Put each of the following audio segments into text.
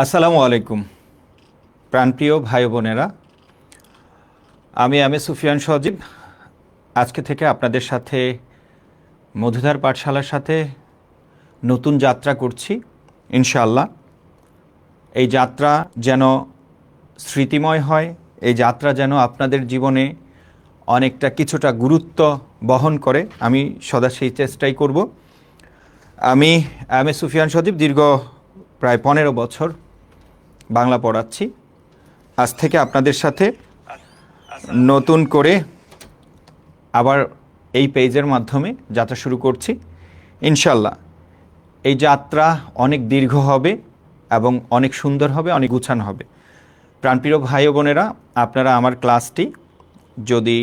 আসসালামু আলাইকুম প্রাণপ্রিয় ভাই বোনেরা, আমি সুফিয়ান সজীব আজকে থেকে আপনাদের সাথে মধুধার পাঠশালার সাথে নতুন যাত্রা করছি ইনশাআল্লাহ। এই যাত্রা যেন স্মৃতিময় হয়, এই যাত্রা যেন আপনাদের জীবনে অনেকটা কিছুটা গুরুত্ব বহন করে, আমি সদা সেই চেষ্টাই করব। আমি সুফিয়ান সজীব দীর্ঘ প্রায় 15 বছর বাংলা পড়াচ্ছি। আজ থেকে আপনাদের সাথে নতুন করে আবার এই পেজের মাধ্যমে যাত্রা শুরু করছি ইনশাল্লাহ। এই যাত্রা অনেক দীর্ঘ হবে এবং অনেক সুন্দর হবে, অনেক গুছানো হবে। প্রাণপ্রিয় ভাই ও বোনেরা, আপনারা আমার ক্লাসটি যদি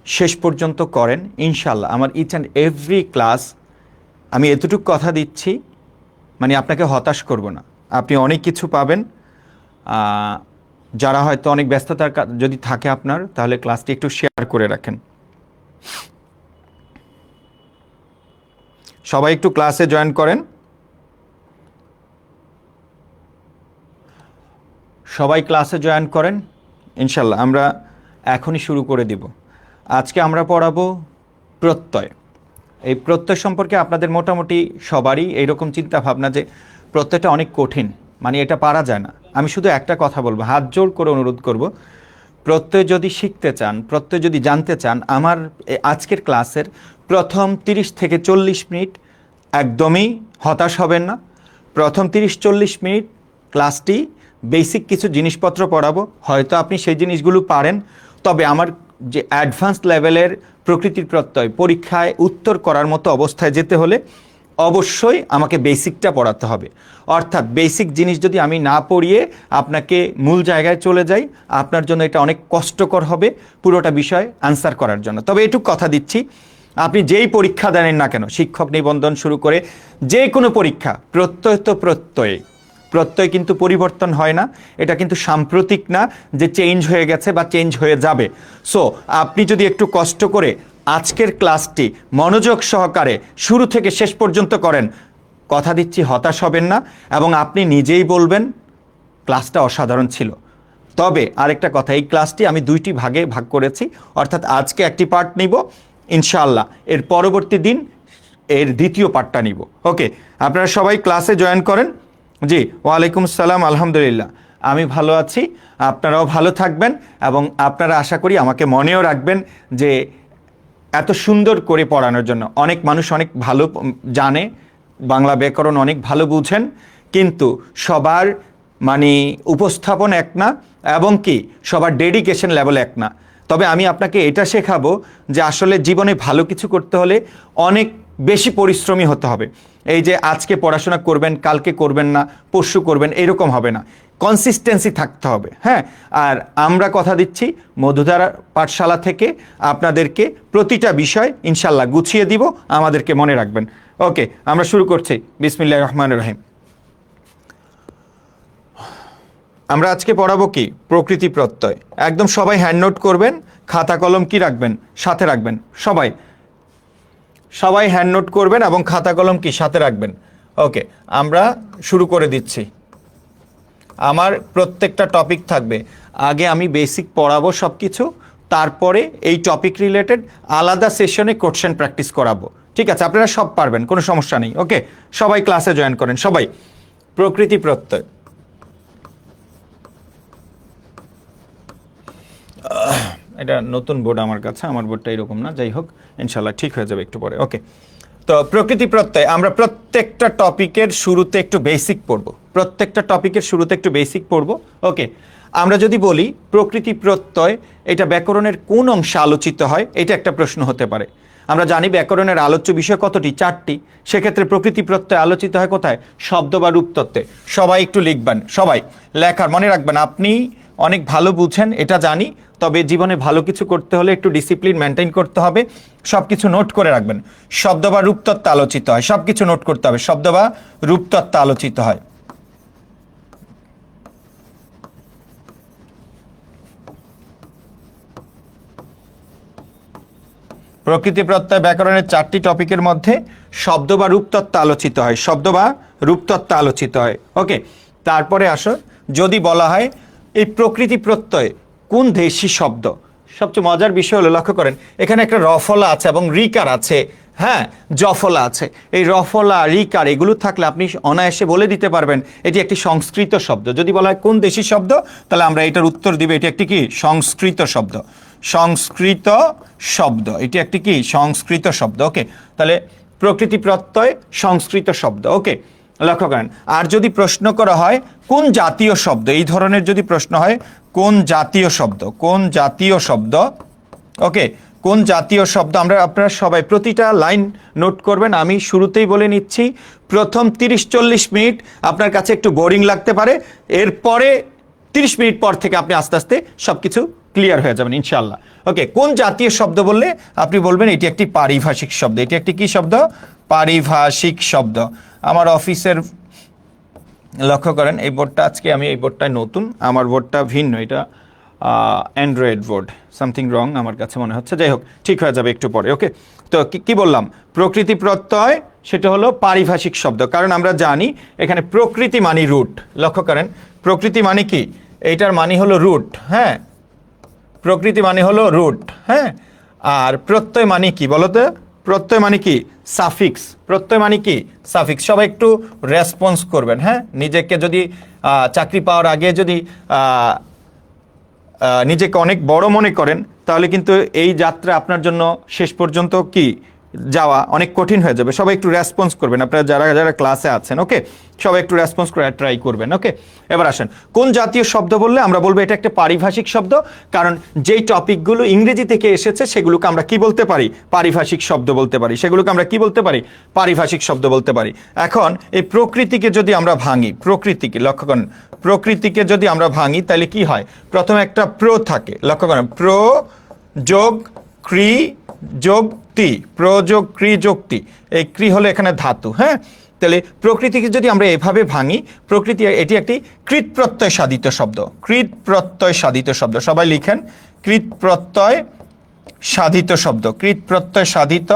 শেষ পর্যন্ত করেন ইনশাল্লাহ, আমার ইচ অ্যান্ড এভরি ক্লাস, আমি এতটুকু কথা দিচ্ছি, মানে আপনাকে হতাশ করব না, আপনি অনেক কিছু পাবেন। যারা হয়তো অনেক ব্যস্ততার যদি থাকে আপনার, তাহলে ক্লাসটি একটু শেয়ার করে রাখেন। সবাই একটু ক্লাসে জয়েন করেন, সবাই ক্লাসে জয়েন করেন ইনশাল্লাহ। আমরা এখনই শুরু করে দিব। আজকে আমরা পড়াবো প্রত্যয়। এই প্রত্যয় সম্পর্কে আপনাদের মোটামুটি সবারই এইরকম চিন্তা ভাবনা যে প্রত্যয়টা অনেক কঠিন, মানে এটা পারা যায় না। আমি শুধু একটা কথা বলবো, হাত জোড় করে অনুরোধ করব, প্রত্যয় যদি শিখতে চান, প্রত্যয় যদি জানতে চান, আমার আজকের ক্লাসের প্রথম 30 থেকে 40 মিনিট একদমই হতাশ হবেন না। প্রথম 30-40 মিনিট ক্লাসটি বেসিক কিছু জিনিসপত্র পড়াবো, হয়তো আপনি সেই জিনিসগুলো পারেন, তবে আমার যে অ্যাডভান্স লেভেলের প্রকৃতির প্রত্যয় পরীক্ষায় উত্তর করার মতো অবস্থায় যেতে হলে অবশ্যই আমাকে বেসিকটা পড়াতে হবে। অর্থাৎ বেসিক জিনিস যদি আমি না পড়িয়ে আপনাকে মূল জায়গায় চলে যাই, আপনার জন্য এটা অনেক কষ্টকর হবে পুরোটা বিষয় আনসার করার জন্য। তবে এটুকু কথা দিচ্ছি, আপনি যেই পরীক্ষা দেন না কেন, শিক্ষক নিবন্ধন শুরু করে যে কোনো পরীক্ষা, প্রত্যয় তো প্রত্যয় কিন্তু পরিবর্তন হয় না, এটা কিন্তু সাম্প্রতিক না যে চেঞ্জ হয়ে গেছে বা চেঞ্জ হয়ে যাবে। সো আপনি যদি একটু কষ্ট করে আজকের ক্লাসটি মনোযোগ সহকারে শুরু থেকে শেষ পর্যন্ত করেন, কথা দিচ্ছি হতাশ হবেন না এবং আপনি নিজেই বলবেন ক্লাসটা অসাধারণ ছিল। তবে আরেকটা কথা, এই ক্লাসটি আমি 2টি ভাগে ভাগ করেছি, অর্থাৎ আজকে একটি পার্ট নিব ইনশাআল্লাহ, এর পরবর্তী দিন এর দ্বিতীয় পার্টটা নিব। ওকে, আপনারা সবাই ক্লাসে জয়েন করেন। জি, ওয়ালাইকুম আসসালাম, আলহামদুলিল্লাহ, আমি ভালো আছি, আপনারাও ভালো থাকবেন এবং আপনারা আশা করি আমাকে মনেও রাখবেন যে এত সুন্দর করে পড়ানোর জন্য। অনেক মানুষ অনেক ভালো জানে, বাংলা ব্যাকরণ অনেক ভালো বুঝেন, কিন্তু সবার মানে উপস্থাপন এক না এবং কি সবার ডেডিকেশন লেভেল এক না। তবে আমি আপনাকে এটা শেখাবো যে আসলে জীবনে ভালো কিছু করতে হলে অনেক বেশি পরিশ্রমী হতে হবে। এই যে আজকে পড়াশোনা করবেন, কালকে করবেন না, পরশু করবেন, এরকম হবে না, কনসিস্টেন্সি থাকতে হবে। হ্যাঁ, আর আমরা কথা দিচ্ছি মধুধার পাঠশালা থেকে আপনাদেরকে প্রতিটা বিষয় ইনশাল্লাহ গুছিয়ে দিব, আমাদেরকে মনে রাখবেন। ওকে, আমরা শুরু করছি। বিসমিল্লাহির রহমানির রহিম। আমরা আজকে পড়াবো কি? প্রকৃতি প্রত্যয়। একদম সবাই হ্যান্ড নোট করবেন, খাতা কলম কি রাখবেন? সাথে রাখবেন। সবাই হ্যান্ড নোট করবেন এবং খাতা কলম কি সাথে রাখবেন। ওকে, আমরা শুরু করে দিচ্ছি। আমার প্রত্যেকটা টপিক থাকবে, আগে আমি বেসিক পড়াবো সব কিছু, তারপরে এই টপিক রিলেটেড আলাদা সেশনে কোশ্চেন প্র্যাকটিস করাবো। ঠিক আছে, আপনারা সব পারবেন, কোনো সমস্যা নেই। ওকে, সবাই ক্লাসে জয়েন করেন। সবাই প্রকৃতি প্রত্যয়। এটা নতুন বোর্ড আমার কাছে, আমার বোর্ডটা এরকম না, যাই হোক ইনশাল্লাহ ঠিক হয়ে যাবে একটু পরে। ওকে, তো প্রকৃতি প্রত্যয় আমরা প্রত্যেকটা টপিকের শুরুতে একটু বেসিক পড়বো। ওকে, আমরা যদি বলি প্রকৃতি প্রত্যয়, এটা ব্যাকরণের কোন অংশে আলোচিত হয়, এটা একটা প্রশ্ন হতে পারে। আমরা জানি ব্যাকরণের আলোচ্য বিষয় কতটি? 4টি। সেক্ষেত্রে প্রকৃতি প্রত্যয় আলোচিত হয় কোথায়? শব্দ বা রূপতত্ত্বে। সবাই একটু লিখবেন, সবাই লেখার মনে রাখবেন। আপনি অনেক ভালো বুঝেন এটা জানি, তবে জীবনে ভালো কিছু করতে হলে একটু ডিসিপ্লিন মেনটেন করতে হবে, সব কিছু নোট করে রাখবেন। শব্দ বা রূপতত্ত্ব আলোচিত হয়, সব কিছু নোট করতে হবে। শব্দ বা রূপতত্ত্ব আলোচিত হয়। প্রকৃতি প্রত্যয় ব্যাকরণের 4টি টপিকের মধ্যে শব্দ বা রূপতত্ত্ব আলোচিত হয়। ওকে, তারপরে আসো, যদি বলা হয় এই প্রকৃতি প্রত্যয় কোন দেশি শব্দ, সবচেয়ে মজার বিষয় হলো লক্ষ্য করেন এখানে একটা রফলা আছে এবং রিকার আছে, হ্যাঁ জফলা আছে। এই রফলা রিকার এগুলো থাকলে আপনি অনায়াসে বলে দিতে পারবেন এটি একটি সংস্কৃত শব্দ। যদি বলা হয় কোন দেশি শব্দ, তাহলে আমরা এটার উত্তর দিব এটি একটি কি সংস্কৃত শব্দ। সংস্কৃত শব্দ, এটি একটি কি সংস্কৃত শব্দ। ওকে, তাহলে প্রকৃতি প্রত্যয় সংস্কৃত শব্দ। ওকে, লক্ষ্য করেন। আর যদি প্রশ্ন করা হয় কোন জাতীয় শব্দ, এই ধরনের যদি প্রশ্ন হয় কোন জাতীয় শব্দ, কোন জাতীয় শব্দ, ওকে কোন জাতীয় শব্দ, আপনারা সবাই প্রতিটা লাইন নোট করবেন। আমি শুরুতেই বলে নিচ্ছি প্রথম 30-40 মিনিট আপনার কাছে একটু বোরিং লাগতে পারে, এরপরে 30 মিনিট পর থেকে আপনি আস্তে আস্তে সব কিছু ক্লিয়ার হয়ে যাবেন ইনশাল্লাহ। ওকে, কোন জাতীয় শব্দ বললে আপনি বলবেন এটি একটি পারিভাষিক শব্দ। এটি একটি কি শব্দ? পারিভাষিক শব্দ। আমার অফিসের লক্ষ্য করেন এই বোর্ডটা, আজকে আমি এই বোর্ডটায় নতুন, আমার বোর্ডটা ভিন্ন, এটা অ্যান্ড্রয়েড বোর্ড, সামথিং রং আমার কাছে মনে হচ্ছে, যাই হোক ঠিক হয়ে যাবে একটু পরে। ওকে, তো কি বললাম, প্রকৃতি প্রত্যয় সেটা হলো পারিভাষিক শব্দ, কারণ আমরা জানি এখানে প্রকৃতি মানে রুট। লক্ষ্য করেন প্রকৃতি মানে কি, এইটার মানে হলো রুট, হ্যাঁ প্রকৃতি মানে হলো রুট, হ্যাঁ। আর প্রত্যয় মানে কি বলতো, প্রত্যয় মানে কি সাফিক্স, প্রত্যয় মানে কি সাফিক্স। সবাই একটু রেসপন্স করবেন, হ্যাঁ। নিজেকে যদি চাকরি পাওয়ার আগে যদি নিজেকে অনেক বড় মনে করেন, তাহলে কিন্তু এই যাত্রা আপনার জন্য শেষ পর্যন্ত কি যাওয়া অনেক কঠিন হয়ে যাবে। সবাই একটু রেসপন্স করবেন, আপনারা যারা যারা ক্লাসে আছেন, ওকে সবাই একটু রেসপন্স করে ট্রাই করবেন। ওকে, এবার আসেন কোন জাতীয় শব্দ বললে আমরা বলবো এটা একটা পারিভাষিক শব্দ, কারণ যেই টপিকগুলো ইংরেজি থেকে এসেছে সেগুলোকে আমরা কি বলতে পারি, পারিভাষিক শব্দ বলতে পারি, সেগুলোকে আমরা কি বলতে পারি, পারিভাষিক শব্দ বলতে পারি। এখন এই প্রকৃতিকে যদি আমরা ভাঙি, প্রকৃতিকে লক্ষ্য করেন, প্রকৃতিকে যদি আমরা ভাঙি তাহলে কি হয়, প্রথমে একটা প্র থাকে, লক্ষ্য করেন প্র যোগ ক্রি যোগ তি, প্র যোগ ক্রি যোগ তি, এই ক্রি হলো এখানে ধাতু, হ্যাঁ। তাহলে প্রকৃতিকে যদি আমরা এভাবে ভাঙি, প্রকৃতি এটি একটি কৃৎ প্রত্যয় সাধিত শব্দ, কৃৎ প্রত্যয় সাধিত শব্দ, সবাই লিখেন কৃৎ প্রত্যয় সাধিত শব্দ, কৃৎ প্রত্যয় সাধিত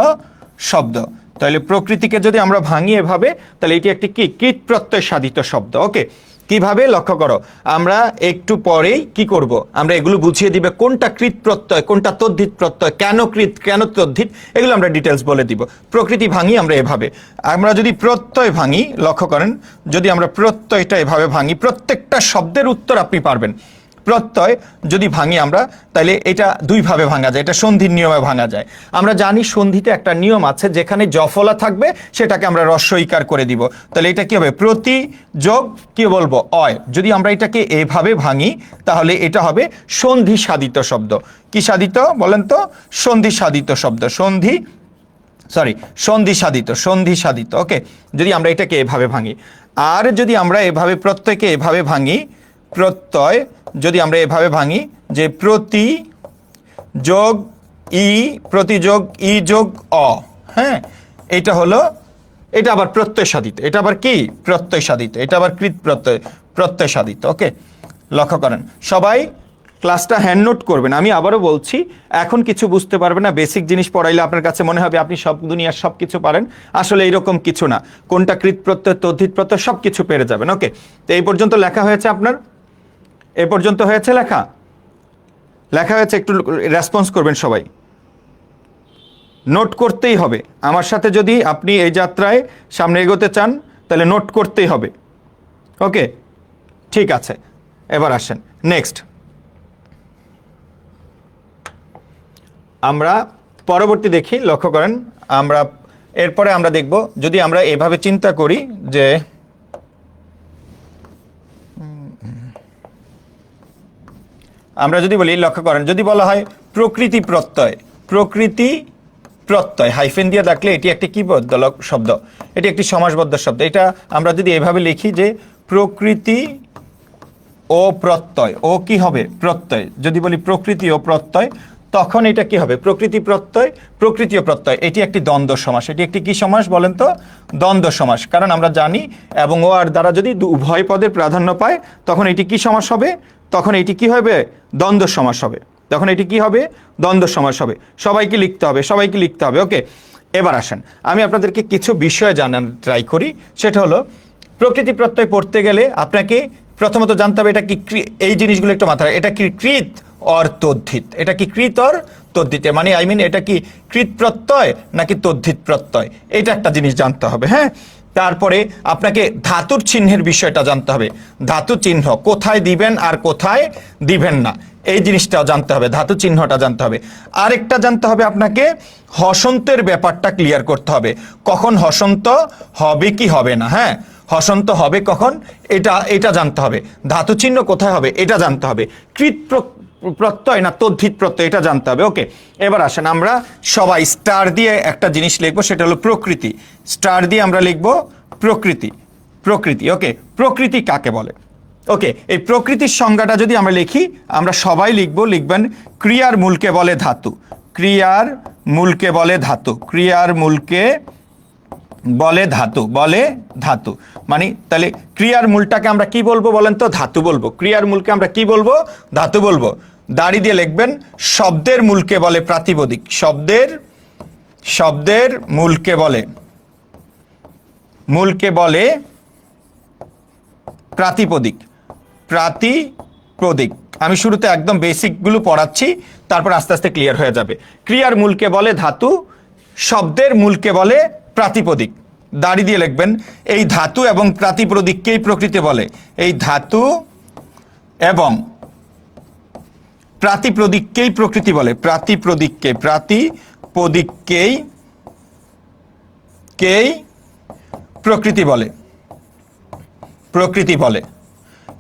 শব্দ। তাহলে প্রকৃতিকে যদি আমরা ভাঙি এভাবে, তাহলে এটি একটি কি কৃৎ প্রত্যয় সাধিত শব্দ। ওকে, কিভাবে লক্ষ্য করো, আমরা একটু পরেই কি করব, আমরা এগুলো বুঝিয়ে দিবে কোনটা কৃৎ প্রত্যয় কোনটা তদ্ধিত প্রত্যয়, কেন কৃৎ কেন তদ্ধিত, এগুলো আমরা ডিটেলস বলে দিব। প্রকৃতি ভাঙি আমরা এভাবে, আমরা যদি প্রত্যয় ভাঙি, লক্ষ্য করেন যদি আমরা প্রত্যয়টা এভাবে ভাঙি, প্রত্যেকটা শব্দের উত্তর আপনি পারবেন। প্রত্যয় যদি ভাঙি আমরা, তাহলে এটা দুইভাবে ভাঙা যায়, এটা সন্ধির নিয়মে ভাঙা যায়। আমরা জানি সন্ধিতে একটা নিয়ম আছে, যেখানে জফলা থাকবে সেটাকে আমরা রস্বইকার করে দিব, তাহলে এটা কি হবে, প্রতি যোগ কি বলবো অয়। যদি আমরা এটাকে এভাবে ভাঙি তাহলে এটা হবে সন্ধি সাধিত শব্দ। কি সাধিত বলেন তো, সন্ধি সাধিত শব্দ, সন্ধি সাধিত, সন্ধি সাধিত। ওকে, যদি আমরা এটাকে এভাবে ভাঙি, আর যদি আমরা এভাবে প্রত্যয়কে এভাবে ভাঙি, প্রত্যয় যদি আমরা এভাবে ভাঙি যে প্রতি যোগ ই, প্রতি যোগ ই যোগ অ, হ্যাঁ এটা হলো, এটা আবার প্রত্যয় সাধিত, এটা আবার কি প্রত্যয় সাধিত, এটা আবার কৃৎ প্রত্যয় সাধিত। ওকে, লক্ষ্য করেন সবাই ক্লাসটা হ্যান্ড নোট করবেন। আমি আবারও বলছি, এখন কিছু বুঝতে পারবেন না, বেসিক জিনিস পড়াইলে আপনার কাছে মনে হবে আপনি সব দুনিয়ার সব কিছু পারেন, আসলে এইরকম কিছু না। কোনটা কৃৎ প্রত্যয় তদ্ধিত প্রত্যয় সব কিছু পেরে যাবেন। ওকে, তো এই পর্যন্ত লেখা হয়েছে, আপনার এ পর্যন্ত হয়েছে লেখা হয়েছে, একটু রেসপন্স করবেন সবাই, নোট করতেই হবে। আমার সাথে যদি আপনি এই যাত্রায় সামনে এগোতে চান তাহলে নোট করতেই হবে। ওকে, ঠিক আছে, এবার আসেন নেক্সট, আমরা পরবর্তী দেখি। লক্ষ্য করেন আমরা এরপরে আমরা দেখব, যদি আমরা এভাবে চিন্তা করি যে আমরা যদি বলি, লক্ষ্য করেন যদি বলা হয় প্রকৃতি প্রত্যয়, প্রকৃতি প্রত্যয় হাইফেন দিয়ে ডাকলে এটি একটি কি শব্দ, এটি একটি সমাসবদ্ধ শব্দ। এটা আমরা যদি এভাবে লিখি যে প্রকৃতি ও প্রত্যয়, ও কি হবে প্রত্যয়, যদি বলি প্রকৃতি ও প্রত্যয় তখন এটা কি হবে, প্রকৃতি প্রত্যয়, প্রকৃতি ও প্রত্যয়, এটি একটি দ্বন্দ্ব সমাস। এটি একটি কি সমাস বলেন তো, দ্বন্দ্ব সমাস। কারণ আমরা জানি এবং ও আর দ্বারা যদি উভয় পদের প্রাধান্য পায় তখন এটি কি সমাস হবে, তখন এটি কি হবে, দ্বন্দ্ব সমাস হবে, তখন এটি কি হবে, দ্বন্দ্ব সমাস হবে। সবাইকে লিখতে হবে, সবাইকে লিখতে হবে। ওকে, এবার আসেন আমি আপনাদেরকে কিছু বিষয় জানার ট্রাই করি, সেটা হলো প্রকৃতি প্রত্যয় পড়তে গেলে আপনাকে প্রথমত জানতে হবে এটা কি, এই জিনিসগুলো একটু মাথায়, এটা কি কৃত অর তদ্ধিত, এটা কি কৃত অর তদ্ধিত, মানে এটা কি কৃত প্রত্যয় নাকি তদ্ধিত প্রত্যয়, এটা একটা জিনিস জানতে হবে। হ্যাঁ, তারপরে আপনাকে ধাতুর চিহ্নের বিষয়টা জানতে হবে, ধাতু চিহ্ন কোথায় দিবেন আর কোথায় দিবেন না, এই জিনিসটাও জানতে হবে, ধাতু চিহ্নটা জানতে হবে। আরেকটা জানতে হবে আপনাকে হসন্তের ব্যাপারটা ক্লিয়ার করতে হবে, কখন হসন্ত হবে কি হবে না। হ্যাঁ, হসন্ত হবে কখন, এটা জানতে হবে। ধাতু চিহ্ন কোথায় হবে এটা জানতে হবে। কৃত প্রত্যয় না তদ্ধিত প্রত্যয় এটা জানতে হবে। ওকে, এবার আসেন আমরা সবাই স্টার দিয়ে একটা জিনিস লিখবো, সেটা হলো প্রকৃতি। স্টার দিয়ে আমরা লিখবো প্রকৃতি, প্রকৃতি। ওকে, প্রকৃতি কাকে বলে? ওকে, এই প্রকৃতির সংজ্ঞাটা যদি আমরা লিখি, আমরা সবাই লিখবেন ক্রিয়ার মূলকে বলে ধাতু, ক্রিয়ার মূলকে বলে ধাতু, ক্রিয়ার মূলকে বলে ধাতু, বলে ধাতু। মানে তাহলে ক্রিয়ার মূলটাকে আমরা কি বলবো বলেন তো? ধাতু বলবো। ক্রিয়ার মূলকে আমরা কি বলবো? ধাতু বলবো। দাড়ি দিয়ে লিখবেন শব্দের মূলকে বলে প্রাতিপদিক, শব্দের মূলকে বলে প্রাতিপদিক, প্রাতিপদিক। আমি শুরুতে একদম বেসিকগুলো পড়াচ্ছি, তারপর আস্তে আস্তে ক্লিয়ার হয়ে যাবে। ক্রিয়ার মূলকে বলে ধাতু, শব্দের মূলকে বলে প্রাতিপদিক। দাড়ি দিয়ে লিখবেন এই ধাতু এবং প্রাতিপদিককেই প্রকৃতি বলে, এই ধাতু এবং প্রাতিপদিককেই প্রকৃতি বলে, প্রাতিপদিককেই প্রকৃতি বলে।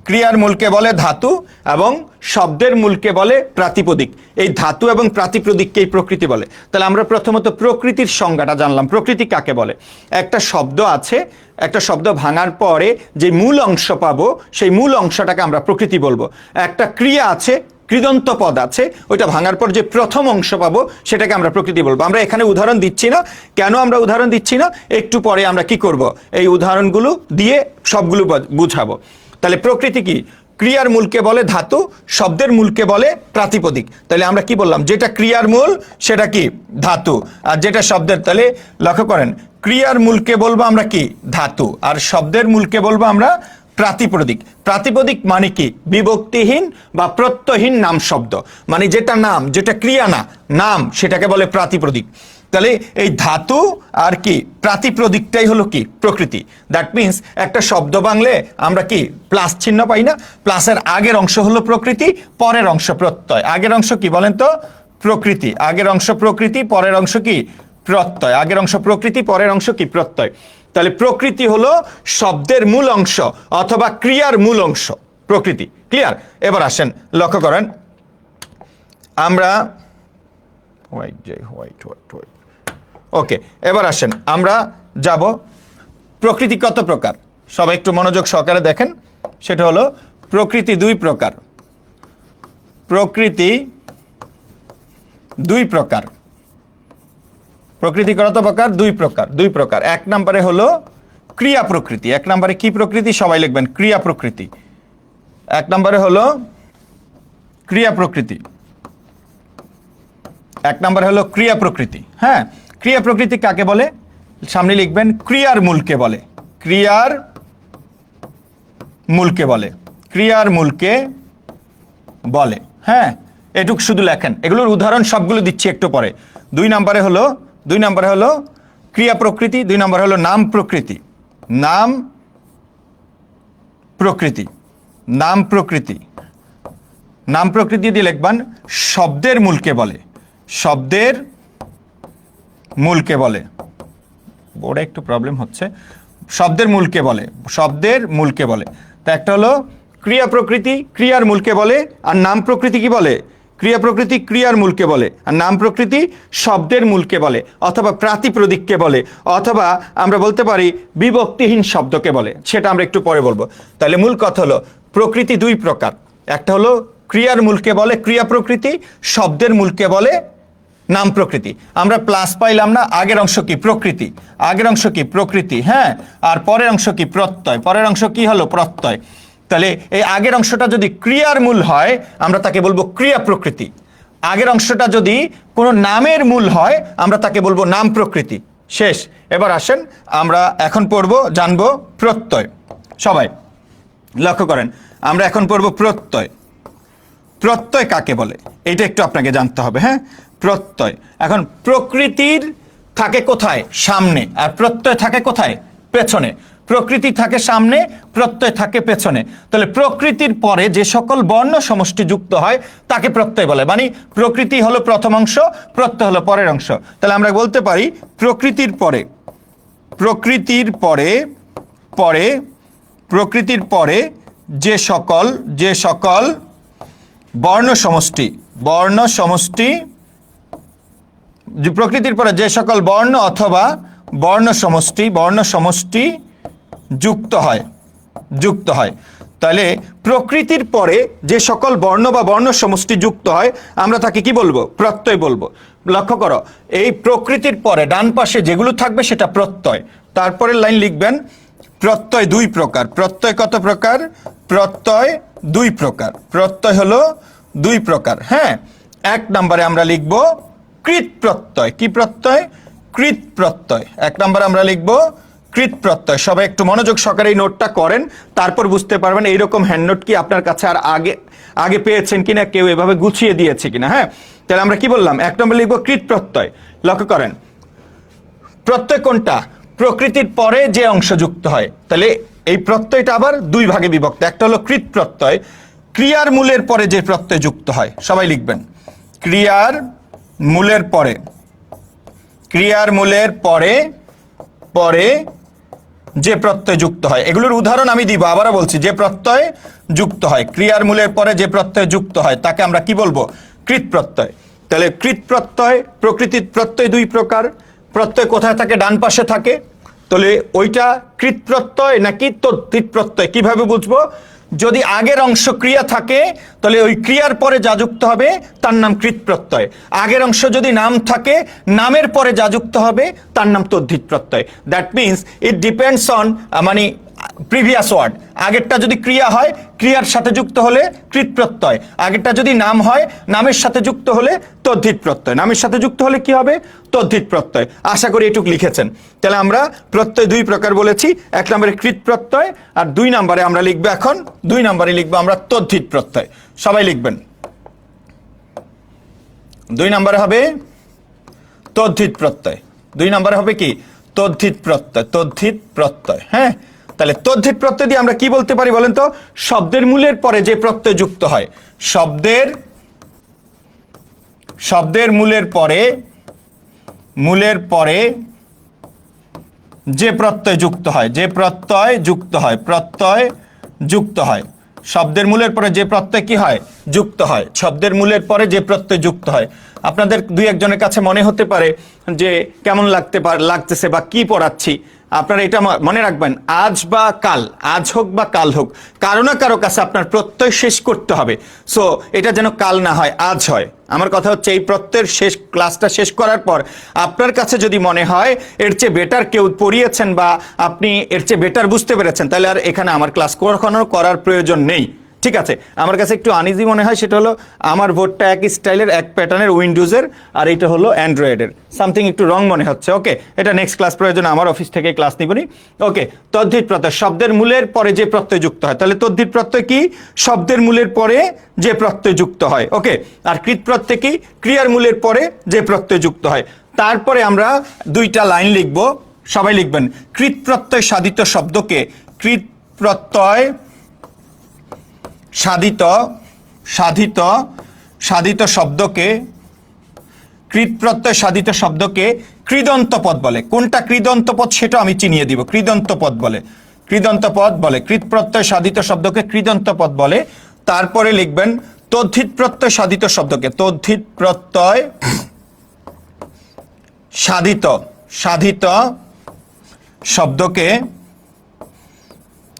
ক্রিয়ার মূলকে বলে ধাতু এবং শব্দের মূলকে বলে প্রাতিপদিক, এই ধাতু এবং প্রাতিপদিককেই প্রকৃতি বলে। তাহলে আমরা প্রথমত প্রকৃতির সংজ্ঞাটা জানলাম। প্রকৃতি কাকে বলে? একটা শব্দ আছে, একটা শব্দ ভাঙার পরে যে মূল অংশ পাবো, সেই মূল অংশটাকে আমরা প্রকৃতি বলবো। একটা ক্রিয়া আছে, কৃদন্ত পদ আছে, ওইটা ভাঙার পর যে প্রথম অংশ পাবো সেটাকে আমরা প্রকৃতি বলবো। আমরা এখানে উদাহরণ দিচ্ছি না, কেন আমরা উদাহরণ দিচ্ছি না, একটু পরে আমরা কি করব, এই উদাহরণগুলো দিয়ে সবগুলো বুঝাবো। তাহলে প্রকৃতি কি? ক্রিয়ার মূলকে বলে ধাতু, শব্দের মূলকে বলে প্রাতিপদিক। তাহলে আমরা কি বললাম? যেটা ক্রিয়ার মূল সেটা কি? ধাতু, আর যেটা শব্দের, তাহলে লক্ষ্য করেন ক্রিয়ার মূলকে বলবো আমরা কি? ধাতু, আর শব্দের মূলকে বলবো আমরা প্রাতিপদিক। প্রাতিপদিক মানে কি? বিভক্তিহীন বা প্রত্যয়হীন নাম শব্দ, মানে যেটা নাম, যেটা ক্রিয়া না, নাম, সেটাকে বলে প্রাতিপদিক। তাহলে এই ধাতু আর কি প্রাতিপদিকটাই হলো কি? প্রকৃতি। দ্যাট মিন্স একটা শব্দ বাংলে আমরা কি প্লাস চিহ্ন পাই না? প্লাসের আগের অংশ হলো প্রকৃতি, পরের অংশ প্রত্যয়। আগের অংশ কি বলেন তো? প্রকৃতি। আগের অংশ প্রকৃতি, পরের অংশ কি? প্রত্যয়। আগের অংশ প্রকৃতি, পরের অংশ কি? প্রত্যয়। তাহলে প্রকৃতি হলো শব্দের মূল অংশ অথবা ক্রিয়ার মূল অংশ, প্রকৃতি। ক্লিয়ার? এবার আসেন লক্ষ্য করেন, আমরা ওকে, এবার আসেন আমরা যাব প্রকৃতি কত প্রকার। সবাই একটু মনোযোগ সহকারে দেখেন। সেটা হলো প্রকৃতি দুই প্রকার। প্রকৃতি দুই প্রকার। প্রকৃতি কত প্রকার? দুই প্রকার। এক নম্বরে হলো ক্রিয়া প্রকৃতি। এক নম্বরে কি প্রকৃতি? সবাই লিখবেন ক্রিয়া প্রকৃতি। এক নম্বরে হলো ক্রিয়া প্রকৃতি। এক নম্বরে হলো ক্রিয়া প্রকৃতি। হ্যাঁ, ক্রিয়া প্রকৃতি কাকে বলে? সামনে লিখবেন ক্রিয়ার মূলকে বলে, ক্রিয়ার মূলকে বলে, ক্রিয়ার মূলকে বলে। হ্যাঁ, এটুক শুধু লেখেন, এগুলোর উদাহরণ সবগুলো দিচ্ছি একটু পরে। দুই নম্বরে হলো ক্রিয়া প্রকৃতি, দুই নম্বরে হলো নাম প্রকৃতি। নাম প্রকৃতি, নাম প্রকৃতি, নাম প্রকৃতি দিয়ে লিখবেন শব্দের মূলকে বলে, শব্দের মূলকে বলে। বোর্ডে একটু প্রবলেম হচ্ছে। শব্দের মূলকে বলে, শব্দের মূলকে বলে। তা একটা হলো ক্রিয়া প্রকৃতি, ক্রিয়ার মূলকে বলে, আর নাম প্রকৃতি কি বলে? ক্রিয়া প্রকৃতি ক্রিয়ার মূলকে বলে, আর নাম প্রকৃতি শব্দের মূলকে বলে, অথবা প্রাতিপদিককে বলে, অথবা আমরা বলতে পারি বিভক্তিহীন শব্দকে বলে। সেটা আমরা একটু পরে বলবো। তাহলে মূল কথা হলো প্রকৃতি দুই প্রকার। একটা হলো ক্রিয়ার মূলকে বলে ক্রিয়া প্রকৃতি, শব্দের মূলকে বলে নাম প্রকৃতি। আমরা প্লাস পাইলাম না, আগের অংশ কি? প্রকৃতি। আগের অংশ কি? প্রকৃতি। হ্যাঁ, আর পরের অংশ কি? প্রত্যয়। পরের অংশ কি হলো? প্রত্যয়। তাহলে এই আগের অংশটা যদি ক্রিয়ার মূল হয় আমরা তাকে বলবো ক্রিয়া প্রকৃতি। আগের অংশটা যদি কোনো নামের মূল হয় আমরা তাকে বলবো নাম প্রকৃতি। শেষ। এবার আসেন আমরা এখন জানবো প্রত্যয়। সবাই লক্ষ্য করেন, আমরা এখন পড়ব প্রত্যয়। প্রত্যয় কাকে বলে এটা একটু আপনাকে জানতে হবে। হ্যাঁ, প্রত্যয়। এখন প্রকৃতির থাকে কোথায়? সামনে। আর প্রত্যয় থাকে কোথায়? পেছনে। প্রকৃতি থাকে সামনে, প্রত্যয় থাকে পেছনে। তাহলে প্রকৃতির পরে যে সকল বর্ণ সমষ্টি যুক্ত হয় তাকে প্রত্যয় বলে। মানে প্রকৃতি হলো প্রথম অংশ, প্রত্যয় হলো পরের অংশ। তাহলে আমরা বলতে পারি প্রকৃতির পরে প্রকৃতির পরে যে সকল বর্ণ সমষ্টি প্রকৃতির পরে যে সকল বর্ণ অথবা বর্ণ সমষ্টি যুক্ত হয়। তাহলে প্রকৃতির পরে যে সকল বর্ণ বা বর্ণ সমষ্টি যুক্ত হয় আমরা তাকে কি বলবো? প্রত্যয় বলবো। লক্ষ্য করো, এই প্রকৃতির পরে ডান পাশে যেগুলো থাকবে সেটা প্রত্যয়। তারপরের লাইন লিখবেন প্রত্যয় দুই প্রকার। প্রত্যয় কত প্রকার? প্রত্যয় দুই প্রকার। প্রত্যয় হলো দুই প্রকার। হ্যাঁ, এক নম্বরে আমরা লিখব কৃত প্রত্যয়। কি প্রত্যয়? কৃত প্রত্যয়। এক নম্বরে আমরা লিখব কৃত প্রত্যয়। সবাই একটু মনোযোগ সহকারে এই নোটটা করেন, তারপর বুঝতে পারবেন এইরকম হ্যান্ড নোট কি আপনার কাছে আর আগে পেয়েছেন কিনা, কেউ এভাবে গুছিয়ে দিয়েছে কিনা। হ্যাঁ, তাহলে আমরা কি বললাম? এক নম্বরে লিখব কৃত প্রত্যয়। লক্ষ্য করেন, প্রত্যয় কোনটা? প্রকৃতির পরে যে অংশ যুক্ত হয়। তাহলে এই প্রত্যয়টা আবার দুই ভাগে বিভক্ত। একটা হলো কৃত প্রত্যয়, ক্রিয়ার মূলের পরে যে প্রত্যয় যুক্ত হয়। সবাই লিখবেন ক্রিয়ার মূলের পরে যে প্রত্যয় যুক্ত হয়। এগুলোর উদাহরণ আমি দিব, আবারও বলছি, যে প্রত্যয় যুক্ত হয়, ক্রিয়ার মূলের পরে যে প্রত্যয় যুক্ত হয় তাকে আমরা কি বলবো? কৃত প্রত্যয়। তাহলে কৃত প্রত্যয়, প্রকৃতির প্রত্যয় দুই প্রকার। প্রত্যয় কোথায় থাকে? ডান পাশে থাকে। তাহলে ওইটা কৃত প্রত্যয় নাকি তদ্ধিত প্রত্যয় কিভাবে বুঝবো? যদি আগের অংশ ক্রিয়া থাকে তাহলে ওই ক্রিয়ার পরে যা যুক্ত হবে তার নাম কৃত প্রত্যয়। আগের অংশ যদি নাম থাকে, নামের পরে যা যুক্ত হবে তার নাম তদ্ধিত প্রত্যয়। That means it depends on মানে প্রিভিয়াস ওয়ার্ড। আগেরটা যদি ক্রিয়া হয়, ক্রিয়ার সাথে যুক্ত হলে কৃত প্রত্যয়। আগেরটা যদি নাম হয়, নামের সাথে যুক্ত হলে তদ্ধিত প্রত্যয়। নামের সাথে যুক্ত হলে কি হবে? তদ্ধিত প্রত্যয়। আশা করি এটুক লিখেছেন। তাহলে আমরা প্রত্যয় দুই প্রকার বলেছি। এক নম্বরে কৃত প্রত্যয়, আর দুই নম্বরে আমরা লিখবো এখন, দুই নম্বরে লিখবো আমরা তদ্ধিত প্রত্যয়। সবাই লিখবেন, দুই নম্বরে হবে তদ্ধিত প্রত্যয়। দুই নম্বরে হবে কি? তদ্ধিত প্রত্যয়। তদ্ধিত প্রত্যয়। হ্যাঁ, তাহলে তদ্ধিত প্রত্যয় দিয়ে আমরা কি বলতে পারি বলেন তো? শব্দের মূলের পরে যে প্রত্যয় যুক্ত হয়, শব্দের মূলের পরে যে প্রত্যয় যুক্ত হয়, প্রত্যয় যুক্ত হয়। শব্দের মূলের পরে যে প্রত্যয় কি হয়? যুক্ত হয়। শব্দের মূলের পরে যে প্রত্যয় যুক্ত হয়। আপনাদের দুই একজনের কাছে মনে হতে পারে যে কেমন লাগতেছে বা কি পড়াচ্ছি। আপনারা এটা মনে রাখবেন, আজ বা কাল, আজ হোক বা কাল হোক, কারো না কারো কাছে আপনার প্রত্যয় শেষ করতে হবে। সো এটা যেন কাল না হয়, আজ হয়। আমার কথা হচ্ছে এই প্রত্যয়ের ক্লাসটা শেষ করার পর আপনার কাছে যদি মনে হয় এর চেয়ে বেটার কেউ পড়িয়েছেন বা আপনি এর চেয়ে বেটার বুঝতে পেরেছেন, তাহলে আর এখানে আমার ক্লাস কখনো করার প্রয়োজন নেই। ঠিক আছে? আমার কাছে একটু আনইজি মনে হয়, সেটা হলো আমার বোর্ডটা এক স্টাইলের, এক প্যাটার্নের, উইন্ডোজের, আর এটা হলো অ্যান্ড্রয়েডের। সামথিং একটু রং মনে হচ্ছে। ওকে, এটা নেক্সট ক্লাস প্রয়োজন আমার অফিস থেকে ক্লাস নিবনি। ওকে, তদ্ধিত প্রত্যয়, শব্দের মূলের পরে যে প্রত্যয় যুক্ত হয়। তাহলে তদ্ধিত প্রত্যয় কি? শব্দের মূলের পরে যে প্রত্যয় যুক্ত হয়। ওকে, আর কৃত প্রত্যয় কি? ক্রিয়ার মূলের পরে যে প্রত্যয় যুক্ত হয়। তারপরে আমরা দুইটা লাইন লিখব, সবাই লিখবেন। কৃত প্রত্যয় সাধিত শব্দকে, কৃত প্রত্যয় সাধিত শব্দকে, কৃত প্রত্যয় সাধিত শব্দকে কৃদন্ত পদ বলে। কোনটা কৃদন্ত পদ সেটা আমি চিনিয়ে দিব। কৃদন্ত পদ বলে, কৃত প্রত্যয় সাধিত শব্দকে কৃদন্ত পদ বলে। তারপরে লিখবেন তদ্ধিত প্রত্যয় সাধিত শব্দকে, তদ্ধিত প্রত্যয় সাধিত শব্দকে,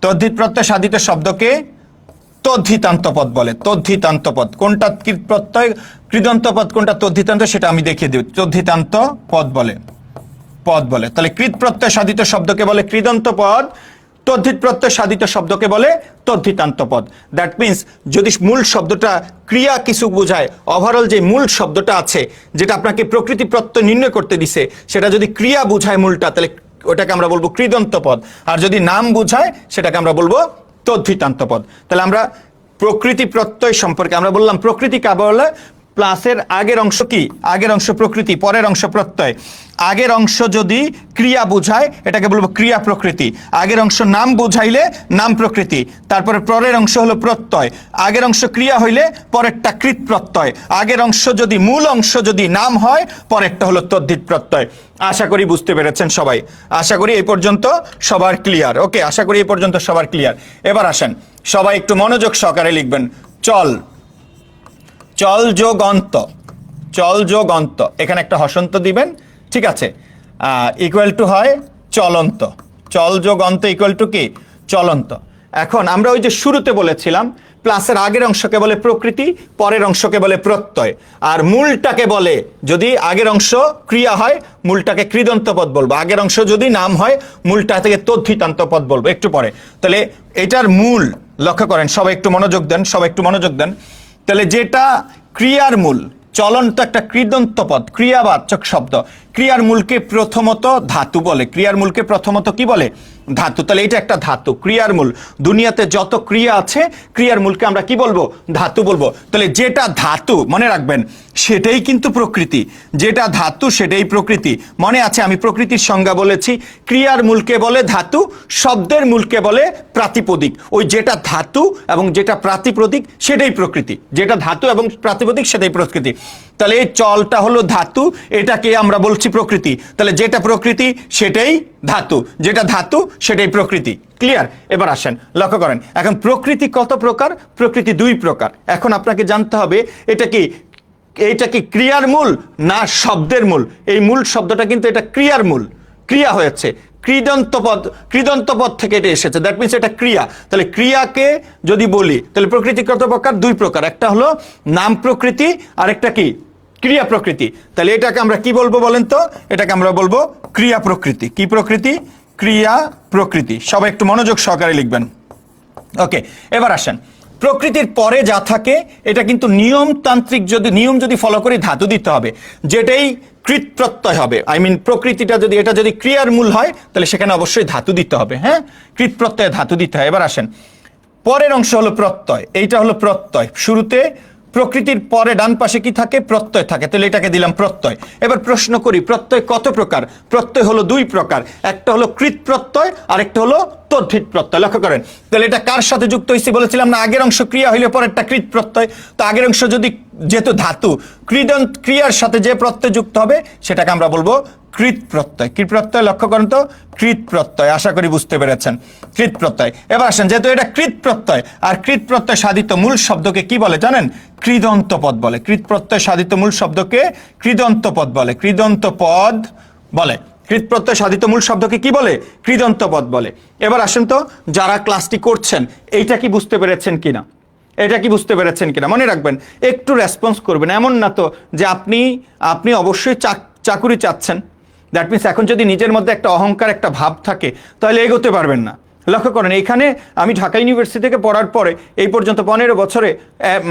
তদ্ধিত প্রত্যয় সাধিত শব্দকে তদ্ধিতান্ত পদ বলে। তদ্ধিতান্ত পদ কোনটা? কৃত প্রত্যয় কৃদন্ত পদ কোনটা, তদ্ধিতান্ত, সেটা আমি দেখিয়ে দিব। তদ্ধিতান্ত পদ বলে। তাহলে কৃত প্রত্যয় সাধিত শব্দকে বলে কৃদন্ত পদ, তদ্ধিত প্রত্যয় সাধিত শব্দকে বলে তদ্ধিতান্ত পদ। দ্যাট মিনস যদি মূল শব্দটা ক্রিয়া কিছু বোঝায়, ওভারঅল যে মূল শব্দটা আছে যেটা আপনাকে প্রকৃতি প্রত্যয় নির্ণয় করতে দিছে, সেটা যদি ক্রিয়া বোঝায় মূলটা, তাহলে ওটাকে আমরা বলবো কৃদন্ত পদ, আর যদি নাম বোঝায় সেটাকে আমরা বলবো তদ্ধিতান্ত পদ। তাহলে আমরা প্রকৃতি প্রত্যয় সম্পর্কে আমরা বললাম, প্রকৃতি কাকে বলে? প্লাসের আগের অংশ কি? আগের অংশ প্রকৃতি, পরের অংশ প্রত্যয়। আগের অংশ যদি ক্রিয়া বোঝায় এটাকে বলবো ক্রিয়া প্রকৃতি, আগের অংশ নাম বোঝাইলে নাম প্রকৃতি, তারপরে পরের অংশ হলো প্রত্যয়, আগের অংশ ক্রিয়া হইলে পরেরটা কৃত প্রত্যয়, আগের অংশ যদি মূল অংশ যদি নাম হয় পরেরটা হলো তদ্ধিত প্রত্যয়। আশা করি বুঝতে পেরেছেন সবাই, আশা করি এই পর্যন্ত সবার ক্লিয়ার। ওকে, আশা করি এই পর্যন্ত সবার ক্লিয়ার। এবার আসেন সবাই একটু মনোযোগ সহকারে লিখবেন। চল, চল যোগ অন্ত, চল যোগ অন্ত, এখানে একটা হসন্ত দিবেন, ঠিক আছে? ইকুয়াল টু হয় চলন্ত, চল যোগ অন্ত ইকুয়াল টু কি? চলন্ত। এখন আমরা ওই যে শুরুতে বলেছিলাম প্লাসের আগের অংশকে বলে প্রকৃতি, পরের অংশকে বলে প্রত্যয়, আর মূলটাকে বলে, যদি আগের অংশ ক্রিয়া হয় মূলটাকে কৃদন্ত পদ বলবো, আগের অংশ যদি নাম হয় মূলটা থেকে তদ্ধিতান্ত পদ বলবো একটু পরে। তাহলে এটার মূল লক্ষ্য করেন, সবাই একটু মনোযোগ দেন, সবাই একটু মনোযোগ দেন। তাহলে যেটা ক্রিয়ার মূল, চলন্ত একটা কৃদন্ত পদ, ক্রিয়াবাচক শব্দ, ক্রিয়ার মূলকে প্রথমত ধাতু বলে, ক্রিয়ার মূলকে প্রথমত কি বলে? ধাতু। তাহলে এটা একটা ধাতু, ক্রিয়ার মূল। দুনিয়াতে যত ক্রিয়া আছে ক্রিয়ার মূলকে আমরা কি বলবো? ধাতু বলবো। তাহলে যেটা ধাতু মনে রাখবেন সেটাই কিন্তু প্রকৃতি, যেটা ধাতু সেটাই প্রকৃতি। মনে আছে আমি প্রকৃতির সংজ্ঞা বলেছি, ক্রিয়ার মূলকে বলে ধাতু, শব্দের মূলকে বলে প্রাতিপদিক। ওই যেটা ধাতু এবং যেটা প্রাতিপদিক সেটাই প্রকৃতি, যেটা ধাতু এবং প্রাতিপদিক সেটাই প্রকৃতি। তাহলে এই চলটা হলো ধাতু, এটাকে আমরা বলছি প্রকৃতি। তাহলে যেটা প্রকৃতি সেটাই ধাতু, যেটা ধাতু সেটাই প্রকৃতি। ক্লিয়ার? এবার আসেন লক্ষ্য করেন, এখন প্রকৃতি কত প্রকার? প্রকৃতি দুই প্রকার। এখন আপনাকে জানতে হবে এইটা কি ক্রিয়ার মূল না শব্দের মূল? এই মূল শব্দটা কিন্তু এটা ক্রিয়ার মূল, ক্রিয়া হয়েছে, কৃদন্ত পদ থেকে এটা এসেছে, দ্যাট মিনস এটা ক্রিয়া। তাহলে ক্রিয়াকে যদি বলি তাহলে প্রকৃতি কত প্রকার? দুই প্রকার, একটা হলো নাম প্রকৃতি আর একটা কি? ক্রিয়া প্রকৃতি। তাহলে এটাকে আমরা কি বলবো বলেন তো? এটাকে আমরা বলবো ক্রিয়া প্রকৃতি। কি প্রকৃতি? ক্রিয়া প্রকৃতি। সবাই একটু মনোযোগ সহকারে লিখবেন। ওকে, এবার আসেন প্রকৃতির পরে যা থাকে এটা কিন্তু নিয়মতান্ত্রিক, নিয়ম যদি ফলো করি ধাতু দিতে হবে, যেটাই কৃত প্রত্যয় হবে। আই মিন প্রকৃতিটা যদি এটা যদি ক্রিয়ার মূল হয় তাহলে সেখানে অবশ্যই ধাতু দিতে হবে। হ্যাঁ, কৃত প্রত্যয়ে ধাতু দিতে হয়। এবার আসেন পরের অংশ হলো প্রত্যয়, এইটা হলো প্রত্যয়। শুরুতে প্রকৃতির পরে ডান পাশে কি থাকে? প্রত্যয় থাকে, তাহলে এটাকে দিলাম প্রত্যয়। এবার প্রশ্ন করি প্রত্যয় কত প্রকার? প্রত্যয় হলো দুই প্রকার, একটা হলো কৃত প্রত্যয় আর একটা হলো তদ্ধিত প্রত্যয়। লক্ষ্য করেন তাহলে এটা কার সাথে যুক্ত হয়েছে বলেছিলাম না, আগের অংশ ক্রিয়া হইলে পরেরটা কৃত প্রত্যয়। তো আগের অংশ যদি যেহেতু ধাতু, ক্রিয়ার সাথে যে প্রত্যয় যুক্ত হবে সেটাকে আমরা বলবো কৃত প্রত্যয়। কি প্রত্যয়? লক্ষ্য করেন তো, কৃত প্রত্যয়। আশা করি বুঝতে পেরেছেন, কৃত প্রত্যয়। এবার আসেন যেহেতু এটা কৃত প্রত্যয় আর কৃত প্রত্যয় সাধিত মূল শব্দকে কি বলে জানেন? কৃদন্ত পদ বলে। কৃত প্রত্যয় সাধিত মূল শব্দকে কৃদন্ত পদ বলে, কৃদন্ত পদ বলে। কৃত প্রত্যয় সাধিত মূল শব্দকে কি বলে? কৃদন্ত পদ বলে। এবার আসেন তো যারা ক্লাসটি করছেন এইটা কি বুঝতে পেরেছেন কিনা, এটা কি বুঝতে পেরেছেন কিনা? মনে রাখবেন একটু রেসপন্স করবেন, এমন না তো যে আপনি অবশ্যই চাকুরি চাচ্ছেন। দ্যাট মিনস এখন যদি নিজের মধ্যে একটা অহংকার, একটা ভাব থাকে তাহলে এগোতে পারবেন না। লক্ষ্য করেন এখানে আমি ঢাকা ইউনিভার্সিটি থেকে পড়ার পরে এই পর্যন্ত 15 বছরে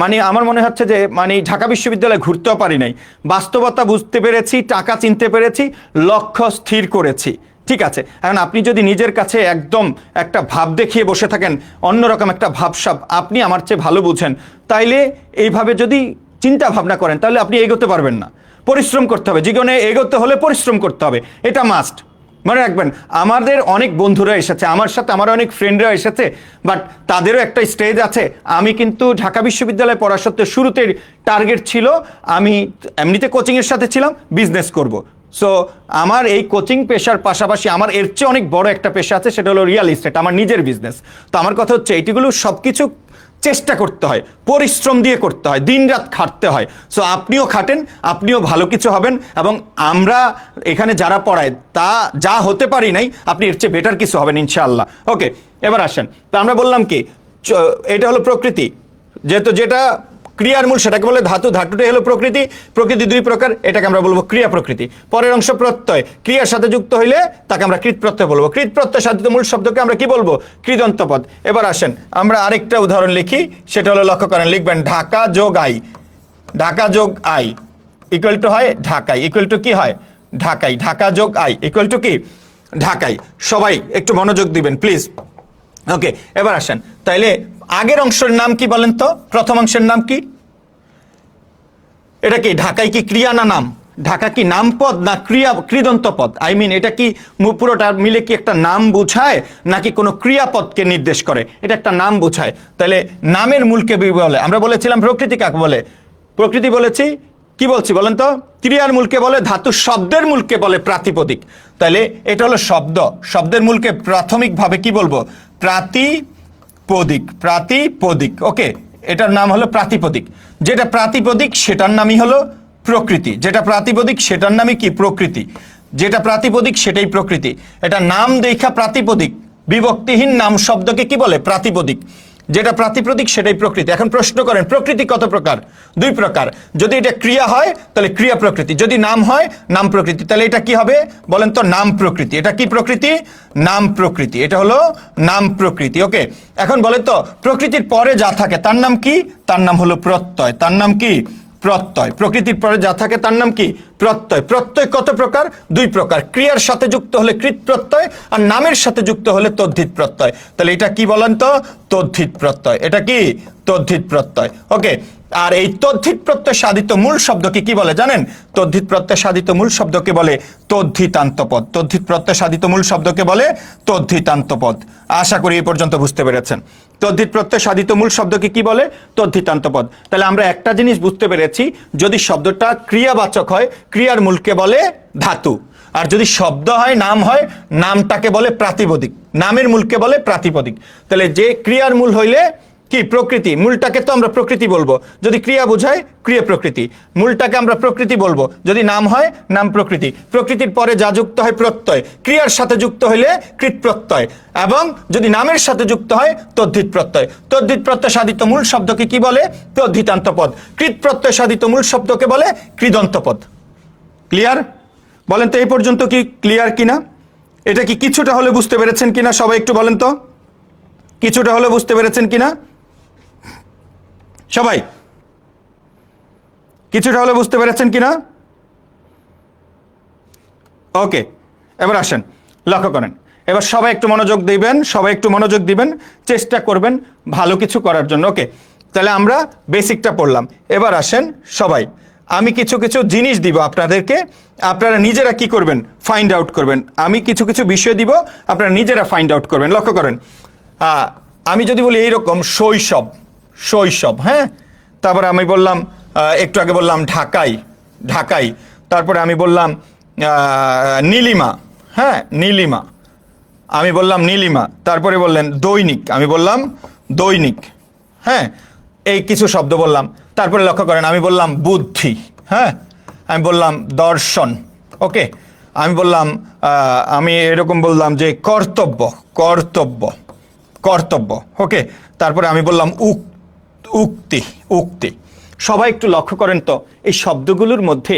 মানে আমার মনে হচ্ছে যে মানে ঢাকা বিশ্ববিদ্যালয়ে ঘুরতেও পারি নাই। বাস্তবতা বুঝতে পেরেছি, টাকা চিনতে পেরেছি, লক্ষ্য স্থির করেছি। ঠিক আছে, এখন আপনি যদি নিজের কাছে একদম একটা ভাব দেখিয়ে বসে থাকেন, অন্যরকম একটা ভাবসাব, আপনি আমার চেয়ে ভালো বুঝেন, তাইলে এইভাবে যদি চিন্তা ভাবনা করেন তাহলে আপনি এগোতে পারবেন না। পরিশ্রম করতে হবে, জীবনে এগোতে হলে পরিশ্রম করতে হবে, এটা মাস্ট। মনে রাখবেন আমাদের অনেক বন্ধুরা এসেছে, আমার সাথে আমার অনেক ফ্রেন্ডরা এসেছে, বাট তাদেরও একটা স্টেজ আছে। আমি কিন্তু ঢাকা বিশ্ববিদ্যালয়ে পড়া সত্ত্বেও শুরুতে টার্গেট ছিল আমি এমনিতে কোচিংয়ের সাথে ছিলাম, বিজনেস করব। সো আমার এই কোচিং পেশার পাশাপাশি আমার এর চেয়ে অনেক বড় একটা পেশা আছে, সেটা হলো রিয়েল এস্টেট, আমার নিজের বিজনেস। তো আমার কথা হচ্ছে এইটিগুলো সব কিছু চেষ্টা করতে হয়, পরিশ্রম দিয়ে করতে হয়, দিনরাত খাটতে হয়। সো আপনিও খাটেন, আপনিও ভালো কিছু হবেন, এবং আমরা এখানে যারা পড়ায় তা যা হতে পারি নাই আপনি এর চেয়ে বেটার কিছু হবেন ইনশাআল্লাহ। ওকে, এবার আসেন। তো আমরা বললাম কি এটা হলো প্রকৃতি, যেহেতু যেটা ক্রিয়ার মূল সেটাকে বলে ধাতু, ধাতুটাই হলো প্রকৃতি। প্রকৃতি দুই প্রকার, এটাকে আমরা বলবো ক্রিয়া প্রকৃতি। পরের অংশ প্রত্যয়, ক্রিয়ার সাথে যুক্ত হইলে তাকে আমরা কৃত প্রত্যয় বলবো। কৃত প্রত্যয় সাধিত মূল শব্দকে আমরা কি বলবো? কৃদন্ত পদ। এবার আসেন আমরা আরেকটা উদাহরণ লিখি, সেটা হলো লক্ষ্য করেন, লিখবেন ঢাকা যোগ আই। ঢাকা যোগ আই ইকুয়াল টু হয় ঢাকাই, ইকুয়াল টু কি হয়? ঢাকাই। ঢাকা যোগ আই ইকুয়াল টু কি? ঢাকাই। সবাই একটু মনোযোগ দিবেন প্লিজ। ওকে, এবার আসেন, তাইলে আগের অংশের নাম কি বলেন তো? প্রথম অংশের নাম কি? এটা কি ঢাকাই কি ক্রিয়া না নাম? ঢাকা কি নাম পদ না কৃদন্ত পদ? আই মিন এটা কি পুরোটা মিলে কি একটা নাম বোঝায় নাকি কোনো ক্রিয়াপদকে নির্দেশ করে? এটা একটা নাম বোঝায়। তাহলে নামের মূলকে বলে, আমরা বলেছিলাম প্রকৃতি কাকে বলে? প্রকৃতি বলেছি, কি বলছি বলেন তো? ক্রিয়ার মূলকে বলে, ধাতু শব্দের মূলকে বলে প্রাতিপদিক। তাহলে এটা হলো শব্দ, শব্দের মূলকে প্রাথমিকভাবে কি বলবো? প্রাতিপদিক, প্রাতিপদিক। ওকে, এটার নাম হলো প্রাতিপদিক। যেটা প্রাতিপদিক সেটার নামই হলো প্রকৃতি। যেটা প্রাতিপদিক সেটার নামই কি? প্রকৃতি। যেটা প্রাতিপদিক সেটাই প্রকৃতি। এটা নাম দেখা প্রাতিপদিক, বিভক্তিহীন নাম শব্দকে কি বলে? প্রাতিপদিক। যেটা প্রাতিপদিক সেটাই প্রকৃতি। এখন প্রশ্ন করেন প্রকৃতি কত প্রকার? দুই প্রকার। যদি এটা ক্রিয়া হয় তাহলে ক্রিয়া প্রকৃতি, যদি নাম হয় নাম প্রকৃতি। তাহলে এটা কি হবে বলেন তো? নাম প্রকৃতি। এটা কি প্রকৃতি? নাম প্রকৃতি। এটা হলো নাম প্রকৃতি। ওকে, এখন বলেন তো প্রকৃতির পরে যা থাকে তার নাম কি? তার নাম হলো প্রত্যয়। তার নাম কি? প্রত্যয়। প্রকৃতির পরে যা থাকে তার নাম কি? প্রত্যয়। প্রত্যয় কত প্রকার? দুই প্রকার। ক্রিয়ার সাথে যুক্ত হলে কৃত প্রত্যয়, আর নামের সাথে যুক্ত হলে তদ্ধিত প্রত্যয়। তাহলে এটা কি বলেন তো? তদ্ধিত প্রত্যয়। এটা কি? তদ্ধিত প্রত্যয়। ওকে, আর এই তদ্ধিত প্রত্যয় সাধিত মূল শব্দকে কি বলে জানেন? তদ্ধিত প্রত্যয় সাধিত মূল শব্দকে বলে তদ্ধিতান্ত পদ। তদ্ধিত প্রত্যয় সাধিত মূল শব্দকে বলে তদ্ধিতান্ত পদ। আশা করি এই পর্যন্ত বুঝতে পেরেছেন। তদ্ধিত প্রত্যয় সাধিত মূল শব্দকে কি বলে? তদ্ধিতান্ত পদ। তাহলে আমরা একটা জিনিস বুঝতে পেরেছি, যদি শব্দটা ক্রিয়াবাচক হয় ক্রিয়ার মূলকে বলে ধাতু, আর যদি শব্দ হয় নাম হয় নামটাকে বলে প্রাতিপদিক, নামের মূলকে বলে প্রাতিপদিক। তাহলে যে ক্রিয়ার মূল হইলে কি? প্রকৃতি। মূলটাকে তো আমরা প্রকৃতি বলবো যদি ক্রিয়া বোঝায়, ক্রিয়া প্রকৃতি। মূলটাকে আমরা প্রকৃতি বলবো যদি নাম হয় নাম প্রকৃতি। প্রকৃতির পরে যা যুক্ত হয় প্রত্যয়, ক্রিয়ার সাথে যুক্ত হইলে কৃত প্রত্যয়, এবং যদি নামের সাথে যুক্ত হয় তদ্ধিত প্রত্যয়। তদ্ধিত প্রত্যয় সাধিত মূল শব্দকে কি বলে? তদ্ধিতান্ত পদ। কৃত প্রত্যয় সাধিত মূল শব্দকে বলে কৃদন্ত পদ। ক্লিয়ার? বলেন তো এই পর্যন্ত কি ক্লিয়ার কিনা? এটা কি কিছুটা হলে বুঝতে পেরেছেন কিনা? সবাই একটু বলেন তো, কিছুটা হলে বুঝতে পেরেছেন কিনা? সবাই কিছুটা হলে বুঝতে পেরেছেন কিনা? ওকে, এবার আসেন, লক্ষ্য করেন। এবার সবাই একটু মনোযোগ দিবেন, সবাই একটু মনোযোগ দিবেন, চেষ্টা করবেন ভালো কিছু করার জন্য। ওকে, তাহলে আমরা বেসিকটা পড়লাম। এবার আসেন সবাই, আমি কিছু কিছু জিনিস দিব আপনাদেরকে, আপনারা নিজেরা কি করবেন? ফাইন্ড আউট করবেন। আমি কিছু কিছু বিষয় দিব, আপনারা নিজেরা ফাইন্ড আউট করবেন। লক্ষ্য করেন, আমি যদি বলি এইরকম শৈশব, শৈশব, হ্যাঁ, তারপরে আমি বললাম একটু আগে বললাম ঢাকাই, ঢাকাই, তারপরে আমি বললাম নীলিমা, হ্যাঁ নীলিমা, আমি বললাম নীলিমা, তারপরে বললেন দৈনিক, আমি বললাম দৈনিক, হ্যাঁ, এই কিছু শব্দ বললাম। তারপরে লক্ষ্য করেন আমি বললাম বুদ্ধি, হ্যাঁ, আমি বললাম দর্শন, ওকে, আমি বললাম আমি এরকম বললাম যে কর্তব্য, কর্তব্য, কর্তব্য, ওকে, তারপরে আমি বললাম উক্তি, উক্তি। সবাই একটু লক্ষ্য করেন তো এই শব্দগুলোর মধ্যে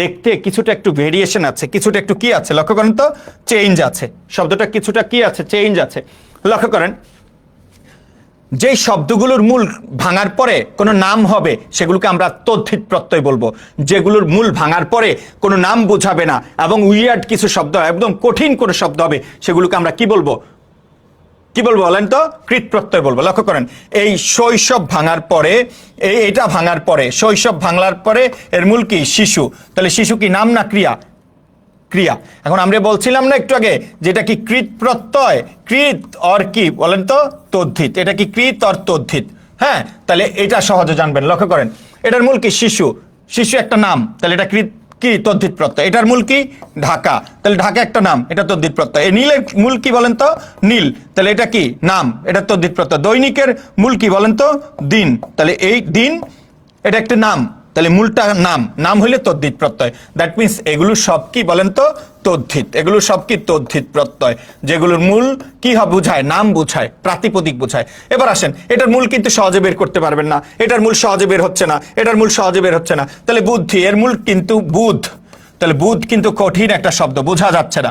দেখতে কিছুটা একটু ভেরিয়েশন আছে, কিছুটা একটু কি আছে লক্ষ্য করেন তো? চেঞ্জ আছে। শব্দটা কিছুটা কি আছে? চেঞ্জ আছে। লক্ষ্য করেন, যেই শব্দগুলোর মূল ভাঙার পরে কোনো নাম হবে সেগুলোকে আমরা তদ্ধিত প্রত্যয় বলবো। যেগুলোর মূল ভাঙার পরে কোনো নাম বোঝাবে না এবং উইয়ার্ড কিছু শব্দ, একদম কঠিন কোনো শব্দ হবে, সেগুলোকে আমরা কি বলবো? কি বলবো বলেন তো? কৃত প্রত্যয় বলবো। লক্ষ্য করেন, এই শৈশব ভাঙার পরে, এটা ভাঙার পরে, শৈশব ভাঙার পরে এর মূল কি? শিশু। তাহলে শিশু কি নাম না ক্রিয়া? ক্রিয়া। এখন আমরা বলছিলাম না একটু আগে যেটা কি কৃত প্রত্যয়, কৃত অর কি বলেন তো? তদ্ধিত। এটা কি কৃত অর তদ্ধিত? হ্যাঁ, তাহলে এটা সহজে জানবেন। লক্ষ্য করেন, এটার মূল কি? শিশু। শিশু একটা নাম, তাহলে এটা কৃত কি? তদ্ধিত প্রত্যয়। এটার মূল কি? ঢাকা, তাহলে ঢাকা একটা নাম, এটা তদ্ধিত প্রত্যয়। এই নীলের মূল কি বলেন তো? নীল, তাহলে এটা কি? নাম, এটা তদ্ধিত প্রত্যয়। দৈনিকের মূল কি বলেন তো? দিন, তাহলে এই দিন এটা একটা নাম, তাহলে মূলটা নাম, নাম হইলে তদ্ধিত প্রত্যয়। দ্যাট মিনস এগুলো সব কি বলেন তো? তদ্ধিত। এগুলো সব কি? তদ্ধিত প্রত্যয়, যেগুলোর মূল কি বুঝায়? নাম বুঝায়, প্রাতিপদিক বুঝায়। এবার আসেন, এটার মূল কিন্তু সহজে বের করতে পারবেন না, এটার মূল সহজে বের হচ্ছে না, এটার মূল সহজে বের হচ্ছে না। তাহলে বুদ্ধি, এর মূল কিন্তু বুধ, তাহলে বুধ কিন্তু কঠিন একটা শব্দ, বোঝা যাচ্ছে না।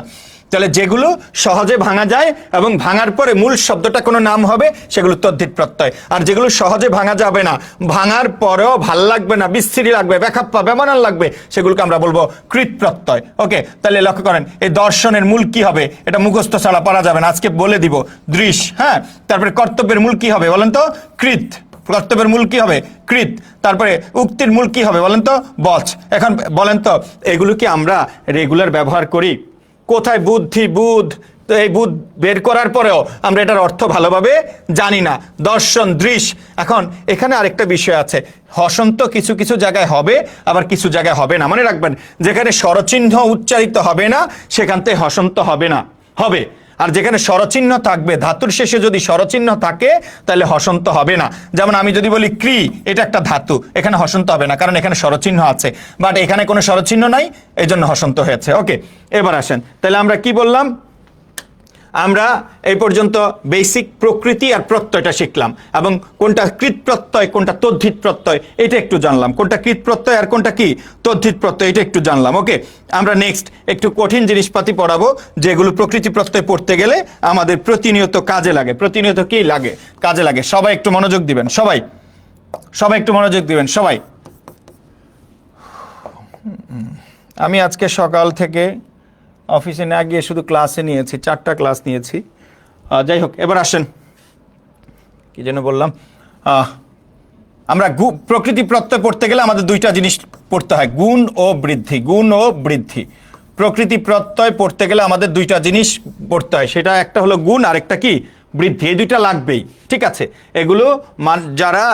তাহলে যেগুলো সহজে ভাঙা যায় এবং ভাঙার পরে মূল শব্দটা কোনো নাম হবে সেগুলো তদ্ধিত প্রত্যয়। আর যেগুলো সহজে ভাঙা যাবে না, ভাঙার পরেও ভাল লাগবে না, বিশ্রী লাগবে, বেখাপ্পা বেমানান লাগবে, সেগুলোকে আমরা বলবো কৃত প্রত্যয়। ওকে, তাহলে লক্ষ্য করেন এই দর্শনের মূল কি হবে, এটা মুখস্থ ছাড়া পড়া যাবে না, আজকে বলে দিব। দৃশ, হ্যাঁ। তারপরে কর্তব্যের মূল কি হবে বলেন তো? কৃত। কর্তব্যের মূল কি হবে? কৃত। তারপরে উক্তির মূল কি হবে বলেন তো? বচ। এখন বলেন তো এগুলো কি আমরা রেগুলার ব্যবহার করি? কোথায় বুদ্ধি, বুধ, তো এই বুধ বের করার পরেও আমরা এটার অর্থ ভালোভাবে জানি না। দর্শন, দৃশ। এখন এখানে আরেকটা বিষয় আছে, হসন্ত কিছু কিছু জায়গায় হবে, আবার কিছু জায়গায় হবে না। মনে রাখবেন, যেখানে স্বরচিহ্ন উচ্চারিত হবে না সেখান থেকে হসন্ত হবে না, হবে। আর যেখানে স্বরচিহ্ন থাকবে, ধাতুর শেষে যদি স্বরচিহ্ন থাকে তাহলে হসন্ত হবে না। যেমন আমি যদি বলি ক্রি, এটা একটা ধাতু, এখানে হসন্ত হবে না কারণ এখানে স্বরচিহ্ন আছে, বাট এখানে কোনো স্বরচিহ্ন নাই, এই জন্য হসন্ত হয়েছে। ওকে, এবার আসেন, তাহলে আমরা কি বললাম? আমরা এই পর্যন্ত বেসিক প্রকৃতি আর প্রত্যয়টা শিখলাম, এবং কোনটা কৃত প্রত্যয় কোনটা তদ্ধিত প্রত্যয় এটা একটু জানলাম, কোনটা কৃত প্রত্যয় আর কোনটা কি তদ্ধিত প্রত্যয় এটা একটু জানলাম। ওকে, আমরা নেক্সট একটু কঠিন জিনিসপাতি পড়াবো, যেগুলো প্রকৃতি প্রত্যয় পড়তে গেলে আমাদের প্রতিনিয়ত কাজে লাগে। প্রতিনিয়ত কি লাগে? কাজে লাগে। সবাই একটু মনোযোগ দিবেন, সবাই একটু মনোযোগ দিবেন সবাই। আমি আজকে সকাল থেকে অফিসে না গিয়ে শুধু ক্লাসে নিয়েছি, 4টা ক্লাস নিয়েছি। যাই হোক, এবার আসেন, কি যেন বললাম, আমরা প্রকৃতি প্রত্যয় পড়তে গেলে আমাদের দুইটা জিনিস পড়তে হয়, গুণ ও বৃদ্ধি। গুণ ও বৃদ্ধি। প্রকৃতি প্রত্যয় পড়তে গেলে আমাদের দুইটা জিনিস পড়তে হয়, সেটা একটা হলো গুণ আর একটা কি বৃদ্ধি। এই দুইটা লাগবেই, ঠিক আছে? এগুলো যারা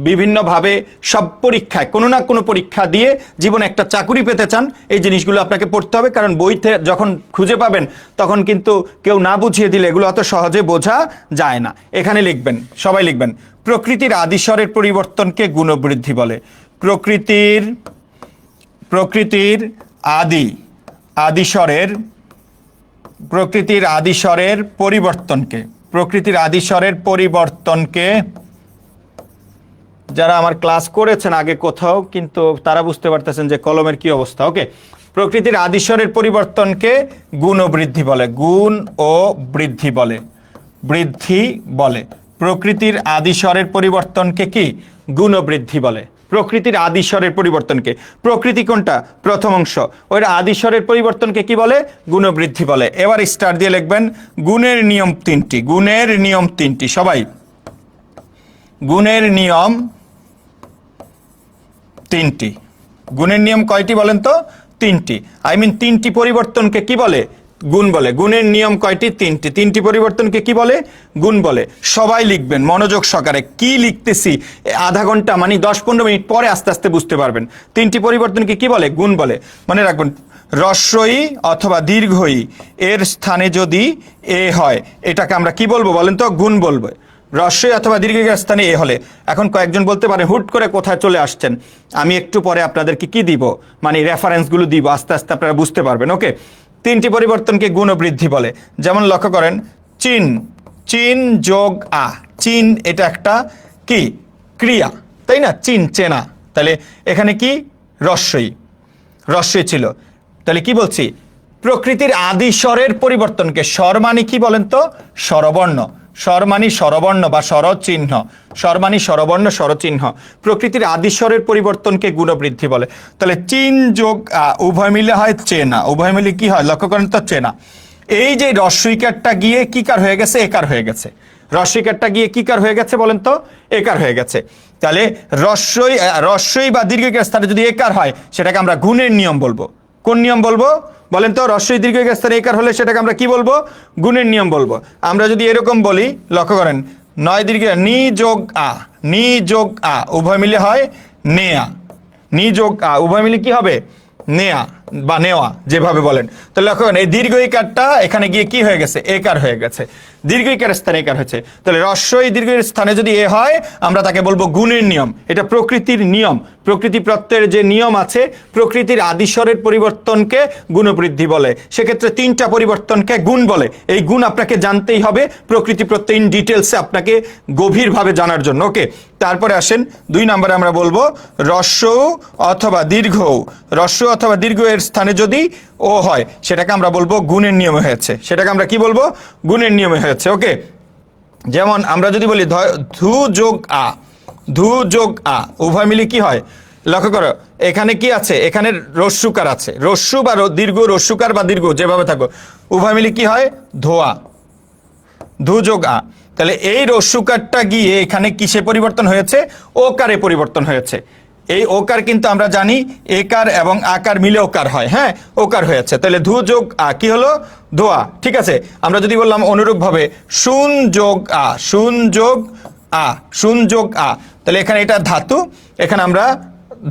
বিভিন্নভাবে সব পরীক্ষায় কোনো না কোনো পরীক্ষা দিয়ে জীবনে একটা চাকুরি পেতে চান, এই জিনিসগুলো আপনাকে পড়তে হবে, কারণ বইতে যখন খুঁজে পাবেন তখন কিন্তু কেউ না বুঝিয়ে দিলে এগুলো অত সহজে বোঝা যায় না। এখানে লিখবেন, সবাই লিখবেন, প্রকৃতির আদিস্বরের পরিবর্তনকে গুণবৃদ্ধি বলে। প্রকৃতির আদিস্বরের পরিবর্তনকে যারা আমার ক্লাস করেছেন আগে কোথাও, কিন্তু তারা বুঝতে পারতেছেন যে কলমের কি অবস্থা। ওকে, প্রকৃতির আদিস্বরের পরিবর্তনকে গুণ ও বৃদ্ধি বলে। গুণ ও বৃদ্ধি বলে, বৃদ্ধি বলে। প্রকৃতির আদিস্বরের পরিবর্তনকে কি গুণ ও বৃদ্ধি বলে। প্রকৃতির আদিস্বরের পরিবর্তনকে, প্রকৃতি কোনটা? প্রথম অংশ, ওইটা আদিস্বরের পরিবর্তনকে কি বলে? গুণ ও বৃদ্ধি বলে। এবার স্টার দিয়ে লিখবেন, গুণের নিয়ম 3টি। গুণের নিয়ম 3টি, সবাই। গুণের নিয়ম 3টি। গুণের নিয়ম কয়টি বলেন তো? 3টি। 3টি পরিবর্তনকে কি বলে? গুণ বলে। গুণের নিয়ম কয়টি? 3টি। 3টি পরিবর্তনকে কি বলে? গুণ বলে। সবাই লিখবেন মনোযোগ সহকারে, কি লিখতেছি আধা ঘন্টা মানে 10-15 মিনিট পরে আস্তে আস্তে বুঝতে পারবেন। 3টি পরিবর্তনকে কি বলে? গুণ বলে। মনে রাখবেন, রস্বই অথবা দীর্ঘই এর স্থানে যদি এ হয়, এটাকে আমরা কি বলবো বলেন তো? গুণ বলবো। রস্বই অথবা দীর্ঘের স্থানে এ হলে। এখন কয়েকজন বলতে পারে হুট করে কোথায় চলে আসছেন, আমি একটু পরে আপনাদেরকে কি দিব, মানে রেফারেন্সগুলো দিব, আস্তে আস্তে আপনারা বুঝতে পারবেন। ওকে, 3টি পরিবর্তনকে গুণ ও বৃদ্ধি বলে। যেমন লক্ষ্য করেন, চিন, চিন যোগ আ। চিন এটা একটা কি ক্রিয়া, তাই না? চিন, চেনা। তাহলে এখানে কি রস্বই ছিল। তাহলে কি বলছি? প্রকৃতির আদিস্বরের পরিবর্তনকে, স্বর মানে কি বলেন তো? স্বরবর্ণ। স্বর মানে স্বরবর্ণ বা স্বরচিহ্ন। স্বর মানে স্বরবর্ণ, স্বরচিহ্ন। প্রকৃতির আদিস্বরের পরিবর্তনকে গুণবৃদ্ধি বলে। তাহলে চিন যোগ উভয় মিলে হয় চেনা। উভয় মিলে কি হয় লক্ষ্য করেন তো? চেনা। এই যে রস্বইকারটা গিয়ে কি কার হয়ে গেছে? একার হয়ে গেছে। রস্বইকারটা গিয়ে কি কার হয়ে গেছে বলেন তো? একার হয়ে গেছে। তাহলে রস্বই বা দীর্ঘইকার স্থানে যদি একার হয় সেটাকে আমরা গুণের নিয়ম বলবো। কোন নিয়ম বলবো বলেন তো? রস্বই দীর্ঘইকার স্থানে একার হলে সেটাকে আমরা কি বলবো? গুণের নিয়ম বলবো। আমরা যদি এরকম বলি, লক্ষ্য করেন, 9 দীর্ঘ নি যোগ আ, নি যোগ আ উভয় মিলে হয় নেয়া। নি যোগ আ উভয় মিলে কি হবে? নেয়া বা নেওয়া, যেভাবে বলেন। তাহলে লক্ষ্য করেন, এই দীর্ঘইকারটা এখানে গিয়ে কি হয়ে গেছে? একার হয়ে গেছে। দীর্ঘইকারের স্থানে একার হয়েছে। তাহলে রস্বই দীর্ঘের স্থানে যদি এ হয় আমরা তাকে বলবো গুণের নিয়ম। এটা প্রকৃতির নিয়ম। প্রকৃতি প্রত্যয়ের যে নিয়ম আছে, প্রকৃতির আদিস্বরের পরিবর্তনকে গুণবৃদ্ধি বলে। সেক্ষেত্রে 3টা পরিবর্তনকে গুণ বলে। এই গুণ আপনাকে জানতেই হবে প্রকৃতি প্রত্যয় ইন ডিটেলসে, আপনাকে গভীরভাবে জানার জন্য। ওকে, তারপরে আসেন 2 নম্বরে আমরা বলবো রস্ব অথবা দীর্ঘ। রস্ব অথবা দীর্ঘ এর স্থানে যদি ও হয় সেটাকে আমরা বলবো গুণের নিয়মে হয়েছে, সেটাকে আমরা কি বলবো? গুণের নিয়মে হয়েছে। ওকে, যেমন আমরা যদি বলি ধু যোগ আ, ধু যোগ আ উভয় মিলে কি হয়? লক্ষ্য করো এখানে কি আছে, এখানে রস্যুকার আছে, রস্যু বা দীর্ঘ, রস্যুকার বা দীর্ঘ যেভাবে থাকো, উভয় মিলে কি হয়? ধোয়া, ধু যোগ আ। তাহলে এই রস্যুকারটা গিয়ে এখানে কিসে পরিবর্তন হয়েছে? ওকারে পরিবর্তন হয়েছে। এই ওকার কিন্তু আমরা জানি একার এবং আকার মিলে ওকার হয়, হ্যাঁ ওকার হয়েছে। তাহলে ধু যোগ আ কি হলো? ধোয়া। ঠিক আছে, আমরা যদি বললাম অনুরূপভাবে শুন যোগ আ, শুন যোগ আ, শুন যোগ আ, তাহলে এখানে এটা ধাতু, এখানে আমরা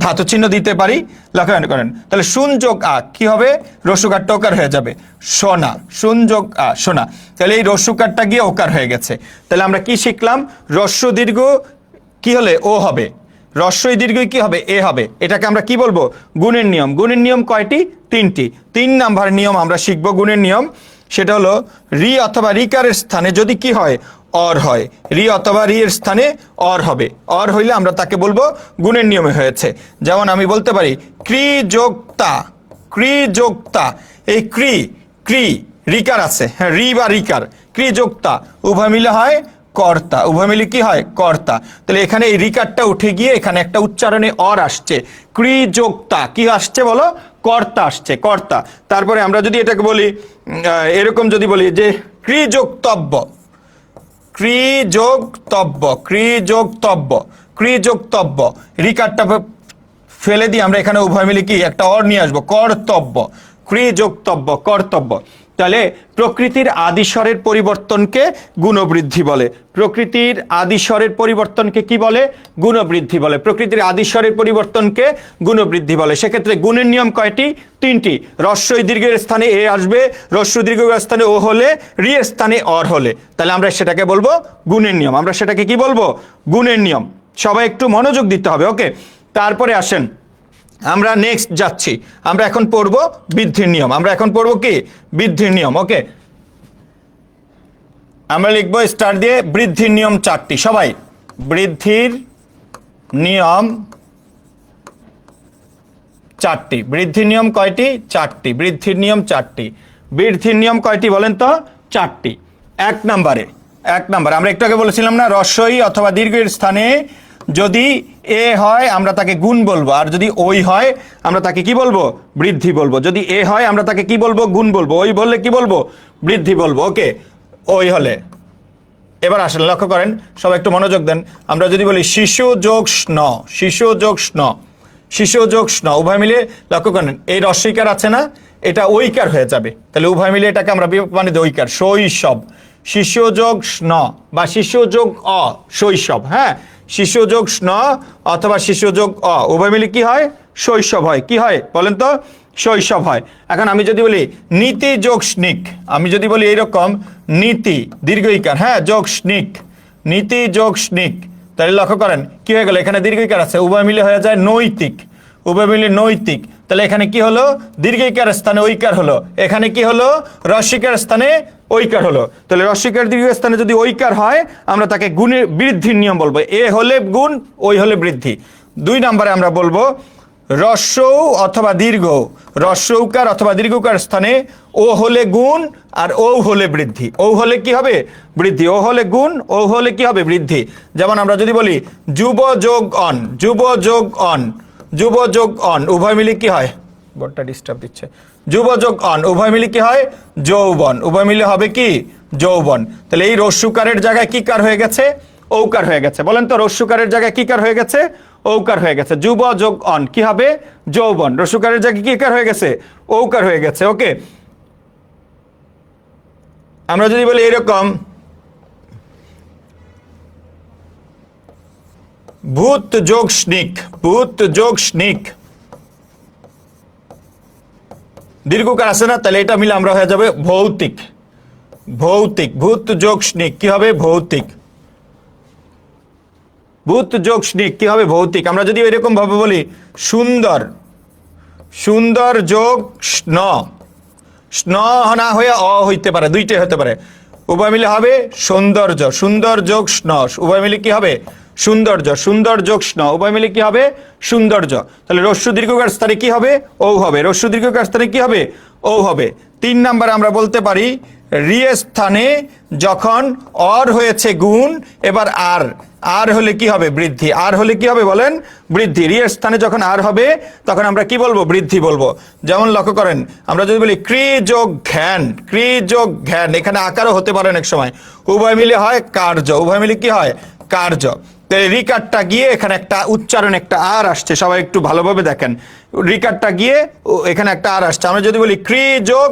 ধাতু চিহ্ন দিতে পারি, লক্ষ্য করেন। তাহলে শুন যোগ আ কি হবে? রস্যুকারটা ওকার হয়ে যাবে, সোনা, শুন যোগ আ সোনা। তাহলে এই রস্যুকারটা গিয়ে ওকার হয়ে গেছে। তাহলে আমরা কি শিখলাম? রস্য দীর্ঘ কি হলে ও হবে, রস্যই দীর্ঘ কি হবে? এ হবে। এটাকে আমরা কি বলবো? গুণের নিয়ম। গুণের নিয়ম কয়টি? 3টি। 3 নাম্বার নিয়ম আমরা শিখবো গুণের নিয়ম। সেটা হলো রি অথবা রিকারের স্থানে যদি কি হয়? অর হয়। রি অথবা রি এর স্থানে অর হবে। অর হইলে আমরা তাকে বলবো গুণের নিয়মে হয়েছে। যেমন আমি বলতে পারি ক্রি যোগ তা, ক্রি যোগ তা। এই ক্রি, ক্রি রিকার আছে, হ্যাঁ রি বা রিকার, ক্রি যোগ তা উভয় মিলে হয় কর্তা, উভয় মিলে কি হয়? কর্তা। তাহলে এখানে এই রিকারটা উঠে গিয়ে এখানে একটা উচ্চারণে অর আসছে, ক্রি যোগ তা কি আসছে বলো? কর্তা আসছে, কর্তা। তারপরে আমরা যদি এটাকে বলি এরকম যদি বলি যে ক্রি যোগ তব্য, ক্রি যোগ তব্য, ক্রি যোগ তব্য, ক্রি যোগ তব্য, রিকারটা ফেলে দিয়ে আমরা এখানে উভয় মিলে কি একটা অর নিয়ে আসবো, কর্তব্য, ক্রি যোগ তব্য, কর্তব্য। তাহলে প্রকৃতির আদিস্বরের পরিবর্তনকে গুণবৃদ্ধি বলে। প্রকৃতির আদিস্বরের পরিবর্তনকে কি বলে? গুণবৃদ্ধি বলে। প্রকৃতির আদিস্বরের পরিবর্তনকে গুণবৃদ্ধি বলে। সেক্ষেত্রে গুণের নিয়ম কয়টি? 3টি। রস্যই দীর্ঘের স্থানে এ আসবে, রস্য দীর্ঘের স্থানে ও হলে, রি এর স্থানে অর হলে, তাহলে আমরা সেটাকে বলবো গুণের নিয়ম। আমরা সেটাকে কি বলবো? গুণের নিয়ম। সবাই একটু মনোযোগ দিতে হবে। ওকে, তারপরে আসেন আমরা নেক্সট যাচ্ছি, আমরা এখন পড়বো বৃদ্ধির নিয়ম। আমরা এখন পড়বো কি? বৃদ্ধির নিয়ম। ওকে, আমরা লিখবো স্টার দিয়ে বৃদ্ধির নিয়ম 4টি। সবাই বৃদ্ধির নিয়ম 4টি। বৃদ্ধির নিয়ম কয়টি? 4টি। বৃদ্ধির নিয়ম 4টি। বৃদ্ধির নিয়ম কয়টি বলেন তো? 4টি। 1 নম্বরে আমরা একটু আগে বলেছিলাম না, রস্যই অথবা দীর্ঘের স্থানে যদি এ হয় আমরা তাকে গুণ বলবো, আর যদি ওই হয় আমরা তাকে কি বলবো? বৃদ্ধি বলবো। যদি এ হয় আমরা তাকে কি বলবো? গুণ বলবো। ওই বললে কি বলবো? বৃদ্ধি বলবো। ওকে, ওই হলে এবার আসেন লক্ষ্য করেন, সবাই একটু মনোযোগ দেন। আমরা যদি বলি শিশু যোগ স্ন, শিশু যোগ স্ন, শিশু যোগ স্ন উভয় মিলে লক্ষ্য করেন এই রস্যইকার আছে না, এটা ঐকার হয়ে যাবে। তাহলে উভয় মিলে এটাকে আমরা মানে ঐকার, শৈশব। শিশু যোগ স্ন বা শিশু যোগ অ, শৈশব। হ্যাঁ, শিশু যোগ স্ন অথবা শিশু যোগ অ উভয় মিলে কি হয়? শৈশব হয়। কি হয় বলেন তো? শৈশব হয়। এখন আমি যদি বলি নীতি যোগ স্নিক, আমি যদি বলি এইরকম নীতি দীর্ঘইকার, হ্যাঁ যোগ স্নিক, নীতি যোগ স্নিক, তাহলে লক্ষ্য করেন কি হয়ে গেল? এখানে দীর্ঘইকার আছে, উভয় মিলে হয়ে যায় নৈতিক, উভয় মিলে নৈতিক। তাহলে এখানে কি হলো? দীর্ঘইকার স্থানে ঐকার হলো, এখানে কি হলো? রস্যইকার স্থানে ঐকার হলো। তাহলে রস্যইকার দীর্ঘ স্থানে যদি ঐকার হয় আমরা তাকে গুণের বৃদ্ধির নিয়ম বলবো। এ হলে গুণ, ওই হলে বৃদ্ধি। 2 নম্বরে আমরা বলবো রস্য অথবা দীর্ঘ, রস্যৌকার অথবা দীর্ঘকার স্থানে ও হলে গুণ আর ও হলে বৃদ্ধি। ও হলে কি হবে? বৃদ্ধি। ও হলে গুণ, ও হলে কি হবে? বৃদ্ধি। যেমন আমরা যদি বলি যুব যোগ অন, যুব যোগ অন, যুব যোগ অন উভয় মিলে কি হয়? বোর্ডটা ডিস্টার্ব দিচ্ছে। যুব যোগ অন উভয় মিলে কি হয়? যৌবন। উভয় মিলে হবে কি? যৌবন। তাহলে এই রস্যুকারের জায়গায় কি কার হয়ে গেছে? ঔকার হয়ে গেছে। বলেন তো রস্যুকারের জায়গায় কি কার হয়ে গেছে? ঔকার হয়ে গেছে। যুব যোগ অন কি হবে? যৌবন। রস্যুকারের জায়গায় কি কার হয়ে গেছে? ঔকার হয়ে গেছে। ওকে, আমরা যদি বলি এরকম ভূত যোগ স্নিক, ভূত যোগ স্নিক, দীর্ঘকার আছে না, তাহলে এটা মিলে আমরা হয়ে যাবে ভৌতিক, ভৌতিক। ভূত যোগ স্নিক কি হবে? ভৌতিক। ভূত যোগ স্নিক কি হবে? ভৌতিক। আমরা যদি এরকম ভাবে বলি সুন্দর, সুন্দর যোগ স্ন, স্ন না হয়ে অ হইতে পারে, দুইটাই হতে পারে, উভয় মিলে হবে সৌন্দর্য। সুন্দর যোগ স্ন উভয় মিলে কি হবে? সৌন্দর্য, সুন্দর যোগ স্ন উভয় মিলে কি হবে? সৌন্দর্য। তাহলে রস্য দীর্ঘকার স্থানে কি হবে? ও হবে। রস্য দীর্ঘকার স্থানে কি হবে? ও হবে। 3 নাম্বার আমরা বলতে পারি রি স্থানে যখন অর হয়েছে গুণ, এবার আর হলে কি হবে? বৃদ্ধি। আর হলে কি হবে বলেন? বৃদ্ধি। রি এর স্থানে যখন আর হবে তখন আমরা কি বলবো? বৃদ্ধি বলবো। যেমন লক্ষ্য করেন, আমরা যদি বলি ক্রি যোগ ঘ্যান, ক্রি যোগ ঘ্যান, এখানে আকারও হতে পারে অনেক সময়, উভয় মিলে হয় কার্য, উভয় মিলে কি হয়? কার্য। রিকারটা গিয়ে এখানে একটা উচ্চারণ, একটা আর আসছে, সবাই একটু ভালোভাবে দেখেন। রিকারটা গিয়ে এখানে একটা আর আসছে। আমরা যদি বলি ক্রি যোগ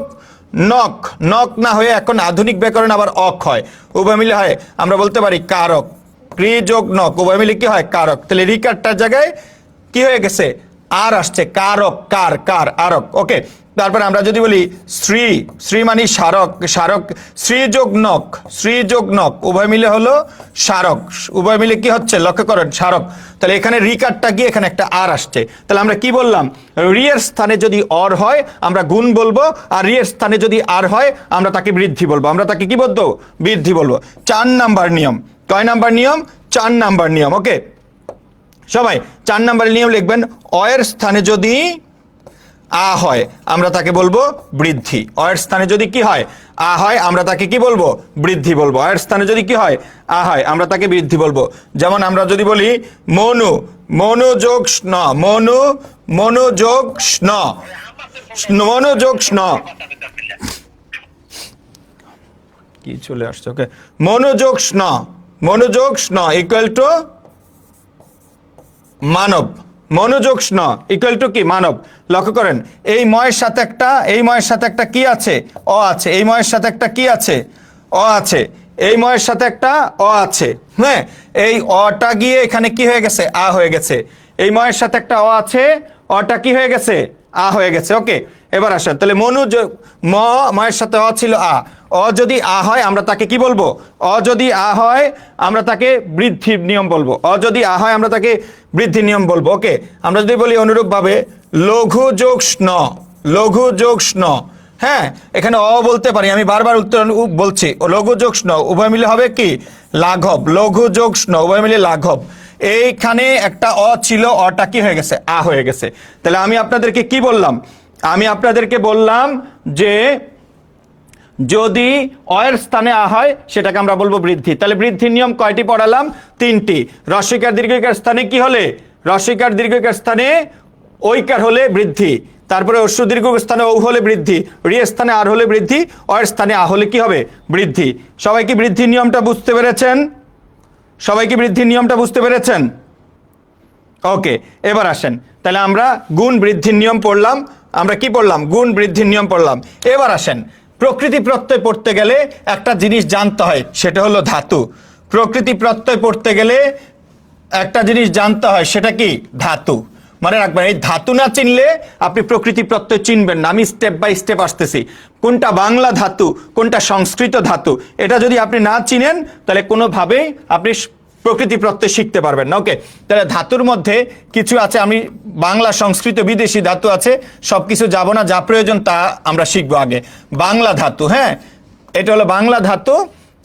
নক, নক না হয়ে এখন আধুনিক ব্যাকরণ আবার অক হয়, উভয় মিলে হয় আমরা বলতে পারি কারক। ক্রি যোগ নক উভয় মিলে কি হয়? কারক। তাহলে রিকারটার জায়গায় কি হয়ে গেছে? আর আসছে, কারক, কার আরক। ওকে, তারপরে আমরা যদি বলি শ্রী, শ্রী মানে স্মারক, স্মারক, শ্রী যোগ নক উভয় মিলে হলো স্মারক, উভয় মিলে কি হচ্ছে? লক্ষ্য করেন, স্মারক। তাহলে এখানে রিকারটা গিয়ে এখানে একটা আর আসছে। তাহলে আমরা কি বললাম? রি এর স্থানে যদি অর হয় আমরা গুণ বলবো, আর রি এর স্থানে যদি আর হয় আমরা তাকে বৃদ্ধি বলবো, আমরা তাকে কি বলবো? বৃদ্ধি বলবো। 4 নাম্বার নিয়ম। কয় নাম্বার নিয়ম? 4 নাম্বার নিয়ম। ওকে, সবাই 4 নাম্বারের নিয়ম লিখবেন। অয়ের স্থানে যদি আ হয় আমরা তাকে বলবো বৃদ্ধি। অয়ের স্থানে যদি কি হয়? আ হয় আমরা তাকে কি বলবো? বৃদ্ধি বলবো। অয়ের স্থানে যদি কি হয়? আ হয় আমরা তাকে বৃদ্ধি বলবো। যেমন আমরা যদি বলি মনু, মনোযোগ স্ন, মনোযোগ স্ন, মনোযোগ স্ন, কি চলে আসছে? ওকে, মনোযোগ স্ন ইকুয়াল টু মানব। মনোযোগ স্ন ইকুয়াল টু কি? মানব। লক্ষ্য করেন, এই ময়ের সাথে একটা কি আছে? অ আছে। এই ময়ের সাথে একটা কি আছে? অ আছে। এই ময়ের সাথে একটা অ আছে। হ্যাঁ, এই অটা গিয়ে এখানে কি হয়ে গেছে? আ হয়ে গেছে। এই ময়ের সাথে একটা অ আছে, অটা কি হয়ে গেছে? আ হয়ে গেছে। ওকে, এবার আসেন, তাহলে মনোযোগ, ময়ের সাথে অ ছিল আ, অ যদি আ হয় আমরা তাকে কি বলবো? অ যদি আ হয় আমরা তাকে বৃদ্ধির নিয়ম বলবো। অ যদি আ হয় আমরা তাকে বৃদ্ধির নিয়ম বলবো। ওকে, আমরা যদি বলি অনুরূপভাবে লঘু যোগ স্ন, লঘু যোগ স্ন, হ্যাঁ, এখানে অ বলতে পারি, আমি বারবার উত্তর বলছি, লঘু যোগ স্ন উভয় মিলে হবে কি? লাঘব। লঘু যোগ স্ন উভয় মিলে লাঘব। এইখানে একটা অ ছিল, অটা কি হয়ে গেছে? আ হয়ে গেছে। তাহলে আমি আপনাদেরকে কি বললাম? আমি আপনাদেরকে বললাম যে যদি অয়ের স্থানে আ হয় সেটাকে আমরা বলবো বৃদ্ধি। তাহলে বৃদ্ধির নিয়ম কয়টি পড়ালাম? 3টি। রস্বইকার দীর্ঘইকার স্থানে কি হলে? রস্বইকার দীর্ঘইকার স্থানে ঐকার হলে বৃদ্ধি। তারপরে অশ্ব দীর্ঘ স্থানে ও হলে বৃদ্ধি, রি স্থানে আর হলে বৃদ্ধি, অয়ের স্থানে আ হলে কি হবে? বৃদ্ধি। সবাই কি বৃদ্ধির নিয়মটা বুঝতে পেরেছেন? সবাই কি বৃদ্ধির নিয়মটা বুঝতে পেরেছেন? ওকে, এবার আসেন, তাহলে আমরা গুণ বৃদ্ধির নিয়ম পড়লাম। আমরা কি পড়লাম? গুণ বৃদ্ধির নিয়ম পড়লাম। এবার আসেন, প্রকৃতি প্রত্যয় পড়তে গেলে একটা জিনিস জানতে হয়, সেটা হলো ধাতু। প্রকৃতি প্রত্যয় পড়তে গেলে একটা জিনিস জানতে হয়, সেটা কি? ধাতু। মনে রাখবেন, এই ধাতু না চিনলে আপনি প্রকৃতি প্রত্যয় চিনবেন না। আমি স্টেপ বাই স্টেপ আসতেছি, কোনটা বাংলা ধাতু, কোনটা সংস্কৃত ধাতু, এটা যদি আপনি না চিনেন তাহলে কোনোভাবেই আপনি প্রকৃতি প্রত্যয় শিখতে পারবেন না। ওকে, তাহলে ধাতুর মধ্যে কিছু আছে, আমি বাংলা, সংস্কৃত, বিদেশি ধাতু আছে, সব কিছু যাব না, যা প্রয়োজন তা আমরা শিখবো আগে। বাংলা ধাতু, হ্যাঁ, এটা হলো বাংলা ধাতু।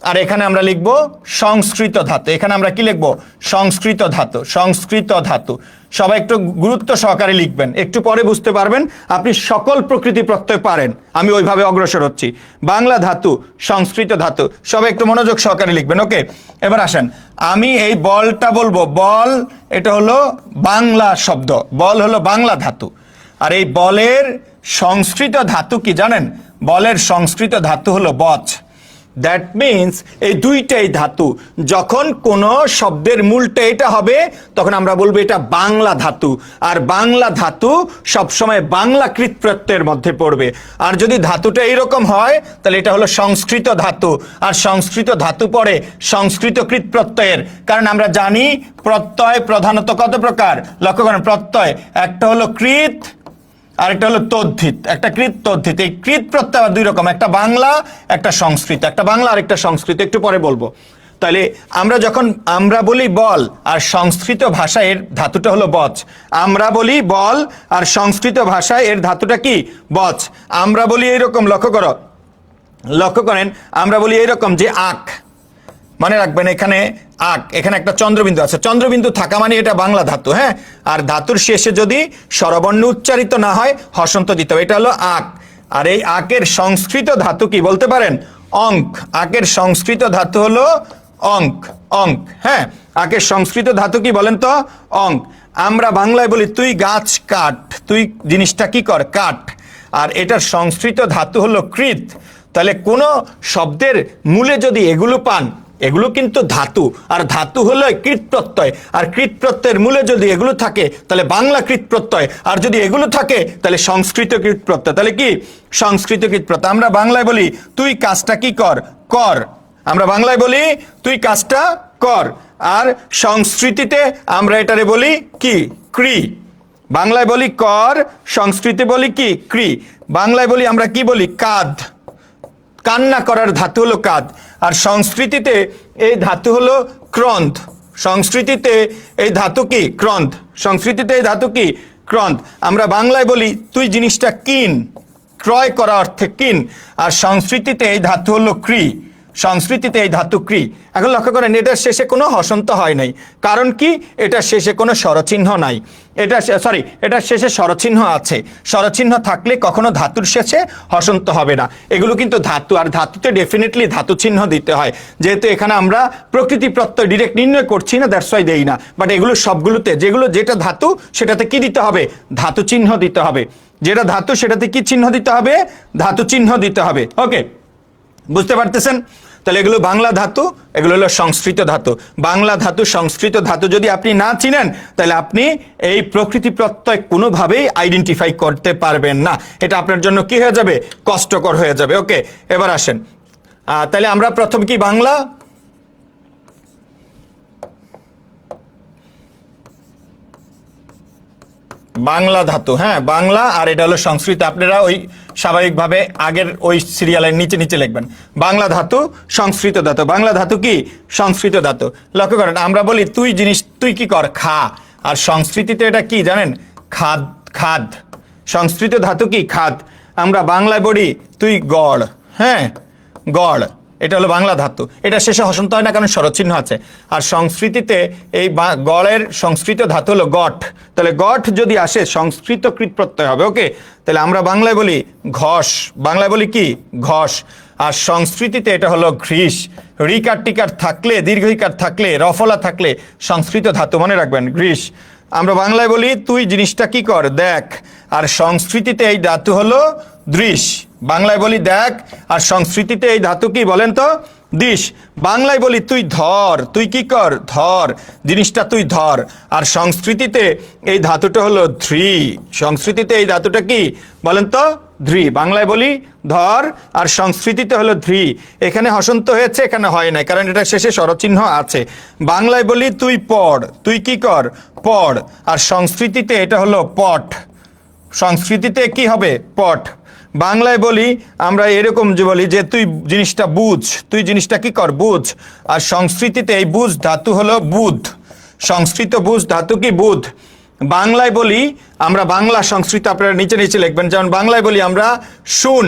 আর এখানে আমরা লিখবো সংস্কৃত ধাতু। এখানে আমরা কি লিখবো? সংস্কৃত ধাতু, সংস্কৃত ধাতু। সবাই একটু গুরুত্ব সহকারে লিখবেন, একটু পরে বুঝতে পারবেন আপনি সকল প্রকৃতি প্রত্যয় পারেন। আমি ওইভাবে অগ্রসর হচ্ছি। বাংলা ধাতু, সংস্কৃত ধাতু, সবাই একটু মনোযোগ সহকারে লিখবেন। ওকে, এবার আসেন, আমি এই বলটা বলবো, বল এটা হলো বাংলা শব্দ, বল হলো বাংলা ধাতু। আর এই বলের সংস্কৃত ধাতু কি জানেন? বলের সংস্কৃত ধাতু হলো বচ। দ্যাট মিনস এই দুইটাই ধাতু। যখন কোনো শব্দের মূলটা এটা হবে তখন আমরা বলবো এটা বাংলা ধাতু। আর বাংলা ধাতু সবসময় বাংলা কৃত প্রত্যয়ের মধ্যে পড়বে। আর যদি ধাতুটা এইরকম হয় তাহলে এটা হলো সংস্কৃত ধাতু। আর সংস্কৃত ধাতু পড়ে সংস্কৃত কৃত প্রত্যয়ের। কারণ আমরা জানি প্রত্যয় প্রধানত কত প্রকার? লক্ষ্য করেন, প্রত্যয় একটা হলো কৃত আর একটা হলো তদ্ধিত, একটা কৃত তদ্ধিত। এই কৃত প্রত্যয় আবার দুই রকম, একটা বাংলা একটা সংস্কৃত, একটা বাংলা আর একটা সংস্কৃত, একটু পরে বলবো। তাহলে আমরা যখন আমরা বলি বল, আর সংস্কৃত ভাষায় এর ধাতুটা হলো বচ। আমরা বলি বল আর সংস্কৃত ভাষায় এর ধাতুটা কি? বচ। আমরা বলি এইরকম, লক্ষ্য করেন, আমরা বলি এইরকম যে আখ, মনে রাখবেন এখানে আক, এখানে একটা চন্দ্রবিন্দু আছে, চন্দ্রবিন্দু থাকা মানে এটা বাংলা ধাতু। হ্যাঁ, আর ধাতুর শেষে যদি স্বরবর্ণ উচ্চারিত না হয় হসন্ত দিতে হবে, এটা হলো আক। আর এই আকের সংস্কৃত ধাতু কি বলতে পারেন? অঙ্ক। আকের সংস্কৃত ধাতু হলো অঙ্ক, অঙ্ক। হ্যাঁ, আকের সংস্কৃত ধাতু কি বলেন তো? অঙ্ক। আমরা বাংলায় বলি তুই গাছ কাট, তুই জিনিসটা কি কর? কাট। আর এটার সংস্কৃত ধাতু হলো কৃত। তাহলে কোন শব্দের মূলে যদি এগুলো পান, এগুলো কিন্তু ধাতু, আর ধাতু হলো কৃত প্রত্যয়, আর কৃত প্রত্যয়ের মূলে যদি এগুলো থাকে তাহলে বাংলা কৃত প্রত্যয়, আর যদি এগুলো থাকে তাহলে সংস্কৃত কৃত প্রত্যয়। তাহলে কি? সংস্কৃত কৃত প্রত্যয়। আমরা বাংলায় বলি তুই কাজটা কি কর? কর। আমরা বাংলায় বলি তুই কাজটা কর, আর সংস্কৃতিতে আমরা এটারে বলি কি? ক্রি। বাংলায় বলি কর, সংস্কৃতে বলি কি? ক্রি। বাংলায় বলি আমরা কি বলি? কাদ। কান্না করার ধাতু হলো কাদ। আর সংস্কৃতিতে এই ধাতু হলো ক্রন্দ। সংস্কৃতিতে এই ধাতু কি? ক্রন্দ। সংস্কৃতিতে এই ধাতু কি? ক্রন্দ। আমরা বাংলায় বলি তুই জিনিসটা কিন, ক্রয় করা অর্থে কিন, আর সংস্কৃতিতে এই ধাতু হলো ক্রি। সংস্কৃতিতে এই ধাতু ক্রি। এখন লক্ষ্য করেন এটার শেষে কোনো হসন্ত হয় নাই, কারণ কি? এটার শেষে কোনো স্বরচিহ্ন নাই। এটার শেষে স্বরচিহ্ন আছে। স্বরচিহ্ন থাকলে কখনো ধাতুর শেষে হসন্ত হবে না। এগুলো কিন্তু ধাতু, আর ধাতুতে ডেফিনেটলি ধাতু চিহ্ন দিতে হয়। যেহেতু এখানে আমরা প্রকৃতি প্রত্যয় ডিরেক্ট নির্ণয় করছি না, দ্যাটস ওয়াই দেই না। বাট এগুলো সবগুলোতে যেটা ধাতু সেটাতে কি দিতে হবে? ধাতু চিহ্ন দিতে হবে। যেটা ধাতু সেটাতে কি চিহ্ন দিতে হবে? ধাতু চিহ্ন দিতে হবে। ওকে, বুঝতে পারতেছেন? তাহলে এগুলো বাংলা ধাতু, এগুলো হলো সংস্কৃত ধাতু। বাংলা ধাতু, সংস্কৃত ধাতু যদি আপনি না চিনেন তাহলে আপনি এই প্রকৃতি প্রত্যয় কোনোভাবেই আইডেন্টিফাই করতে পারবেন না। এটা আপনার জন্য কি হয়ে যাবে? কষ্টকর হয়ে যাবে। ওকে, এবার আসেন। তাহলে আমরা প্রথম কি? বাংলা। বাংলা ধাতু। হ্যাঁ, বাংলা। আর এটা হলো সংস্কৃত। আপনারা ওই স্বাভাবিকভাবে আগের ওই সিরিয়ালের নিচে নিচে লিখবেন বাংলা ধাতু, সংস্কৃত ধাতু। বাংলা ধাতু কি? সংস্কৃত ধাতু। লক্ষ্য করেন আমরা বলি তুই কি কর? খা। আর সংস্কৃতিতে এটা কি জানেন? খাদ। খাদ। সংস্কৃত ধাতু কি? খাদ। আমরা বাংলায় বলি তুই গড়। হ্যাঁ, গড়। এটা হলো বাংলা ধাতু। এটা শেষে হসন্ত হয় না, কারণ স্বরচিহ্ন আছে। আর সংস্কৃতিতে এই গড়ের সংস্কৃত ধাতু হলো গঠ। তাহলে গঠ যদি আসে সংস্কৃত কৃত প্রত্যয় হবে। ওকে, তাহলে আমরা বাংলায় বলি ঘষ। বাংলায় বলি কি? ঘষ। আর সংস্কৃতিতে এটা হলো ঘ্রিস। রিকার টিকার থাকলে, দীর্ঘিকার থাকলে, রফলা থাকলে সংস্কৃত ধাতু, মনে রাখবেন, গ্রীস। আমরা বাংলায় বলি তুই জিনিসটা কি কর? দেখ। আর সংস্কৃতিতে এই ধাতু হলো দৃশ। বাংলায় বলি দেখ, আর সংস্কৃতিতে এই ধাতু কি বলেন তো? দিশ। বাংলায় বলি তুই ধর। তুই কি কর? ধর। জিনিসটা তুই ধর। আর সংস্কৃতিতে এই ধাতুটা হলো ধ্রি। সংস্কৃতিতে এই ধাতুটা কি বলেন তো? ধ্রি। বাংলায় বলি ধর, আর সংস্কৃতিতে হলো ধ্রি। এখানে হসন্ত হয়েছে, এখানে হয় নাই, কারণ এটা শেষে স্বরচিহ্ন আছে। বাংলায় বলি তুই পড়। তুই কি কর? পড়। আর সংস্কৃতিতে এটা হলো পট। সংস্কৃতিতে কি হবে? পট। বাংলায় বলি আমরা এরকম যে বলি যে তুই জিনিসটা বুঝ। তুই জিনিসটা কি কর? বুঝ। আর সংস্কৃতিতে এই বুঝ ধাতু হলো বুধ। সংস্কৃত বুঝ ধাতু কি? বুধ। বাংলায় বলি আমরা, বাংলা সংস্কৃত আপনারা নিচে নিচে লিখবেন, যেমন বাংলায় বলি আমরা শুন।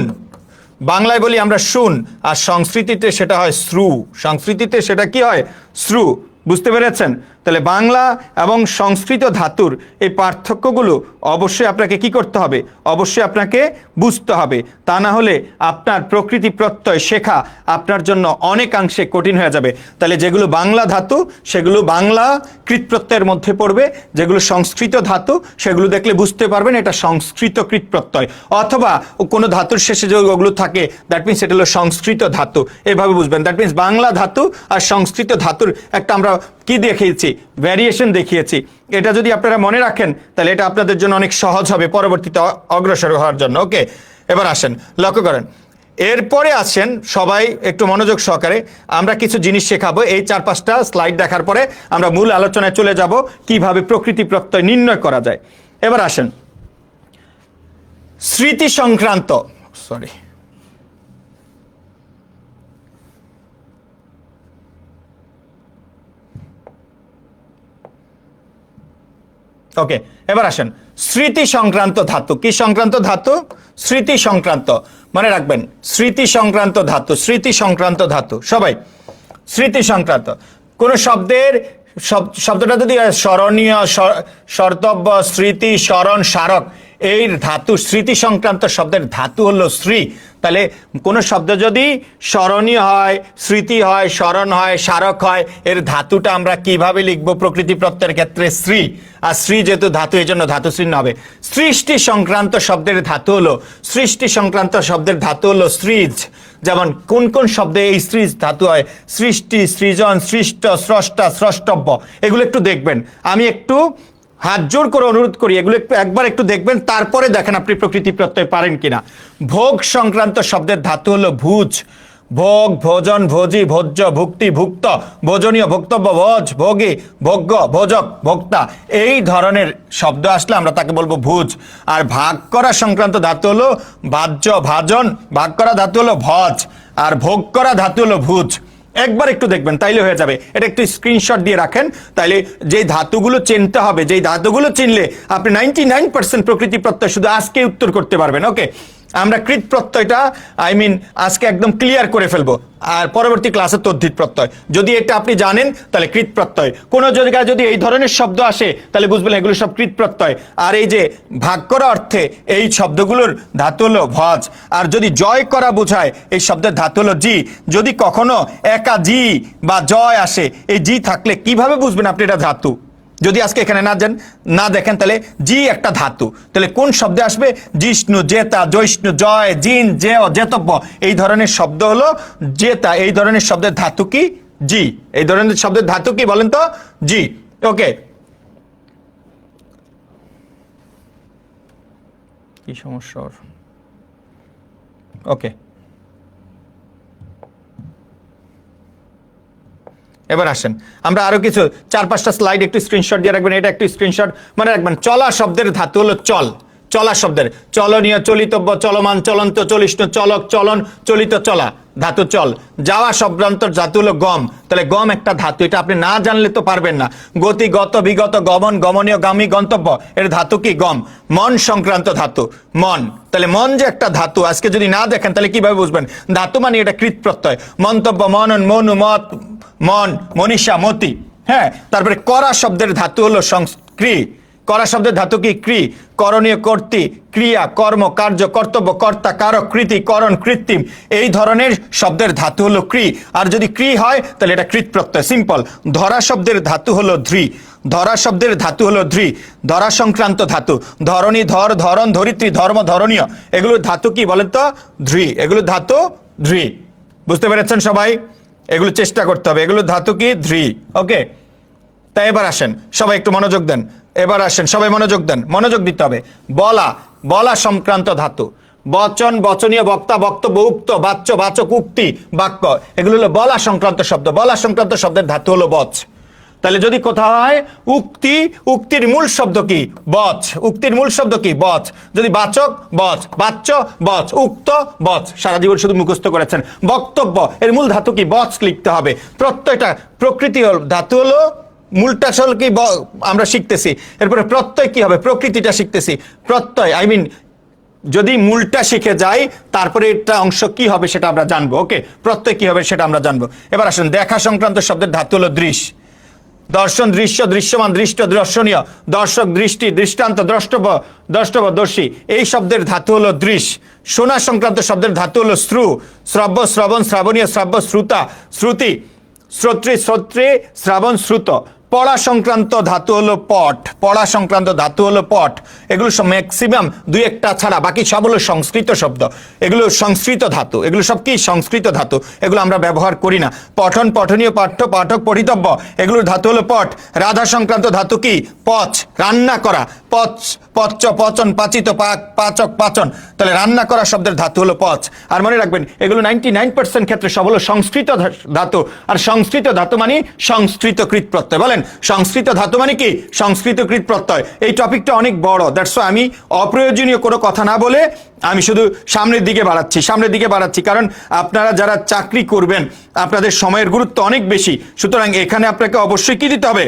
বাংলায় বলি আমরা শুন, আর সংস্কৃতিতে সেটা হয় শ্রু। সংস্কৃতিতে সেটা কি হয়? শ্রু। বুঝতে পেরেছেন? তাহলে বাংলা এবং সংস্কৃত ধাতুর এই পার্থক্যগুলো অবশ্যই আপনাকে কি করতে হবে? অবশ্যই আপনাকে বুঝতে হবে। তা না হলে আপনার প্রকৃতি প্রত্যয় শেখা আপনার জন্য অনেকাংশে কঠিন হয়ে যাবে। তাহলে যেগুলো বাংলা ধাতু সেগুলো বাংলা কৃত প্রত্যয়ের মধ্যে পড়বে, যেগুলো সংস্কৃত ধাতু সেগুলো দেখলে বুঝতে পারবেন এটা সংস্কৃত কৃত প্রত্যয়, অথবা কোনো ধাতুর শেষে যেগুলো থাকে দ্যাট মিনস এটা হলো সংস্কৃত ধাতু। এভাবে বুঝবেন। দ্যাট মিনস বাংলা ধাতু আর সংস্কৃত ধাতুর একটা আমরা কি দেখিয়েছি? ভ্যারিয়েশন দেখিয়েছি। এটা যদি আপনারা মনে রাখেন তাহলে এটা আপনাদের জন্য অনেক সহজ হবে পরবর্তীতে অগ্রসর হওয়ার জন্য। ওকে, এবার আসেন, লক্ষ্য করেন। এরপরে আসেন সবাই একটু মনোযোগ সহকারে, আমরা কিছু জিনিস শেখাবো। এই 4-5টা স্লাইড দেখার পরে আমরা মূল আলোচনায় চলে যাব কিভাবে প্রকৃতি প্রত্যয় নির্ণয় করা যায়। এবার আসেন স্মৃতি সংক্রান্ত, ওকে, এবার আসেন স্মৃতি সংক্রান্ত ধাতু। কি সংক্রান্ত ধাতু? স্মৃতি সংক্রান্ত। মনে রাখবেন স্মৃতি সংক্রান্ত ধাতু। স্মৃতি সংক্রান্ত ধাতু। সবাই স্মৃতি সংক্রান্ত কোন শব্দের শব্দটা যদি স্মরণীয়, স্মর্তব্য, স্মৃতি, স্মরণ, স্মারক, এই ধাতু স্মৃতি সংক্রান্ত শব্দের ধাতু হলো শ্রী। তাহলে কোন শব্দ যদি স্মরণীয় হয়, স্মৃতি হয়, স্মরণ হয়, স্মারক হয়, এর ধাতুটা আমরা কিভাবে লিখবো? প্রকৃতি প্রত্যয়ের ক্ষেত্রে শ্রী, আর শ্রী যেহেতু ধাতু এই জন্য ধাতু শ্রী হবে। সৃষ্টি সংক্রান্ত শব্দের ধাতু হলো, সৃষ্টি সংক্রান্ত শব্দের ধাতু হলো সৃজ। যেমন কোন কোন শব্দে এই সৃজ ধাতু হয়? সৃষ্টি, সৃজন, সৃষ্ট, স্রষ্টা, স্রষ্টব্য, এগুলো একটু দেখবেন। আমি একটু হাত জোর করে অনুরোধ করি এগুলো একবার একটু দেখবেন, তারপরে দেখেন আপনি প্রকৃতি প্রত্যয় পারেন কিনা। ভোগ সংক্রান্ত শব্দের ধাতু হলো ভুজ। ভোগ, ভোজন, ভোজি, ভোজ্য, ভুক্তি, ভুক্ত, ভোজনীয়, ভোক্তব্য, ভোজ, ভোগী, ভোগ্য, ভোজক, ভোক্তা, এই ধরনের শব্দ আসলে আমরা তাকে বলবো ভুজ। আর ভাগ করা সংক্রান্ত ধাতু হলো ভাজ্য, ভাজন, ভাগ করা ধাতু হলো ভজ, আর ভোগ করা ধাতু হলো ভুজ। একবার একটু দেখবেন তাইলে হয়ে যাবে। এটা একটু স্ক্রিনশট দিয়ে রাখেন, তাইলে যে ধাতুগুলো চিনতে হবে, যেই ধাতুগুলো চিনলে আপনি 99% প্রকৃতি প্রত্যয় শুধু আজকে উত্তর করতে পারবেন। ওকে, আমরা কৃত প্রত্যয়টা আজকে একদম ক্লিয়ার করে ফেলবো, আর পরবর্তী ক্লাসে তদ্ধিত প্রত্যয়। যদি এটা আপনি জানেন তাহলে কৃত প্রত্যয়। কোনো জায়গায় যদি এই ধরনের শব্দ আসে তাহলে বুঝবেন এগুলো সব কৃত প্রত্যয়। আর এই যে ভাগ করা অর্থে এই শব্দগুলোর ধাতু হলো ভজ। আর যদি জয় করা বোঝায় এই শব্দের ধাতু হলো জি। যদি কখনো একা জি বা জয় আসে, এই জি থাকলে কিভাবে বুঝবেন আপনি এটা ধাতু? যদি আজকে এখানে না দেখেন তাহলে জি একটা ধাতু। তাহলে কোন শব্দে আসবে? জিষ্ণু, জেতা, জৈষ্ণু, জয়, জিন, জেয়, জেতব্য, এই ধরনের শব্দ হলো জেতা। এই ধরনের শব্দের ধাতু কি? জি। এই ধরনের শব্দের ধাতু কি বলেন তো? জি। ওকে, কি সমস্যা? ওকে, এবার আসেন আমরা আরো কিছু 4-5টা স্লাইড একটু স্ক্রিনশট দিয়ে রাখবেন। এটা একটু স্ক্রিনশট মনে রাখবেন। চলা শব্দের ধাতু হলো চল। চলা শব্দের চলনীয়, চলিতব্য, চলমান, চলন্ত, চলিষ্ণু, চলক, চলন, চলিত, চলা, ধাতু চল। যাওয়া শব্দান্তর ধাতু হলো গম। তাহলে গম একটা ধাতু, এটা আপনি না জানলে তো পারবেন না। গতি, গত, বিগত, গমন, গমনীয়, গামী, গন্তব্য, এর ধাতু কি? গম। মন সংক্রান্ত ধাতু মন। তাহলে মন যে একটা ধাতু, আজকে যদি না দেখেন তাহলে কিভাবে বুঝবেন? ধাতু মানে এটা কৃত প্রত্যয়। মন্তব্য, মনন, মনু, মত, মন, মনীষা, মতি। হ্যাঁ, তারপরে করা শব্দের ধাতু হলো ক্রি। করা শব্দের ধাতু কি? ক্রি। করণীয়, কর্তৃ, ক্রিয়া, কর্ম, কার্য, কর্তব্য, কর্তা, কারক, কৃতি, করণ, কৃত্রিম, এই ধরনের শব্দের ধাতু হলো ক্রি। আর যদি ক্রি হয় তাহলে এটা কৃত প্রত্যয়, সিম্পল। ধরা শব্দের ধাতু হলো ধ্রি। ধরা শব্দের ধাতু হলো ধ্রি। ধরা সংক্রান্ত ধাতু ধরণী, ধর, ধরন, ধরিত্রী, ধর্ম, ধরণীয়, এগুলোর ধাতু কি বলেন তো? ধ্রি। এগুলো ধাতু ধ্রি। বুঝতে পেরেছেন সবাই? এগুলো চেষ্টা করতে হবে। এগুলো ধাতু কি? ধ্রি। ওকে, তাই এবার আসেন সবাই একটু মনোযোগ দেন। এবার আসেন সবাই মনোযোগ দেন, মনোযোগ দিতে হবে। বলা, বলা সংক্রান্ত ধাতু। বচন, বচনীয়, বক্তা, বক্তব্য, উক্ত, বাচ্য, বাচক, উক্তি, বাক্য, এগুলো হলো বলা সংক্রান্ত শব্দ। বলা সংক্রান্ত শব্দের ধাতু হলো বচ। তাহলে যদি কোথাও হয় উক্তি, উক্তির মূল শব্দ কি? বচ। উক্তির মূল শব্দ কি? বচ। যদি বাচক, বচ। বাচ্য, বচ। উক্ত, বচ। সারা জীবন শুধু মুখস্থ করেছেন। বক্তব্য, এর মূল ধাতু কি? বচ লিখতে হবে। প্রত্যয়টা প্রকৃতি ধাতু হলো মূলটা আসলে কি আমরা শিখতেছি। এরপরে প্রত্যয় কি হবে? প্রকৃতিটা শিখতেছি। প্রত্যয় যদি মূলটা শিখে যাই তারপরে এটা অংশ কি হবে সেটা আমরা জানবো। ওকে, প্রত্যয় কি হবে সেটা আমরা জানবো। এবার আসুন দেখা সংক্রান্ত শব্দের ধাতু হলো দৃশ। দর্শন, দৃশ্য, দৃশ্যমান, দৃষ্ট, দর্শনীয়, দর্শক, দৃষ্টি, দৃষ্টান্ত, দ্রষ্টব্য, দ্রষ্টব্য, দর্শী, এই শব্দের ধাতু হলো দৃশ। শোনা সংক্রান্ত শব্দের ধাতু হলো শ্রু। শ্রব্য, শ্রবণ, শ্রাবণীয়, শ্রাব্য, শ্রুতা, শ্রুতি, শ্রোত্রী, শ্রোত্রী, শ্রাবণ, শ্রুত। পড়া সংক্রান্ত ধাতু হলো পট। পড়া সংক্রান্ত ধাতু হলো পট। এগুলো ম্যাক্সিমাম 2-1টা ছাড়া বাকি সব হলো সংস্কৃত শব্দ। এগুলো সংস্কৃত ধাতু। এগুলো সব কি? সংস্কৃত ধাতু। এগুলো আমরা ব্যবহার করি না। পঠন, পঠনীয়, পাঠ্য, পাঠক, পঠিতব্য, এগুলোর ধাতু হলো পট। রাধা সংক্রান্ত ধাতু কি? পচ। রান্না করা। পচ, পচ্চ, পচন, পাচিত, পাচক, পাচন। তাহলে রান্না করা শব্দের ধাতু হলো পচ। আর মনে রাখবেন এগুলো 99% ক্ষেত্রে সব হলো সংস্কৃত ধাতু। আর সংস্কৃত ধাতু মানে সংস্কৃতকৃত প্রত্যয়। বলেন সংস্কৃত ধাতু মানে কি? সংস্কৃতকৃত প্রত্যয়। এই টপিকটা অনেক বড়, দ্যাটস ওয়াই আমি অপ্রয়োজনীয় কোনো কথা না বলে আমি শুধু সামনের দিকে বাড়াচ্ছি। কারণ আপনারা যারা চাকরি করবেন আপনাদের সময়ের গুরুত্ব অনেক বেশি। সুতরাং এখানে আপনাকে অবশ্যই কি দিতে হবে?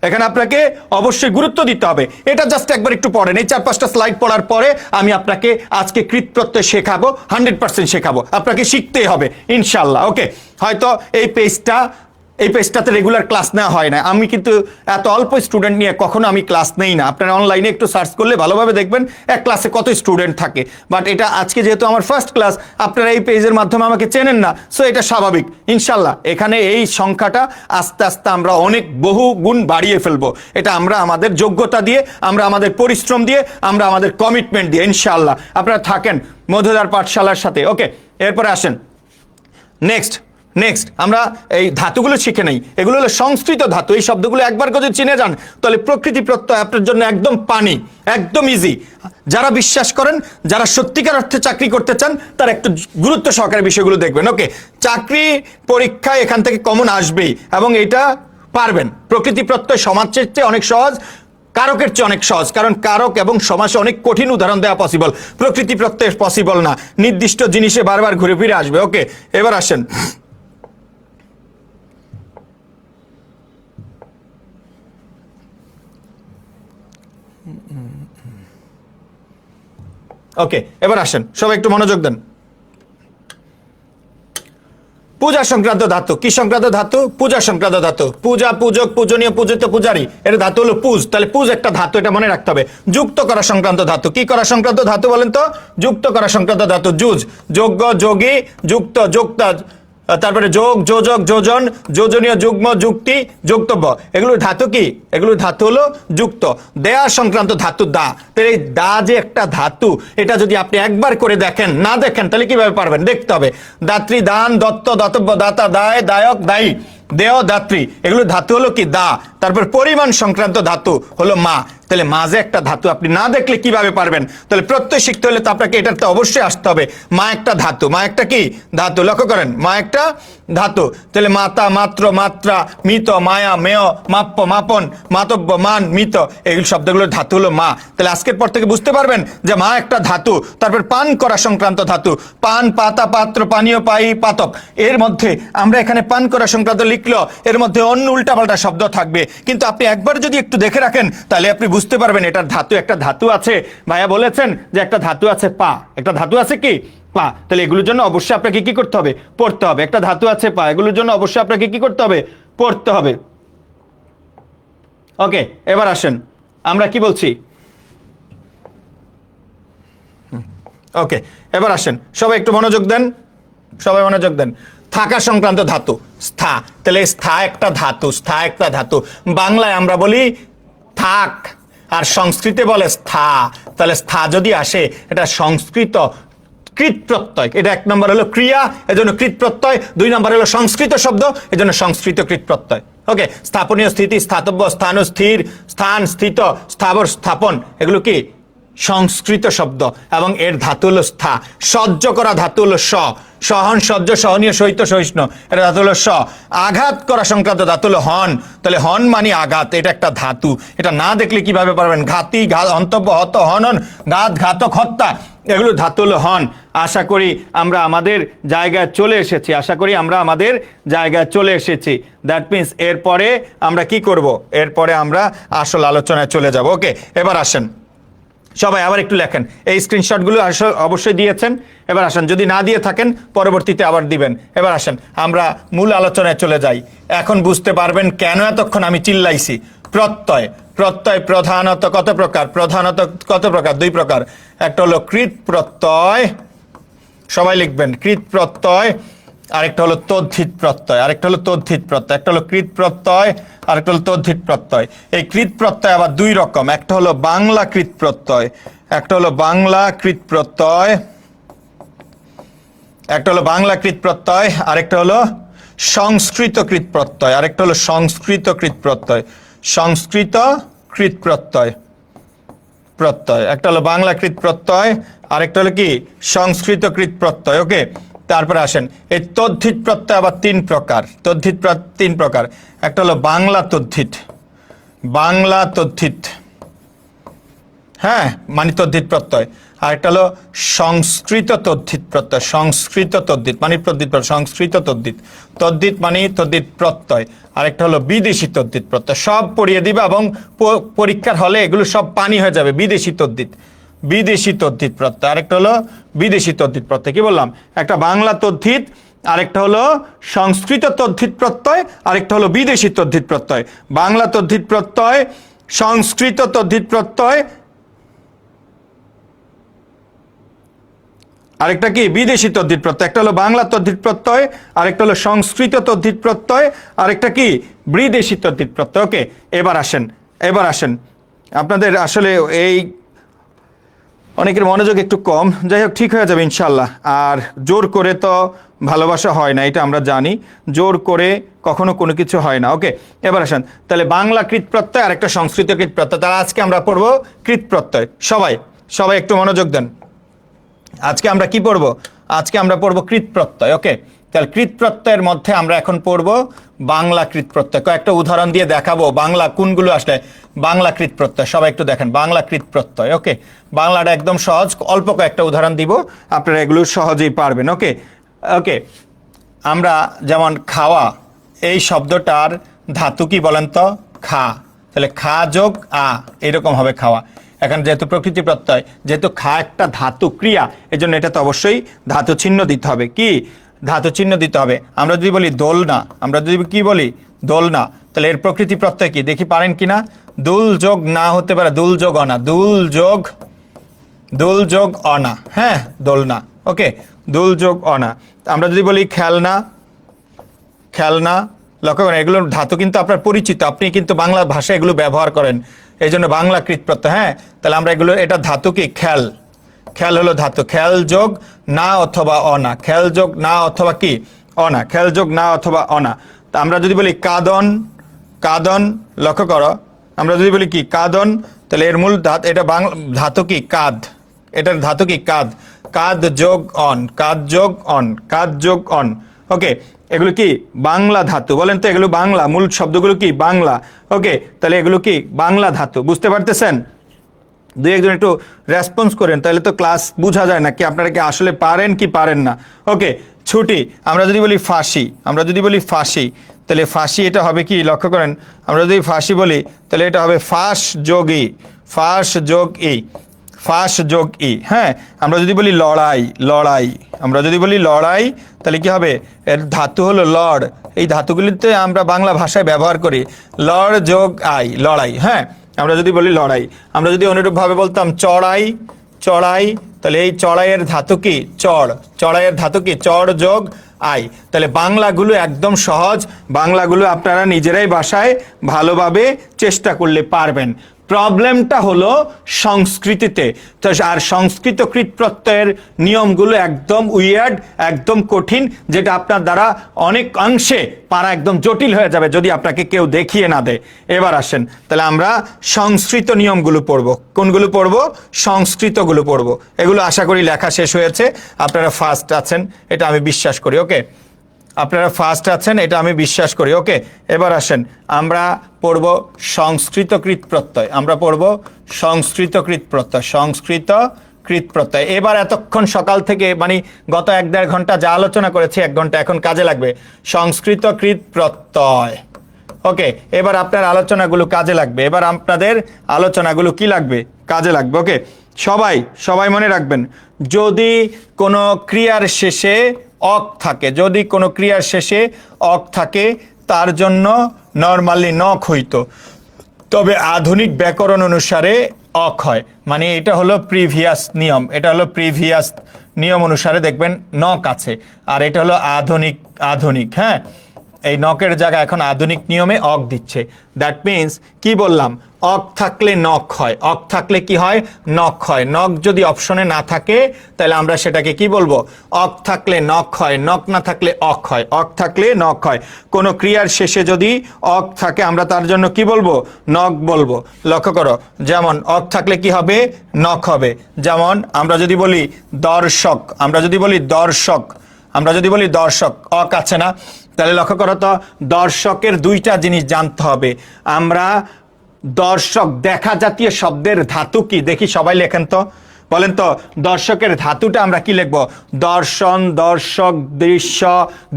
এখানে আপনাকে অবশ্যই গুরুত্ব দিতে হবে। এটা জাস্ট একবার একটু পড়েন, এই 4-5টা স্লাইড পড়ার পরে আমি আপনাকে আজকে কৃত প্রত্যয় শেখাবো, 100% শেখাবো, আপনাকে শিখতেই হবে ইনশাল্লাহ। ওকে, হয়তো এই পেজটাতে রেগুলার ক্লাস নেওয়া হয় না, আমি কিন্তু এত অল্প স্টুডেন্ট নিয়ে কখনো আমি ক্লাস নেই না। আপনারা অনলাইনে একটু সার্চ করলে ভালোভাবে দেখবেন এক ক্লাসে কত স্টুডেন্ট থাকে। বাট এটা আজকে যেহেতু আমার ফার্স্ট ক্লাস, আপনারা এই পেজের মাধ্যমে আমাকে চেনেন না, সো এটা স্বাভাবিক। ইনশাল্লাহ এখানে এই সংখ্যাটা আস্তে আস্তে আমরা অনেক বহু গুণ বাড়িয়ে ফেলবো। এটা আমরা আমাদের যোগ্যতা দিয়ে, আমরা আমাদের পরিশ্রম দিয়ে, আমরা আমাদের কমিটমেন্ট দিয়ে ইনশাল্লাহ। আপনারা থাকেন মধুদার পাঠশালার সাথে। ওকে, এরপরে আসেন নেক্সট আমরা এই ধাতুগুলো শিখে নেই। এগুলো হলো সংস্কৃত ধাতু। এই শব্দগুলো একবার যদি চিনে যান তাহলে প্রকৃতি প্রত্যয় আপনার জন্য একদম পানি, একদম ইজি। যারা বিশ্বাস করেন, যারা সত্যিকার অর্থে চাকরি করতে চান, তারা একটু গুরুত্ব সহকারে বিষয়গুলো দেখবেন। ওকে, চাকরি পরীক্ষায় এখান থেকে কমন আসবেই এবং এটা পারবেন। প্রকৃতি প্রত্যয় সমাজের চেয়ে অনেক সহজ, কারকের চেয়ে অনেক সহজ, কারণ কারক এবং সমাসে অনেক কঠিন উদাহরণ দেওয়া পসিবল, প্রকৃতি প্রত্যয় পসিবল না, নির্দিষ্ট জিনিসে বারবার ঘুরে ফিরে আসবে। ওকে, এবার আসেন সবাই একটু মনোযোগ দেন। পূজা সংক্রান্ত ধাতু। কি সংক্রান্ত ধাতু? পূজা সংক্রান্ত ধাতু। পূজা, পূজক, পূজনীয়, পূজিত, পূজারী, এর ধাতু হলো পুজ। তাহলে পুজ একটা ধাতু, এটা মনে রাখতে হবে। যুক্ত করা সংক্রান্ত ধাতু। কি করা সংক্রান্ত ধাতু বলেন তো? যুক্ত করা সংক্রান্ত ধাতু। যুজ, যোগ্য, যোগী, যুক্ত, যোক্তা, তারপরে যোগ, যোজক, যোজন, যোজনীয়, যুগ্ম, যুক্তি, যোক্তব্য। এগুলো ধাতু কি? এগুলো ধাতু হলো যুক্ত। দেয়া সংক্রান্ত ধাতু দা। তাহলে এই দা যে একটা ধাতু, এটা যদি আপনি একবার করে দেখেন, না দেখেন তাহলে কিভাবে পারবেন? দেখতে হবে। দাত্রী, দান, দত্ত, দাতব্য, দাতা, দায়, দায়ক, দায়ী, দেয়, দাত্রী, এগুলো ধাতু হলো কি? দা। তারপর পরিমাণ সংক্রান্ত ধাতু হলো মা। তাহলে মা যে একটা ধাতু, আপনি না দেখলে কিভাবে পারবেন? তাহলে প্রত্যয় শিখতে হলে তো আপনাকে এটাতে অবশ্যই আসতে হবে। মা একটা ধাতু। মা একটা কি? ধাতু। লক্ষ্য করেন, মা একটা ধাতু। তাহলে মাতা, মাত্র, মাত্রা, মিত, মায়া, মেয়, মাপ্য, মাপন, মাতব্য, মান, মিত, এই শব্দগুলোর ধাতু হলো মা। তাহলে আজকের পর থেকে বুঝতে পারবেন যে মা একটা ধাতু। তারপর পান করা সংক্রান্ত ধাতু। পান, পাতা, পাত্র, পানীয়, পাই, পাতক। এর মধ্যে আমরা এখানে পান করা সংক্রান্ত লিখলো, এর মধ্যে অন্য উল্টাপাল্টা শব্দ থাকবে, কিন্তু আপনি একবার যদি একটু দেখে রাখেন তাহলে আপনি বুঝতে পারবেন এটার ধাতু, একটা ধাতু আছে। ভাইয়া বলেছেন যে একটা ধাতু আছে পা, একটা ধাতু আছে কি? পা। তাহলে এগুলোর জন্য অবশ্যই আপনাকে কি করতে হবে? পড়তে হবে। একটা ধাতু আছে পা, এগুলোর জন্য অবশ্যই আপনাকে কি করতে হবে? পড়তে হবে। ওকে, এবার আসেন আমরা কি বলছি। ওকে, এবার আসেন সবাই একটু মনোযোগ দেন, সবাই মনোযোগ দেন। থাকা সংক্রান্ত ধাতু স্থা। তাহলে স্থা একটা ধাতু, স্থা একটা ধাতু। বাংলায় আমরা বলি থাক, আর সংস্কৃতে বলে স্থা। তাহলে স্থা যদি আসে, এটা সংস্কৃত কৃত প্রত্যয়। এটা 1 নম্বর হলো ক্রিয়া, এজন্য কৃত প্রত্যয়। 2 নম্বর হলো সংস্কৃত শব্দ, এজন্য সংস্কৃত কৃত প্রত্যয়। ওকে, স্থাপনীয়, স্থিতি, স্থাতব্য, স্থান, স্থির, স্থান, স্থিত, স্থাবর, স্থাপন, এগুলো কি? সংস্কৃত শব্দ এবং এর ধাতু হলো স্থা। সহ্য করা ধাতু হলো স। সহন, সহ্য, সহনীয়, সহিত, সহিষ্ণু, এটা ধাতু হলো স। আঘাত করা সংক্রান্ত ধাতু হলো হন। তাহলে হন মানে আঘাত, এটা একটা ধাতু। এটা না দেখলে কিভাবে পারবেন? ঘাতি, অন্তব্য, হত, হনন, ঘাত, ঘাতক, হত্যা, এগুলো ধাতু হলো হন। আশা করি আমরা আমাদের জায়গায় চলে এসেছি, আশা করি আমরা আমাদের জায়গায় চলে এসেছি। দ্যাট মিনস এরপরে আমরা কি করব? এরপরে আমরা আসল আলোচনায় চলে যাব। ওকে, এবার আসেন সবাই আবার একটু লেখেন। এই স্ক্রিনশটগুলো অবশ্যই দিয়েছেন। এবার আসেন, যদি না দিয়ে থাকেন পরবর্তীতে আবার দিবেন। এবার আসেন আমরা মূল আলোচনায় চলে যাই। এখন বুঝতে পারবেন কেন এতক্ষণ আমি চিল্লাইছি। প্রত্যয়। প্রত্যয় প্রধানত কত প্রকার? প্রধানত কত প্রকার? 2 প্রকার। একটা হলো কৃত প্রত্যয়, সবাই লিখবেন, কৃত প্রত্যয়। আরেকটা হলো তদ্ধিত প্রত্যয়। আরেকটা হলো তদ্ধিত প্রত্যয়। একটা হলো কৃত প্রত্যয়, আরেকটা হলো তদ্ধিত প্রত্যয়। এই কৃত প্রত্যয় আবার 2 রকম। একটা হলো বাংলা কৃত প্রত্যয়, একটা হলো বাংলা কৃত প্রত্যয়, একটা হলো বাংলা কৃত প্রত্যয়, আরেকটা হলো সংস্কৃত কৃত প্রত্যয়, আরেকটা হলো সংস্কৃত কৃত প্রত্যয়। সংস্কৃত কৃত প্রত্যয়, প্রত্যয় একটা হলো বাংলা কৃত প্রত্যয়, আরেকটা হলো কি? সংস্কৃত কৃত প্রত্যয়। ওকে, তারপরে আসেন এই তদ্ধিত প্রত্যয় আবার 3 প্রকার। তদ্ধিত 3 প্রকার। একটা হলো বাংলা তদ্ধিত, বাংলা তদ্ধিত, হ্যাঁ মানে তদ্ধিত প্রত্যয়। আরেকটা হলো সংস্কৃত তদ্ধিত প্রত্যয়, সংস্কৃত তদ্ধিত মানে তদ্ধিত প্রত্যয়, সংস্কৃত তদ্ধিত, তদ্ধিত মানে তদ্ধিত প্রত্যয়। আরেকটা হলো বিদেশি তদ্ধিত প্রত্যয়। সব পড়িয়ে দিবে এবং পরীক্ষার হলে এগুলো সব পানি হয়ে যাবে। বিদেশি তদ্ধিত, বিদেশি তদ্ধিত প্রত্যয়। আরেকটা হলো বিদেশি তদ্ধিত প্রত্যয়। কি বললাম? একটা বাংলা তদ্ধিত, আরেকটা হলো সংস্কৃত তদ্ধিত প্রত্যয়, আরেকটা হলো বিদেশি তদ্ধিত প্রত্যয়। বাংলা তদ্ধিত প্রত্যয়, সংস্কৃত তদ্ধিত প্রত্যয়, আরেকটা কি বিদেশি তদ্ধিত প্রত্যয়। একটা হলো বাংলা তদ্ধিত প্রত্যয়, আরেকটা হলো সংস্কৃত তদ্ধিত প্রত্যয়, আরেকটা কি বিদেশি তদ্ধিত প্রত্যয়। ওকে, এবার আসেন আপনাদের আসলে এই অনেকের মনোযোগ একটু কম, যাই হোক ঠিক হয়ে যাবে ইনশাল্লাহ। আর জোর করে তো ভালোবাসা হয় না, এটা আমরা জানি। জোর করে কখনো কোনো কিছু হয় না। ওকে, এবার আসেন তাহলে বাংলা কৃত প্রত্যয় আর একটা সংস্কৃত কৃত প্রত্যয়। তাহলে আজকে আমরা পড়ব কৃত প্রত্যয়। সবাই একটু মনোযোগ দেন। আজকে আমরা কি পড়ব? আজকে আমরা পড়ব কৃত প্রত্যয়। ওকে, তাহলে কৃত প্রত্যয়ের মধ্যে আমরা এখন পড়ব বাংলা কৃত প্রত্যয়। কয়েকটা উদাহরণ দিয়ে দেখাবো বাংলা কোনগুলো আসলে বাংলা কৃত প্রত্যয়। সবাই একটু দেখেন বাংলা কৃত প্রত্যয়। ওকে, বাংলাটা একদম সহজ, অল্প কয়েকটা উদাহরণ দিব, আপনারা এগুলো সহজেই পারবেন। ওকে ওকে, আমরা যেমন খাওয়া, এই শব্দটার ধাতু কি বলেন তো? খা। তাহলে খা যোগ আ, এরকম হবে খাওয়া। এখন যেহেতু প্রকৃতি প্রত্যয়, যেহেতু খা একটা ধাতু ক্রিয়া, এজন্য এটা তো অবশ্যই ধাতু চিহ্ন দিতে হবে। কি ধাতু চিহ্ন দিতে হবে? আমরা যদি বলি দোলনা, আমরা যদি কি বলি দোলনা, তাহলে এর প্রকৃতি প্রত্যয় কি দেখি পারেন কিনা? দুল যোগ না হতে পারে দুল যোগ অনা, দুল যোগ অনা, হ্যাঁ দোলনা। ওকে, দুল যোগ অনা। আমরা যদি বলি খেলনা, খেলনা, লক্ষ্য করেন এগুলোর ধাতু কিন্তু আপনার পরিচিত, আপনি কিন্তু বাংলা ভাষায় এগুলো ব্যবহার করেন, এই জন্য বাংলা কৃত প্রত্যয়। হ্যাঁ, তাহলে আমরা এগুলো, এটা ধাতু কি? খেল। খেল হলো ধাতু। খেল যোগ না অথবা অনা, খেল যোগ না অথবা কি অনা, খেল যোগ না অথবা অনা। তা আমরা যদি বলি কাদন, কাদন, লক্ষ্য করো আমরা যদি বলি কি কাদন, তাহলে এর মূল এটা বাংলা ধাতু কি? কাদ। এটার ধাতু কি? কাদ। কাদ যোগ অন, কাদ যোগ অন, কাদ যোগ অন। ওকে, এগুলো কি বাংলা ধাতু? বলেন তো এগুলো বাংলা, মূল শব্দগুলো কি বাংলা? ওকে, তাহলে এগুলো কি বাংলা ধাতু? বুঝতে পারতেছেন? দুই একজন একটু রেসপন্স করেন, তাহলে তো ক্লাস বোঝা যায় না কি আপনারা কি আসলে পারেন কি পারেন না। ওকে, ছুটি, আমরা যদি বলি ফাঁসি, আমরা যদি বলি ফাঁসি, তাহলে ফাঁসি এটা হবে কি? লক্ষ্য করেন আমরা যদি ফাঁসি বলি তাহলে এটা হবে ফাঁস যোগ ই, ফাঁস যোগ ই, ফাঁস যোগ ই। হ্যাঁ, আমরা যদি বলি লড়াই, লড়াই, আমরা যদি বলি লড়াই, তাহলে কি হবে? এর ধাতু হলো লড়। এই ধাতুগুলিতে আমরা বাংলা ভাষায় ব্যবহার করি, লড় যোগ আই, লড়াই। হ্যাঁ, আমরা যদি বলি লড়াই। আমরা যদি অনুরূপভাবে বলতাম চড়াই, চড়াই, তাহলে এই চড়াইয়ের ধাতু কি? চড়। চড়াইয়ের ধাতু কি? চড় যোগ আই। তাহলে বাংলাগুলো একদম সহজ, বাংলাগুলো আপনারা নিজেরাই বাসায় ভালোভাবে চেষ্টা করলে পারবেন। প্রবলেমটা হলো সংস্কৃতিতে। তো আর সংস্কৃত কৃত প্রত্যয়ের নিয়মগুলো একদম উইয়ার্ড, একদম কঠিন, যেটা আপনার দ্বারা অনেক অংশে পারা একদম জটিল হয়ে যাবে যদি আপনাকে কেউ দেখিয়ে না দেয়। এবার আসেন তাহলে আমরা সংস্কৃত নিয়মগুলো পড়ব। কোনগুলো পড়ব? সংস্কৃতগুলো পড়ব। এগুলো আশা করি লেখা শেষ হয়েছে, আপনারা ফার্স্ট আছেন এটা আমি বিশ্বাস করি। ওকে, আপনারা ফার্স্ট আছেন এটা আমি বিশ্বাস করি। ওকে, এবার আসেন আমরা পড়ব সংস্কৃত কৃত প্রত্যয়। আমরা পড়ব সংস্কৃত কৃত প্রত্যয়, সংস্কৃত কৃত প্রত্যয়। এবার এতক্ষণ সকাল থেকে মানে গত 1-1.5 ঘন্টা যা আলোচনা করেছি, 1 ঘন্টা এখন কাজে লাগবে। সংস্কৃত কৃত প্রত্যয়। ওকে, এবার আপনার আলোচনাগুলো কাজে লাগবে। এবার আপনাদের আলোচনাগুলো কি লাগবে? কাজে লাগবে। ওকে, সবাই মনে রাখবেন, যদি কোনো ক্রিয়ার শেষে অক থাকে, যদি কোনো ক্রিয়ার শেষে অক থাকে, তার জন্য নর্মালি নক হইতো, তবে আধুনিক ব্যাকরণ অনুসারে অক হয়। মানে এটা হলো প্রিভিয়াস নিয়ম, এটা হলো প্রিভিয়াস নিয়ম অনুসারে দেখবেন নক আছে, আর এটা হলো আধুনিক। হ্যাঁ, এই নকের জায়গায় এখন আধুনিক নিয়মে অক দিচ্ছে। দ্যাট মিনস কি বললাম? অক থাকলে নক হয়, অক থাকলে কি হয়? নক হয়। নক যদি অপশনে না থাকে তাহলে আমরা সেটাকে কি বলবো? অক থাকলে নক হয়, নক না থাকলে অক হয়, অক থাকলে নক হয়। কোনো ক্রিয়ার শেষে যদি অক থাকে আমরা তার জন্য কি বলবো? নক বলবো। লক্ষ্য করো, যেমন অক থাকলে কি হবে? নক হবে। যেমন আমরা যদি বলি দর্শক, আমরা যদি বলি দর্শক, আমরা যদি বলি দর্শক, অক আছে না? তাহলে লক্ষ্য করো তো, দর্শকের 2টা জিনিস জানতে হবে। আমরা দর্শক দেখা জাতীয় শব্দের ধাতু কি দেখি, সবাই লেখেন তো। বলেন তো দর্শকের ধাতুটা আমরা কি লিখব? দর্শন, দর্শক, দৃশ্য,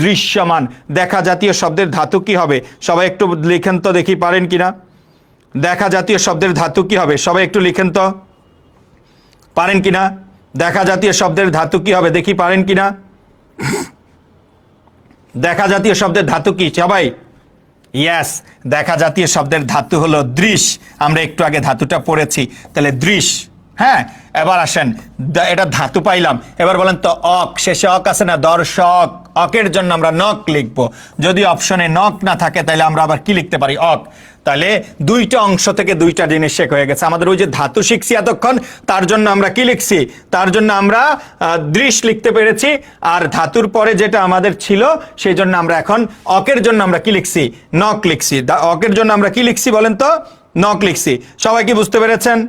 দৃশ্যমান। দেখা জাতীয় শব্দের ধাতু কি হবে? সবাই একটু লিখেন তো দেখি, পারেন কিনা? দেখা জাতীয় শব্দের ধাতু কি হবে? সবাই একটু লিখেন তো, পারেন কিনা? দেখা জাতীয় শব্দের ধাতু কি হবে দেখি, পারেন কিনা? দেখা জাতীয় শব্দের ধাতু কি সবাই? ইয়েস, দেখা জাতীয় শব্দের ধাতু হলো দৃশ। আমরা একটু আগে ধাতুটা পড়েছি, তাহলে দৃশ। হ্যাঁ, এবার আসেন, এটা ধাতু পাইলাম। এবার বলেন তো অক, শেষে অক আছে না, দর্শক। অকের জন্য আমরা নক লিখব। যদি অপশনে নক না থাকে তাহলে আমরা আবার কি লিখতে পারি? অক। তাহলে দুইটা অংশ থেকে দুইটা জিনিস শেখ হয়ে গেছে আমাদের। ওই যে ধাতু শিখছি এতক্ষণ, তার জন্য আমরা কি লিখছি? তার জন্য আমরা দৃশ লিখতে পেরেছি। আর ধাতুর পরে যেটা আমাদের ছিল সেই জন্য আমরা এখন অকের জন্য আমরা কি লিখছি? নক লিখছি। অকের জন্য আমরা কি লিখছি বলেন তো? নক লিখছি। সবাই কি বুঝতে পেরেছেন?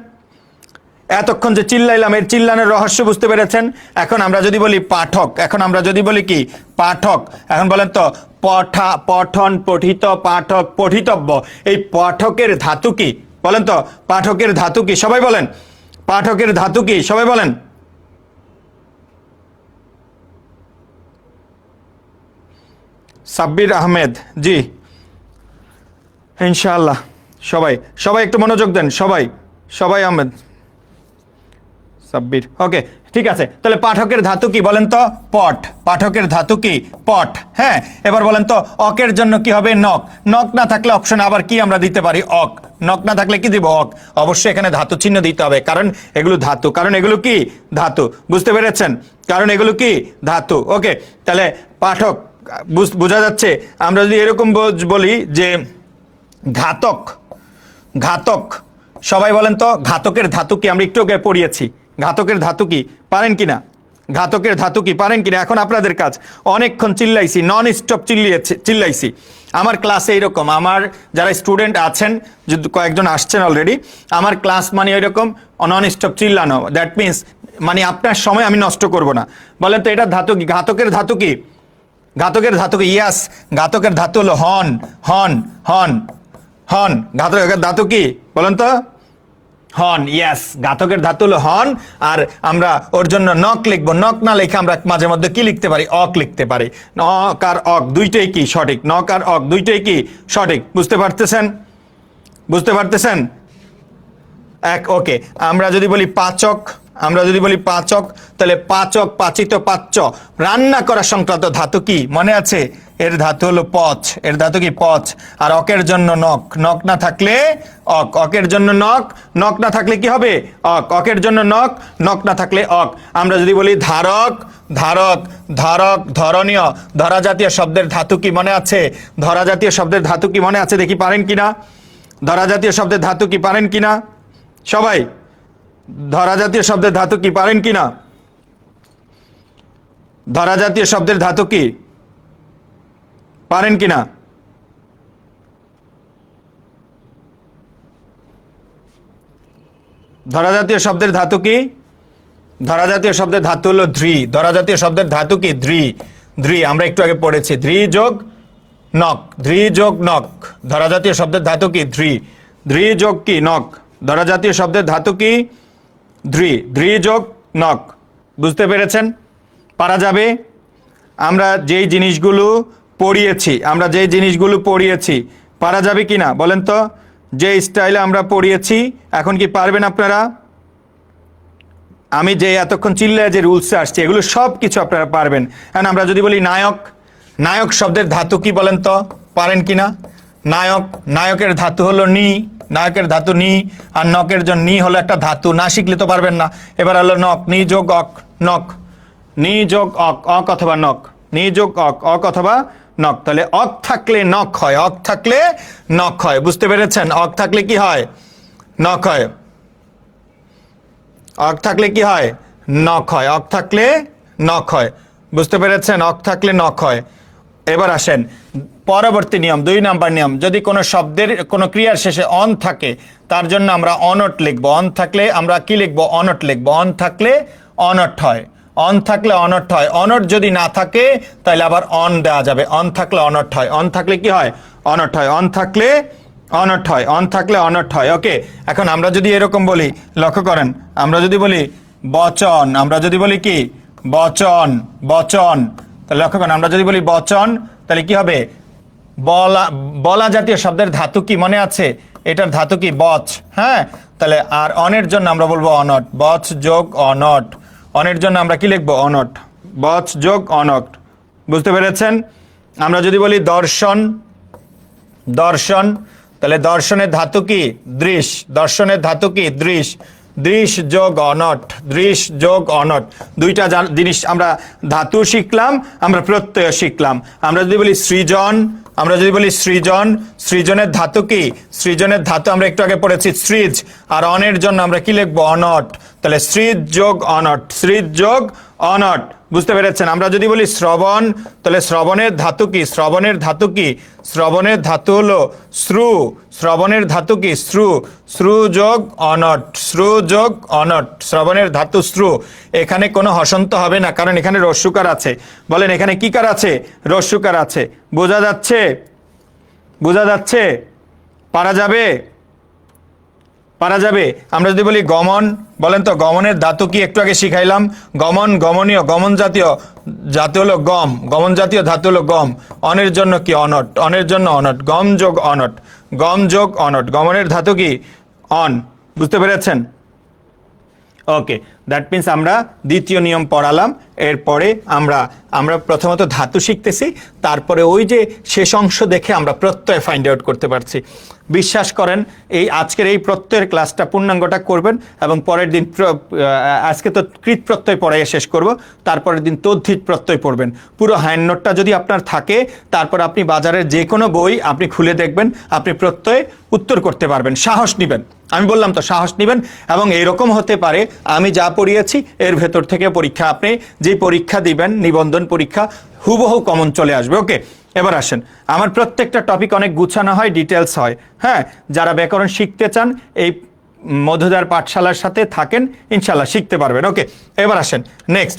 এতক্ষণ যে চিল্লাইলাম, এর চিল্লানোর রহস্য বুঝতে পেরেছেন? এখন আমরা যদি বলি পাঠক, এখন আমরা যদি বলি কি পাঠক, এখন বলেন তো পঠন, পঠিত, পাঠক, পঠিতব্য, এই পাঠকের ধাতু কি বলেন তো? পাঠকের ধাতু কি সবাই বলেন? পাঠকের ধাতু কি সবাই বলেন? সাব্বির আহমেদ, জি ইনশাআল্লাহ। সবাই সবাই একটু মনোযোগ দেন, সবাই আহমেদ, সাব্বির, ওকে ঠিক আছে। তাহলে পাঠকের ধাতু কি বলেন তো? পট। পাঠকের ধাতু কি? পট। হ্যাঁ, এবার বলেন তো অকের জন্য কি হবে? নক। নক না থাকলে অপশনে আবার কি আমরা দিতে পারি? অক। নক না থাকলে কি দিব? অক। অবশ্যই এখানে ধাতু চিহ্ন দিতে হবে, কারণ এগুলো ধাতু, কারণ এগুলো কি ধাতু। বুঝতে পেরেছেন? কারণ এগুলো কি ধাতু। ওকে, তাহলে পাঠক বোঝা যাচ্ছে। আমরা যদি এরকম বলি যে ঘাতক, ঘাতক, সবাই বলেন তো ঘাতকের ধাতু কি? আমরা একটু আগে পড়িয়েছি, ঘাতকের ধাতু কি পারেন কিনা? ঘাতকের ধাতু কি পারেন কিনা? এখন আপনাদের কাজ। অনেকক্ষণ চিল্লাইছি, নন স্টপ চিল্লাইছি। আমার ক্লাসে এইরকম, আমার যারা স্টুডেন্ট আছেন, যদি কয়েকজন আসছেন অলরেডি, আমার ক্লাস মানে এরকম নন স্টপ চিল্লানো। দ্যাট মিনস মানে আপনার সময় আমি নষ্ট করব না। বলেন তো এটা ধাতু কি? ঘাতকের ধাতু কি? ঘাতকের ধাতু কি? ইয়াস, ঘাতকের ধাতু হলো হন, হন, হন, হন। ঘাতকের ধাতু কি বলেন তো? হন। ইয়েস, ঘাতকের ধাতু হলো হন। আর আমরা ওর জন্য নক লিখবো। নক না লিখে আমরা মাঝে মধ্যে কি লিখতে পারি? অক লিখতে পারি। নক আর অক দুইটাই কি সঠিক? নক আর অক দুইটাই কি সঠিক? বুঝতে পারতেছেন? বুঝতে পারতেছেন? ওকে, আমরা যদি বলি পাচক, আমরা যদি বলি পাচক, তাহলে পাচক, পাচিত, পাচ্য, রান্না করা সংক্রান্ত ধাতু কি মনে আছে? এর ধাতু হলো পচ। এর ধাতু কি? পচ। আর অকের জন্য নক। নক না থাকলে অক। অকের জন্য নক। নক না থাকলে কি হবে? অক। অকের জন্য নক। নক না থাকলে অক। আমরা যদি বলি ধারক, ধারক, ধারক, ধরনীয়, ধরা জাতীয় শব্দের ধাতু কি মনে আছে? ধরা জাতীয় শব্দের ধাতু কি মনে আছে দেখি, পারেন কিনা? ধরা জাতীয় শব্দের ধাতু কি পারেন কিনা সবাই? ধরা জাতীয় শব্দের ধাতু কি পারেন কিনা? ধরা জাতীয় শব্দের ধাতু কি পারেন কিনা? ধরা জাতীয় শব্দের ধাতু কি? ধরা জাতীয় শব্দের ধাতু হলো ধ্রি। ধরা জাতীয় শব্দের ধাতু কি? ধ্রি। ধ্রি আমরা একটু আগে পড়েছি, ধ্রি যোগ নক। ধ্রি যোগ নক। ধরা জাতীয় শব্দের ধাতু কি? ধ্রি। ধ্রি যোগ কি? নক। ধরা জাতীয় শব্দের ধাতু কি? ধ্রি। ধ্রি যোগ নক। বুঝতে পেরেছেন? পারা যাবে? আমরা যেই জিনিসগুলো পড়িয়েছি, পারা যাবে কিনা বলেন তো? যে স্টাইলে আমরা পড়িয়েছি, এখন কি পারবেন আপনারা? আমি যে এতক্ষণ চিল্লায় যে রুলসে আসছে, এগুলো সব কিছু আপনারা পারবেন। এখন আমরা যদি বলি নায়ক, নায়ক শব্দের ধাতু কি বলেন তো? পারেন কিনা? নায়ক, নায়কের ধাতু হলো নি। নায়কের ধাতু নি। আর নকের জন্য নি হলো একটা ধাতু, না শিখলে তো পারবেন না। এবার হলো নক, নি যোগ অক, নক। নি যোগ অক, অক অথবা নক। নি যোগ অক, অক অথবা নক। তাহলে অক থাকলে নক হয়, অক থাকলে নক হয়। বুঝতে পেরেছেন? অক থাকলে কি হয়? নক হয়। অক থাকলে কি হয়? নক হয়। অক থাকলে নক হয়। বুঝতে পেরেছেন? অক থাকলে নক হয়। এবার আসেন পরবর্তী নিয়ম, 2 নাম্বার নিয়ম। যদি কোনো শব্দের কোনো ক্রিয়ার শেষে অন থাকে, তার জন্য আমরা অনট লিখবো। অন থাকলে আমরা কি লিখবো? অনট লিখবো। অন থাকলে অনট হয়। অন থাকলে অনট হয়। অনট যদি না থাকে তাহলে আবার অন দেওয়া যাবে। অন থাকলে অনট হয়। অন থাকলে কি হয়? অনট হয়। অন থাকলে অনট হয়। অন থাকলে অনট হয়। ওকে, এখন আমরা যদি এরকম বলি, লক্ষ্য করেন, আমরা যদি বলি বচন, আমরা যদি বলি কি বচন, বচন, তাহলে লক্ষ্য করুন আমরা যদি বলি বচন তাহলে কি হবে? বলা, বলা জাতীয় শব্দের ধাতু কি মনে আছে? এটার ধাতু কি? বচ। হ্যাঁ, তাহলে আর অনের জন্য আমরা বলবো অনট, বচ যোগ অনট। অনের জন্য আমরা কি লিখবো? অনট, বচ যোগ অনট। বুঝতে পেরেছেন? আমরা যদি বলি দর্শন, দর্শন, তাহলে দর্শনের ধাতু কি? দৃশ। দর্শনের ধাতু কি? দৃশ। দৃশ যোগ অনট, দৃশ যোগ অনট। দুইটা জিনিস আমরা ধাতু শিখলাম, আমরা প্রত্যয় শিখলাম। আমরা যদি বলি সৃজন, আমরা যদি বলি সৃজন, সৃজনের ধাতু কি? সৃজনের ধাতু আমরা একটু আগে পড়েছি সৃজ। আর অনের জন্য আমরা কি লিখবো? অনট। তাহলে সৃজ যোগ অনট, সৃজ যোগ অনট। বুঝতে পেরেছেন? আমরা যদি বলি শ্রবণ, তাহলে শ্রবণের ধাতু কি? শ্রবণের ধাতু কি? শ্রবণের ধাতু হলো শ্রু। শ্রবণের ধাতু কি? শ্রু। শ্রু যোগ অনট, শ্রু যোগ অনট। শ্রবণের ধাতু শ্রু। এখানে কোনো হসন্ত হবে না, কারণ এখানে রস্যুকার আছে। বলেন এখানে কি কার আছে? রস্যুকার আছে। বোঝা যাচ্ছে? বোঝা যাচ্ছে? পারা যাবে? পারা যাবে? আমরা যদি বলি গমন, বলেন তো গমনের ধাতু কি? একটু আগে শিখাইলাম গমন, গমনীয়, গমন জাতীয় ধাতু হলো গম, গমন জাতীয় ধাতু হলো গম। অনের জন্য কি? অনট, অনের জন্য অনট, গম যোগ অনট, গম যোগ অনট। গমনের ধাতু কি? অন। বুঝতে পেরেছেন? ওকে, দ্যাট মিন্স আমরা দ্বিতীয় নিয়ম পড়ালাম। এরপরে আমরা প্রথমত ধাতু শিখতেছি, তারপরে ওই যে শেষ অংশ দেখে আমরা প্রত্যয় ফাইন্ড আউট করতে পারছি। বিশ্বাস করেন, এই আজকের এই প্রত্যয়ের ক্লাসটা পূর্ণাঙ্গটা করবেন এবং পরের দিন আজকে তো কৃত প্রত্যয় পড়াইয়া শেষ করব, তারপরের দিন তদ্ধিত প্রত্যয় পড়বেন। পুরো হ্যান্ড নোটটা যদি আপনার থাকে, তারপর আপনি বাজারের যে কোনো বই আপনি খুলে দেখবেন, আপনি প্রত্যয় উত্তর করতে পারবেন। সাহস নেবেন, আমি বললাম তো সাহস নেবেন। এবং এরকম হতে পারে আমি যা পড়িয়েছি এর ভেতর থেকে পরীক্ষা, আপনি যে পরীক্ষা দিবেন নিবন্ধন পরীক্ষা, হুবহু কমন চলে আসবে। ওকে, এবার আসেন, আমার প্রত্যেকটা টপিক অনেক গুছানো হয়, ডিটেলস হয়। হ্যাঁ, যারা ব্যাকরণ শিখতে চান এই মধুদার পাঠশালার সাথে থাকেন, ইনশাল্লাহ শিখতে পারবেন। ওকে, এবার আসেন নেক্সট।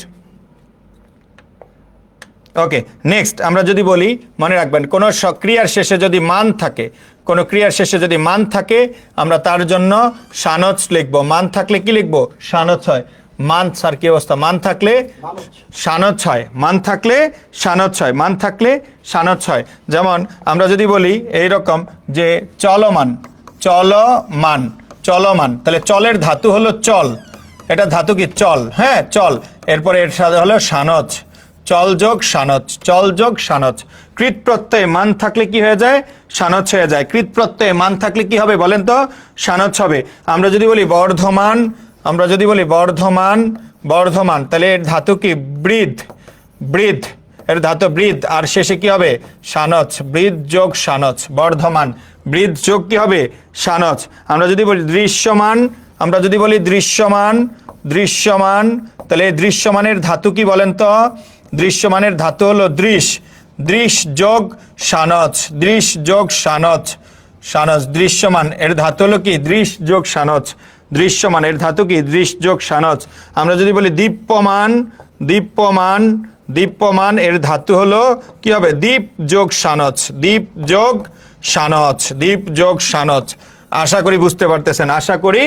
ওকে, নেক্সট আমরা যদি বলি, মনে রাখবেন কোনো ক্রিয়ার শেষে যদি মান থাকে, কোনো ক্রিয়ার শেষে যদি মান থাকে, আমরা তার জন্য সানচ লিখবো। মান থাকলে কি লিখবো? সানচ হয়। মান, স্যার কি অবস্থা? মান থাকলে সানচ হয়, মান থাকলে সানচ হয়, মান থাকলে সানচ হয়। যেমন আমরা যদি বলি এইরকম যে চলমান, চলমান, চলমান, তাহলে চলের ধাতু হলো চল। এটা ধাতু কি? চল। হ্যাঁ, চল। এরপরে এর সাথে হলো সানচ, চল যোগ সানচ, চল যোগ সানচ। কৃত প্রত্যয়ে মান থাকলে কি হয়ে যায়? সানচ হয়ে যায়। কৃত প্রত্যয়ে মান থাকলে কি হবে বলেন তো? সানচ হবে। আমরা যদি বলি বর্ধমান, আমরা যদি বলি বর্ধমান, বর্ধমান, তাহলে এর ধাতু কি? বৃদ্ধ, বৃদ্ধ, এর ধাতু বৃদ্ধ। আর শেষে কি হবে? সানচ, বৃদ্ধ যোগ সানচ, বর্ধমান, বৃদ্ধ যোগ কি হবে? সানচ। আমরা যদি বলি দৃশ্যমান, আমরা যদি বলি দৃশ্যমান, দৃশ্যমান, তাহলে এই দৃশ্যমানের ধাতু কি বলেন তো? দৃশ্যমানের ধাতু হলো দৃশ, দৃশ যোগ সানচ, দৃশ যোগ সানচ, সানচ। দৃশ্যমান এর ধাতু হলো কি? দৃশ যোগ সানচ, দৃশ্যমান এর ধাতু কি? দৃশ যোগ সানচ। আমরা যদি বলি দীপ্যমান, দীপ্যমান, দীপ্যমান এর ধাতু হলো কি হবে? দীপ যোগ সানচ, দীপ যোগ সানচ, দীপ যোগ সানচ। আশা করি বুঝতে পারতেছেন, আশা করি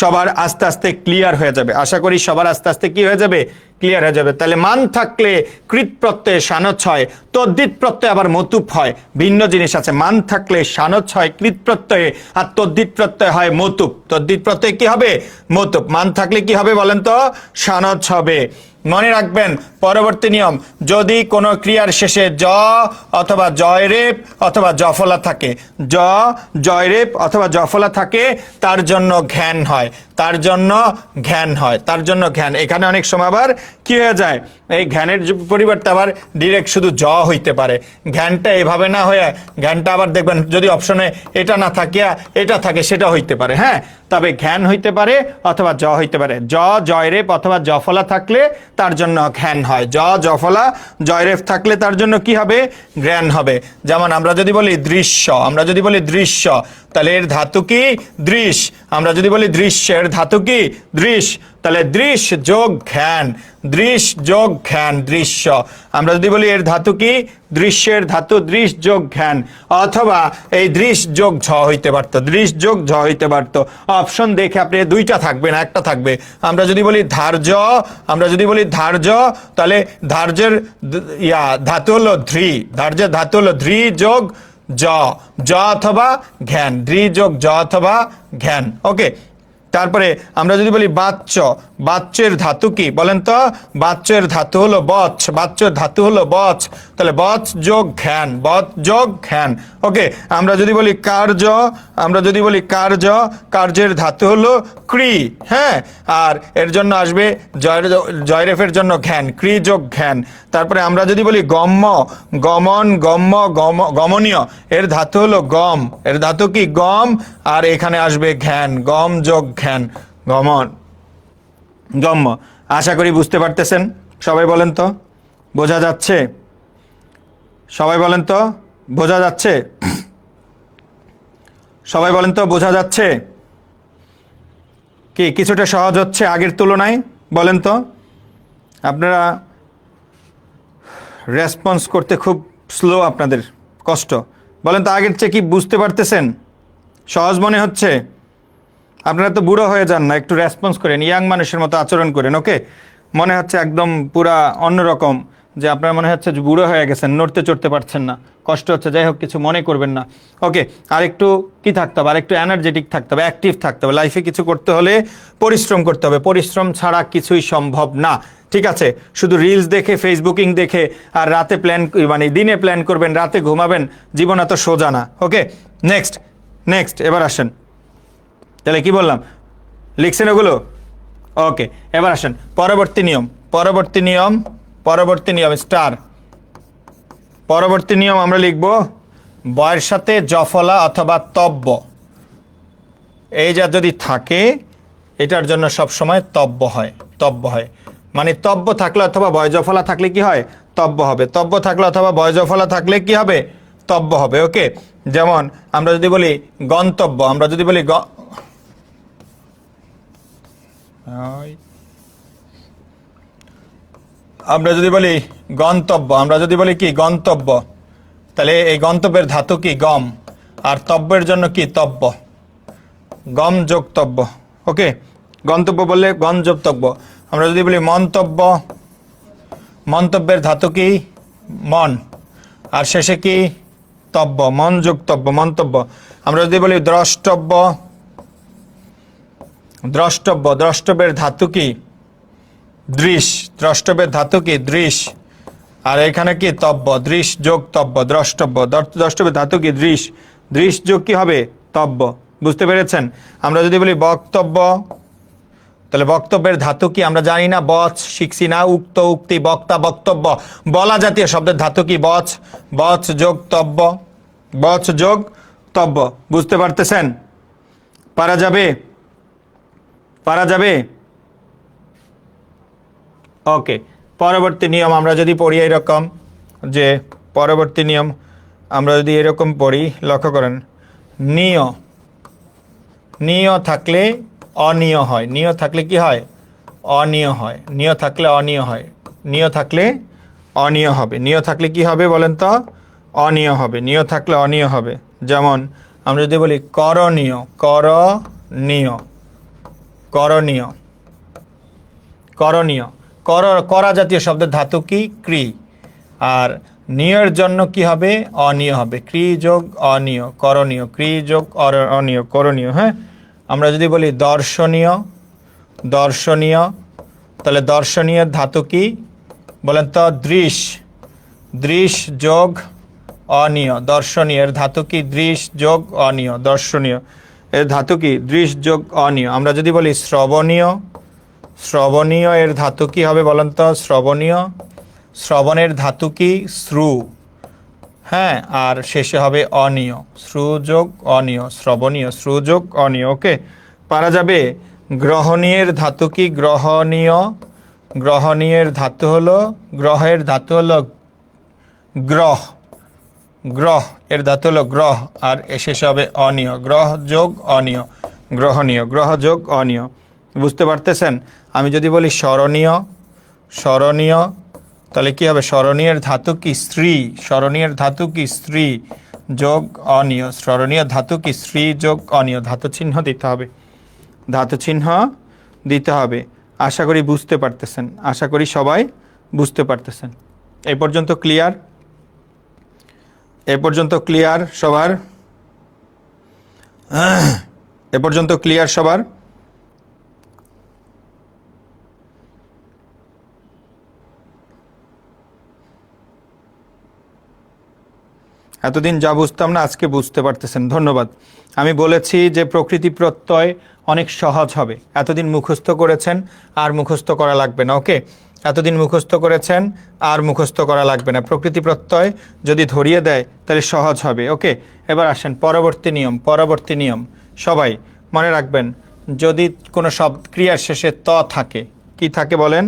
সবার আস্তে আস্তে ক্লিয়ার হয়ে যাবে, আশা করি সবার আস্তে আস্তে কি হয়ে যাবে? ক্লিয়ার হয়ে যাবে। তাহলে মান থাকলে কৃত প্রত্যয়ে সানচ হয়, তদ্ধিত প্রত্যয় আবার মতুপ হয়, ভিন্ন জিনিস আছে। মান থাকলে সানচ হয় কৃত প্রত্যয়ে, আর তদ্ধিত প্রত্যয় হয় মতুপ। তদ্ধিত প্রত্যয় কি হবে? মতুপ। মান থাকলে কি হবে বলেন তো? সানচ হবে। মনে রাখবেন পরবর্তী নিয়ম, যদি কোনো ক্রিয়ার শেষে জ অথবা জয়রেপ অথবা জফলা থাকে, জ, জয়রেপ অথবা জফলা থাকে, তার জন্য ঘ্যান হয়, তার জন্য ঘ্যান হয়, তার জন্য ঘ্যান। এখানে অনেক সময় আবার কি হয়ে যায়? এই ঘ্যানের পরিবর্তে আবার ডিরেক্ট শুধু জ হইতে পারে। ঘ্যানটা এভাবে না হয়ে ঘ্যানটা আবার দেখবেন যদি অপশনে এটা না থাকিয়া এটা থাকে, সেটা হইতে পারে। হ্যাঁ, তবে ঘ্যান হইতে পারে অথবা জ হইতে পারে। জ, জয়রেপ অথবা জফলা থাকলে তার জন্য ঘ্যান হয়। জ, জফলা, জয়রেপ থাকলে তার জন্য কি হবে? ঘ্যান হবে। যেমন আমরা যদি বলি দৃশ্য, আমরা যদি বলি দৃশ্য, তাহলে এর ধাতু কি? দৃশ। আমরা যদি বলি দৃশ্যের ধাতু কি? দৃশ। তাহলে দৃশ যোগ ঘ্যান, দৃশ যোগ ঘ্যান, দৃশ্য। আমরা যদি বলি এর ধাতু কি, দৃশ্যের ধাতু দৃশ যোগ ঘ্যান, অথবা এই দৃশ যোগ ঝ হইতে পারতো, দৃশ যোগ ঝ হইতে পারতো। অপশন দেখে আপনি দুইটা থাকবে না একটা থাকবে। আমরা যদি বলি ধার্য, আমরা যদি বলি ধার্য, তাহলে ধার্যের ধাতু হলো ধ্রি, ধার্যের ধাতু হলো ধ্রি যোগ জ, জ অথবা ঘ্যান, ধ্রি যোগ জ অথবা ঘ্যান। ওকে, তারপরে আমরা যদি বলি বাচ্য, বাচ্যের ধাতু কি বলেন তো? বাচ্যের ধাতু হলো বচ, বাচ্যের ধাতু হলো বচ, তাহলে বচ যোগ ঘ্যান, বচ যোগ ঘ্যান। ওকে, আমরা যদি বলি কার্য, আমরা যদি বলি কার্য, কার্যের ধাতু হলো ক্রি, হ্যাঁ, আর এর জন্য আসবে জয়রেফের জন্য ঘ্যান, ক্রি যোগ ঘ্যান। তারপরে আমরা যদি বলি গম্য, গমন, গম্য, গমনীয়, এর ধাতু হলো গম, এর ধাতু কি গম, আর এখানে আসবে ঘ্যান, গম যোগ ঘ্যান, গমন, গম্য। আশা করি বুঝতে পারতেছেন। সবাই বলেন তো বোঝা যাচ্ছে? সবাই বলেন তো বোঝা যাচ্ছে? সবাই বলেন তো বোঝা যাচ্ছে কি? কিছুটা সহজ হচ্ছে আগের তুলনায়? বলেন তো। আপনারা রেসপন্স করতে খুব স্লো, আপনাদের কষ্ট। বলেন তো আগের চেয়ে কি বুঝতে পারতেছেন? সহজ মনে হচ্ছে? আপনারা তো বুড়ো হয়ে যান না, একটু রেসপন্স করেন, ইয়াং মানুষের মতো আচরণ করেন। ওকে, মনে হচ্ছে একদম পুরা অন্যরকম, যে আপনার মনে হচ্ছে যে বুড়ো হয়ে গেছেন, নড়তে চড়তে পারছেন না, কষ্ট হচ্ছে। যাই হোক, কিছু মনে করবেন না। ওকে, আর একটু কি থাকতে হবে? আর একটু এনার্জেটিক থাকতে হবে, অ্যাক্টিভ থাকতে হবে। লাইফে কিছু করতে হলে পরিশ্রম করতে হবে, পরিশ্রম ছাড়া কিছুই সম্ভব না। ঠিক আছে, শুধু রিলস দেখে, ফেসবুকিং দেখে আর রাতে প্ল্যান, মানে দিনে প্ল্যান করবেন, রাতে ঘুমাবেন, জীবন এত সোজা না। ওকে, নেক্সট নেক্সট, এবার আসেন। তাহলে কি বললাম? লিখছেন ওগুলো? ওকে, এবার আসেন পরবর্তী নিয়ম, পরবর্তী নিয়ম, পরবর্তী নিয়ম স্টার। পরবর্তী নিয়ম আমরা লিখব বয়ের সাথে জফলা অথবা তব্য, এই যা যদি থাকে এটার জন্য সবসময় তব্য হয়, তব্য হয়। মানে তব্য থাকলে অথবা বয় জফলা থাকলে কি হয়? তব্য হবে। তব্য থাকলে অথবা বয় জফলা থাকলে কি হবে? তব্য হবে। ওকে, যেমন আমরা যদি বলি গন্তব্য, আমরা যদি বলি আমরা যদি বলি গন্তব্য, আমরা যদি বলি কি গন্তব্য, তাহলে এই গন্তব্যের ধাতু কি? গম, আর তব্যের জন্য কি? তব্য, গম যোগ তব্য। ওকে, গন্তব্য বললে গম যোগ তব্য। আমরা যদি বলি মন্তব্য, মন্তব্যের ধাতু কি? মন, আর শেষে কি? তব্য, মন যোগ তব্য, মন্তব্য। আমরা যদি বলি দ্রষ্টব্য, দ্রষ্টব্য, দ্রষ্টব্যের ধাতু কি? দৃশ, দ্রষ্টব্যের ধাতু কি? দৃশ, আর এখানে কি? তব্য, দৃশ যোগ তব্য, দ্রষ্টব্য, দ্রষ্টব্যের ধাতু কি? দৃশ, দৃশ যোগ কি হবে? তব্য। বুঝতে পেরেছেন? আমরা যদি বলি বক্তব্য, তাহলে বক্তব্যের ধাতু কি? আমরা জানি না, বচ শিখছি না, উক্ত, উক্তি, বক্তা, বক্তব্য, বলা জাতীয় শব্দের ধাতু কি? বচ, বচ যোগ তব্য, বচ যোগ তব্য। বুঝতে পারতেছেন? পারা যাবে? পারা যাবে? ওকে, পরবর্তী নিয়ম আমরা যদি পড়ি এরকম, যে পরবর্তী নিয়ম আমরা যদি এরকম পড়ি, লক্ষ্য করেন, নিয়, নিয় থাকলে অনিয় হয়, নিয় থাকলে কি হয়? অনিয় হয়, নিয় থাকলে অনিয় হয়, নিয় থাকলে অনিয় হবে, নিয় থাকলে কি হবে বলেন তো? অনিয় হবে, নিয় থাকলে অনিয় হবে। যেমন আমরা যদি বলি করণীয়, করণীয়, করণীয়, করণীয়, করা জাতীয় শব্দের ধাতু কি? ক্রি, আর নিয়ের জন্য কি হবে? অনিয় হবে, ক্রি যোগ অনিয়, করণীয়, ক্রি যোগ অনিয়, করণীয়। হ্যাঁ, আমরা যদি বলি দর্শনীয়, দর্শনীয়, তাহলে দর্শনীয় ধাতু কি বলেন তো? দৃশ, দৃশ যোগ অনিয়, দর্শনীয়, এর ধাতু কি? দৃশ যোগ অনিয়, দর্শনীয়, এর ধাতু কি? দৃশ যোগ অনিয়। আমরা যদি বলি শ্রবণীয়, শ্রবণীয়, এর ধাতু কি হবে বলেন তো? শ্রবণীয়, শ্রবণের ধাতু কি? শ্রু, হ্যাঁ, আর শেষে হবে অনিয়, শ্রু যোগ অনিয়, শ্রবণীয়, শ্রু যোগ অনিয়। ওকে, পারা যাবে? গ্রহণীয়ের ধাতু কি? গ্রহণীয়, গ্রহণীয়ের ধাতু হলো, গ্রহের ধাতু হলো গ্রহ, গ্রহ, এর ধাতু হলো গ্রহ, আর শেষে হবে অনিয়, গ্রহ যোগ অনিয়, গ্রহণীয়, গ্রহ যোগ অনিয়। বুঝতে পারতেছেন? আমি যদি বলি স্মরণীয়, স্মরণীয়, তাহলে কি হবে? স্মরণীয়ের ধাতু কি? স্ত্রী। স্মরণীয়ের ধাতু কি? স্ত্রী যোগ অনীয়। স্মরণীয় ধাতু কি? স্ত্রী যোগ অনীয়। ধাতু চিহ্ন দিতে হবে, ধাতু চিহ্ন দিতে হবে। আশা করি বুঝতে পারতেছেন, আশা করি সবাই বুঝতে পারতেছেন। এই পর্যন্ত ক্লিয়ার? এ পর্যন্ত ক্লিয়ার সবার? এ পর্যন্ত ক্লিয়ার সবার? এতদিন যা বুঝতাম না আজকে বুঝতে পারতেছেন, ধন্যবাদ। আমি বলেছি যে প্রকৃতি প্রত্যয় অনেক সহজ হবে। এতদিন মুখস্থ করেছেন, আর মুখস্থ করা লাগবে না। ওকে, এতদিন মুখস্থ করেছেন, আর মুখস্থ করা লাগবে না। প্রকৃতি প্রত্যয় যদি ধরিয়ে দেয় তাহলে সহজ হবে। ওকে, এবার আসেন পরবর্তী নিয়ম। পরবর্তী নিয়ম সবাই মনে রাখবেন, যদি কোনো শব্দ ক্রিয়ার শেষে ত থাকে, কি থাকে বলেন?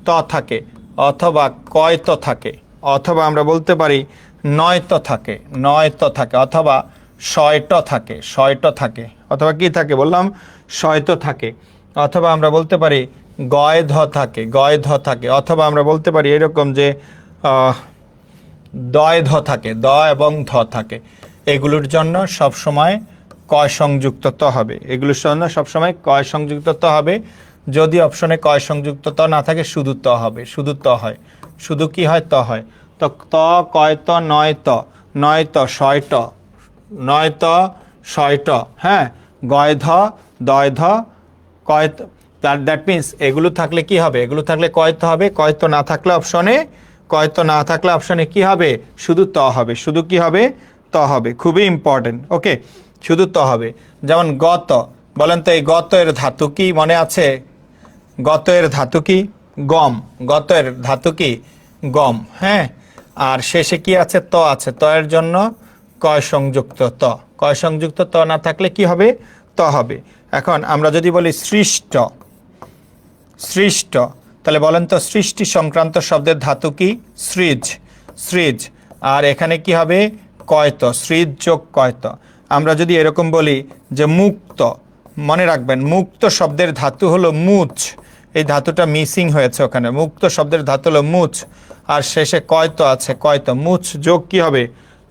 ত থাকে, অথবা কয়ত থাকে, অথবা আমরা বলতে পারি নয়ত থাকে, নয়ত থাকে, অথবা শয়ট থাকে, শয়ট থাকে, অথবা কি থাকে বললাম? শয়ত থাকে, অথবা আমরা বলতে পারি গয়ধ থাকে, গয়ধ থাকে, অথবা আমরা বলতে পারি এরকম যে দয়ধ থাকে, দ এবং ধ থাকে। এগুলোর জন্য সবসময় কয় সংযুক্ত ত হবে, এগুলোর জন্য সবসময় কয় সংযুক্ত ত হবে। যদি অপশনে কয় সংযুক্ত ত না থাকে, শুধু ত হবে, শুধু ত হয়, শুধু কি হয়? ত হয়। তো ত, কয়ত, নয়ত, নয়ত, শয়ট, নয়ত, শয়ট, হ্যাঁ, গয়ধ, দয়ধ, কয়ত। দ্যাট মিনস এগুলো থাকলে কি হবে? এগুলো থাকলে কয়ত হবে, কয়ত না থাকলে অপশনে, কয়ত না থাকলে অপশনে কি হবে? শুধু ত হবে, শুধু কি হবে? ত হবে। খুবই ইম্পর্টেন্ট। ওকে, শুধু ত হবে। যেমন গত, বলেন তো এই গত এর ধাতু কি মনে আছে? গত এর ধাতু কি? গম। গত এর ধাতু কি? গম। হ্যাঁ, আর শেষে কি আছে? ত আছে। ত এর জন্য কয় সংযুক্ত ত। কয় সংযুক্ত ত না থাকলে কি হবে? ত হবে। এখন আমরা যদি বলি সৃষ্ট, সৃষ্ট, তাহলে বলেন তো সৃষ্টি সংক্রান্ত শব্দের ধাতু কি? সৃজ, সৃজ। আর এখানে কি হবে? কয়ত, সৃজ যোগ কয়ত। আমরা যদি এরকম বলি যে মুক্ত, মনে রাখবেন মুক্ত শব্দের ধাতু হলো মুচ। এই ধাতুটা মিসিং হয়েছে ওখানে। মুক্ত শব্দের ধাতু হলো মুচ, আর শেষে কয়ত আছে, কয়ত। মুচ যোগ কি হবে?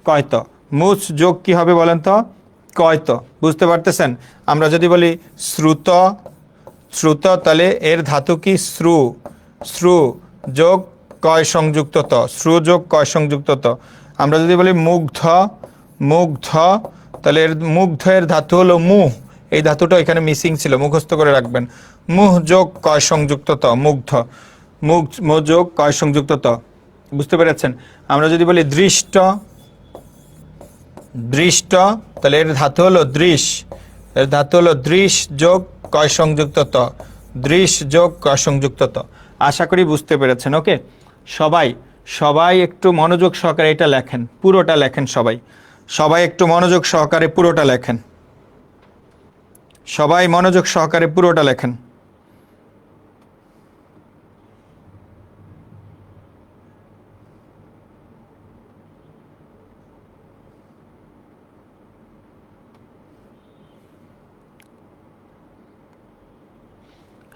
কয়ত। মুচ যোগ কি হবে বলেন তো? কয়ত। বুঝতে পারতেছেন? আমরা যদি বলি শ্রুত, শ্রুত, তাহলে এর ধাতু কি? শ্রু। শ্রু যোগ কয় সংযুক্ত ত, শ্রু যোগ কয় সংযুক্ত ত। আমরা যদি বলি মুগ্ধ, মুগ্ধ, তাহলে এর মুগ্ধ এর ধাতু হলো মুহ। এই ধাতুটা এখানে মিসিং ছিল, মুখস্থ করে রাখবেন। মুহ যোগ কয় সংযুক্ত ত, মুগ্ধ। মুগ যোগ কয় সংযুক্ত ত। বুঝতে পেরেছেন? আমরা যদি বলি দৃষ্ট, দৃষ্ট, তাহলে এর ধাতু হলো দৃশ। এর ধাতু হলো দৃশ যোগ কয় সংযুক্ত ত, দৃশ যোগ কয় সংযুক্ত ত। আশা করি বুঝতে পেরেছেন। ওকে, সবাই সবাই একটু মনোযোগ সহকারে এটা লেখেন, পুরোটা লেখেন সবাই। সবাই একটু মনোযোগ সহকারে পুরোটা লেখেন, সবাই মনোযোগ সহকারে পুরোটা লেখেন।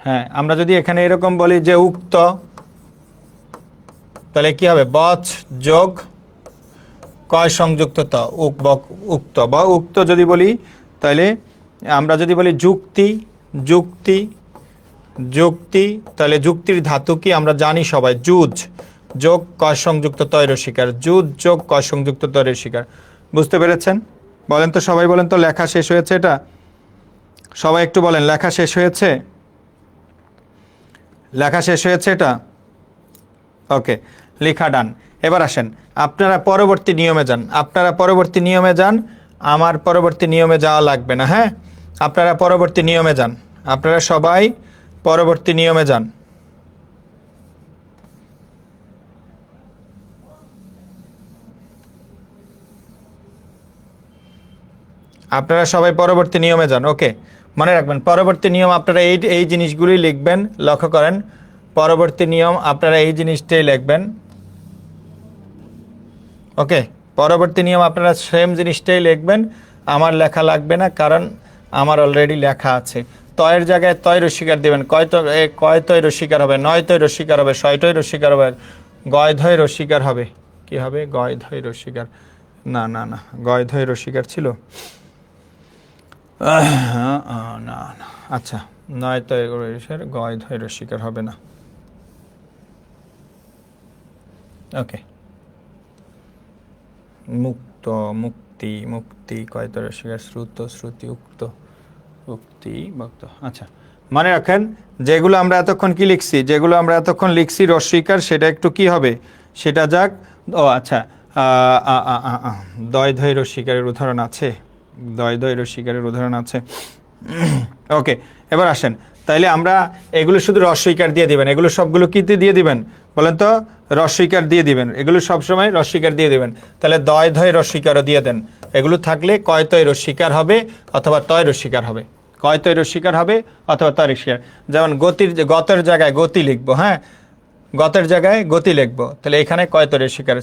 হ্যাঁ, আমরা যদি এখানে এরকম বলি যে উক্ত, তাহলে কি হবে? বচ যোগ কয় সংযুক্ত ত, উক্ত বা উক্ত যদি বলি, তাহলে আমরা যদি বলি যুক্তি, যুক্তি, যুক্তি, তাহলে যুক্তির ধাতু কি আমরা জানি সবাই? যুজ যোগ কয় সংযুক্ত তৈর শিকার, যুজ যোগ কয় সংযুক্ত তৈর শিকার। বুঝতে পেরেছেন? বলেন তো সবাই, বলেন তো লেখা শেষ হয়েছে এটা? সবাই একটু বলেন, লেখা শেষ হয়েছে? লেখা শেষ হয়েছে এটা? ওকে, লেখা ডান। এবার আসেন আপনারা পরবর্তী নিয়মে যান, আপনারা পরবর্তী নিয়মে যান। আমার পরবর্তী নিয়মে যাওয়া লাগবে না। হ্যাঁ, আপনারা পরবর্তী নিয়মে যান, আপনারা সবাই পরবর্তী নিয়মে যান। আপনারা সবাই পরবর্তী নিয়মে যান। ওকে, মনে রাখবেন পরবর্তী নিয়ম আপনারা এই জিনিসগুলি লিখবেন। লক্ষ্য করেন, পরবর্তী নিয়ম আপনারা এই জিনিসটাই লিখবেন। ওকে, পরবর্তী নিয়ম আপনারা সেম জিনিসটাই লিখবেন, আমার লেখা লাগবে না, কারণ আমার অলরেডি লেখা আছে। ত তয়ের জায়গায় তয় রস্বীকার দিবেন, কয় তয় রস্বীকার হবে, নয় তয় রস্বীকার হবে, ছয় তয় রস্বীকার হবে, গয় ধয় রস্বীকার হবে। কি হবে? গয় ধয় রস্বীকার। না না না, গয় ধয় রস্বীকার ছিল। না না, আচ্ছা, নয় তয় গয় ধয় রস্বীকার হবে না। ওকে, মুক্ত, মুক্তি, মুক্তি, কয় তয় রস্বীকার, শ্রুত, শ্রুতি, উক্ত, উক্তি, ভক্ত। আচ্ছা, মানে রাখেন যেগুলো আমরা এতক্ষণ কি লিখছি, যেগুলো আমরা এতক্ষণ লিখছি রস্বীকার, সেটা একটু কি হবে সেটা যাক। ও আচ্ছা, দয় ধৈ রস্বীকারের উদাহরণ আছে, দয় ধৈ রস্বীকারের উদাহরণ আছে। ওকে, এবার আসেন, তাইলে আমরা এগুলো শুধু রস্বীকার দিয়ে দিবেন, এগুলো সবগুলো কিতে দিয়ে দিবেন বলেন তো? রস্বীকার দিয়ে দিবেন, এগুলো সবসময় রস্বীকার দিয়ে দিবেন। তাহলে দয় ধয় রস্বীকারও দিয়ে দেন, এগুলো থাকলে কয় তয় রস্বীকার হবে অথবা তয় রস্বীকার হবে, কয় তয় রস্বীকার হবে অথবা তয় রস্বীকার। যেমন গতের জায়গায় গতি লিখবো, হ্যাঁ, গতের জায়গায় গতি লিখবো, তাহলে এখানে কয় তয় রস্বীকার।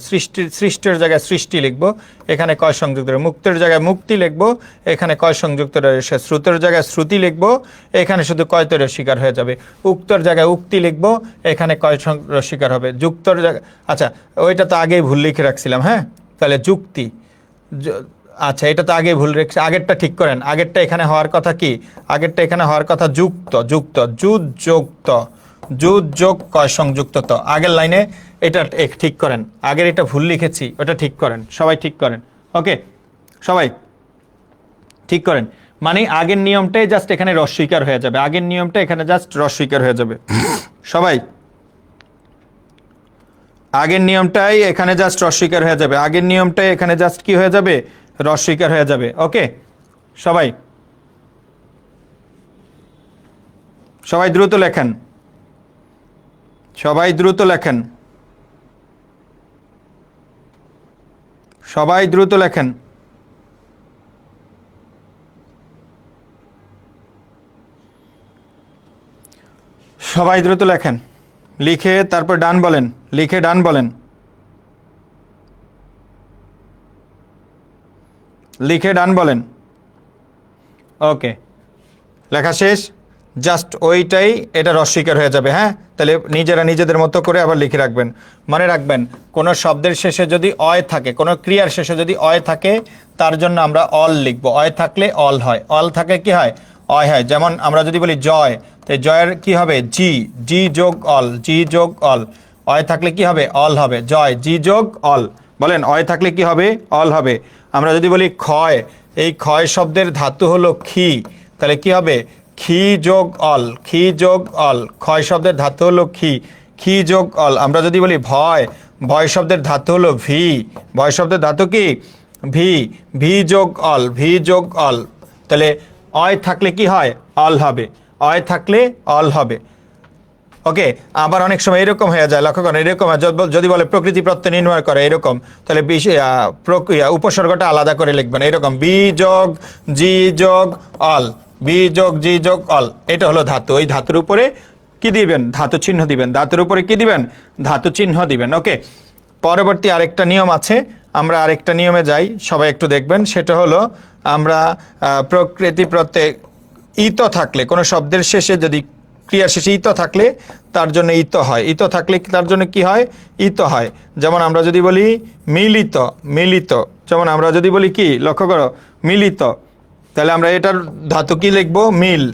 সৃষ্টির জায়গায় সৃষ্টি লিখবো, এখানে কয় সংযুক্ত। মুক্তের জায়গায় মুক্তি লিখবো, এখানে কয় সংযুক্ত রয়েছে। শ্রুতের জায়গায় শ্রুতি লিখবো, এখানে শুধু কয় তয় রস্বীকার হয়ে যাবে। উক্তর জায়গায় উক্তি লিখবো, এখানে কয় রস্বীকার হবে। যুক্তর জায়গায়, আচ্ছা ওইটা তো আগেই ভুল লিখে রাখছিলাম, হ্যাঁ, তাহলে যুক্তি, আচ্ছা এটা তো আগেই ভুল রেখেছি, আগেরটা ঠিক করেন। আগেরটা এখানে হওয়ার কথা কি, আগেরটা এখানে হওয়ার কথা যুক্ত, যুক্ত, যুদ যুক্ত, যুদ যোগ কয় সংযুক্ত ত। আগের লাইনে এটা ঠিক করেন, আগের এটা ভুল লিখেছি ওটা ঠিক করেন, সবাই ঠিক করেন। ওকে, সবাই ঠিক করেন, মানে আগের নিয়মটাই জাস্ট এখানে রস্বীকার হয়ে যাবে, আগের নিয়মটা এখানে জাস্ট রস্বীকার হয়ে যাবে। সবাই আগের নিয়মটাই এখানে জাস্ট রস্বীকার হয়ে যাবে, আগের নিয়মটাই এখানে জাস্ট কি হয়ে যাবে, রস্বীকার হয়ে যাবে। ওকে, সবাই সবাই দ্রুত লেখেন, সবাই দ্রুত লেখেন, সবাই দ্রুত লেখেন। সবাই দ্রুত লেখেন, লিখে তারপর ডান বলেন, লিখে ডান বলেন, লিখে ডান বলেন। ওকে, লেখা শেষ, জাস্ট ওইটাই এটা রস্বীকার হয়ে যাবে। হ্যাঁ, তাহলে নিজেরা নিজেদের মতো করে আবার লিখে রাখবেন। মনে রাখবেন, কোনো শব্দের শেষে যদি অয় থাকে, কোনো ক্রিয়ার শেষে যদি অয় থাকে, তার জন্য আমরা অল লিখব। অয় থাকলে অল হয়, অল থাকে কি হয়, অয় হয়। যেমন আমরা যদি বলি জয়, তো জয়ের কি হবে, জি, জি যোগ অল, জি যোগ অল। অয় থাকলে কি হবে, অল হবে, জয়, জি যোগ অল। বলেন, অয় থাকলে কি হবে, অল হবে। আমরা যদি বলি ক্ষয়, এই ক্ষয় শব্দের ধাতু হলো ক্ষি, তাহলে কি হবে, ক্ষি যোগ অল, ক্ষি যোগ অল। ক্ষয় শব্দের ধাতু হলো ক্ষি, ক্ষি যোগ অল। আমরা যদি বলি ভয়, ভয় শব্দের ধাতু হলো ভি, ভয় শব্দের ধাতু কি, ভি, ভি যোগ অল, ভি যোগ অল। তাহলে অয় থাকলে কি হয়, অল হবে, অয় থাকলে অল হবে। ওকে, আবার অনেক সময় এরকম হয়ে যায়, লক্ষ্য করেন, এরকম যদি বলে প্রকৃতি প্রত্যয় নির্ণয় করে এরকম, তাহলে উপসর্গটা আলাদা করে লিখবেন, এরকম বি যোগ জি যোগ অল, বি যোগ জি যোগ অল। এটা হলো ধাতু, ওই ধাতুর উপরে কি দিবেন, ধাতু চিহ্ন দিবেন, ধাতুর উপরে কি দিবেন, ধাতু চিহ্ন দিবেন। ওকে, পরবর্তী আরেকটা নিয়ম আছে, আমরা আরেকটা নিয়মে যাই, সবাই একটু দেখবেন। সেটা হলো আমরা প্রকৃতি প্রত্যয় ইত থাকলে, কোনো শব্দের শেষে যদি ক্রিয়ার শেষে ইত থাকলে তার জন্য ইত হয়, ইত থাকলে তার জন্য কি হয়, ইত হয়। যেমন আমরা যদি বলি মিলিত, মিলিত, যেমন আমরা যদি বলি কি, লক্ষ্য করো, মিলিত, তাহলে আমরা এটার ধাতু কি লিখবো, মিল,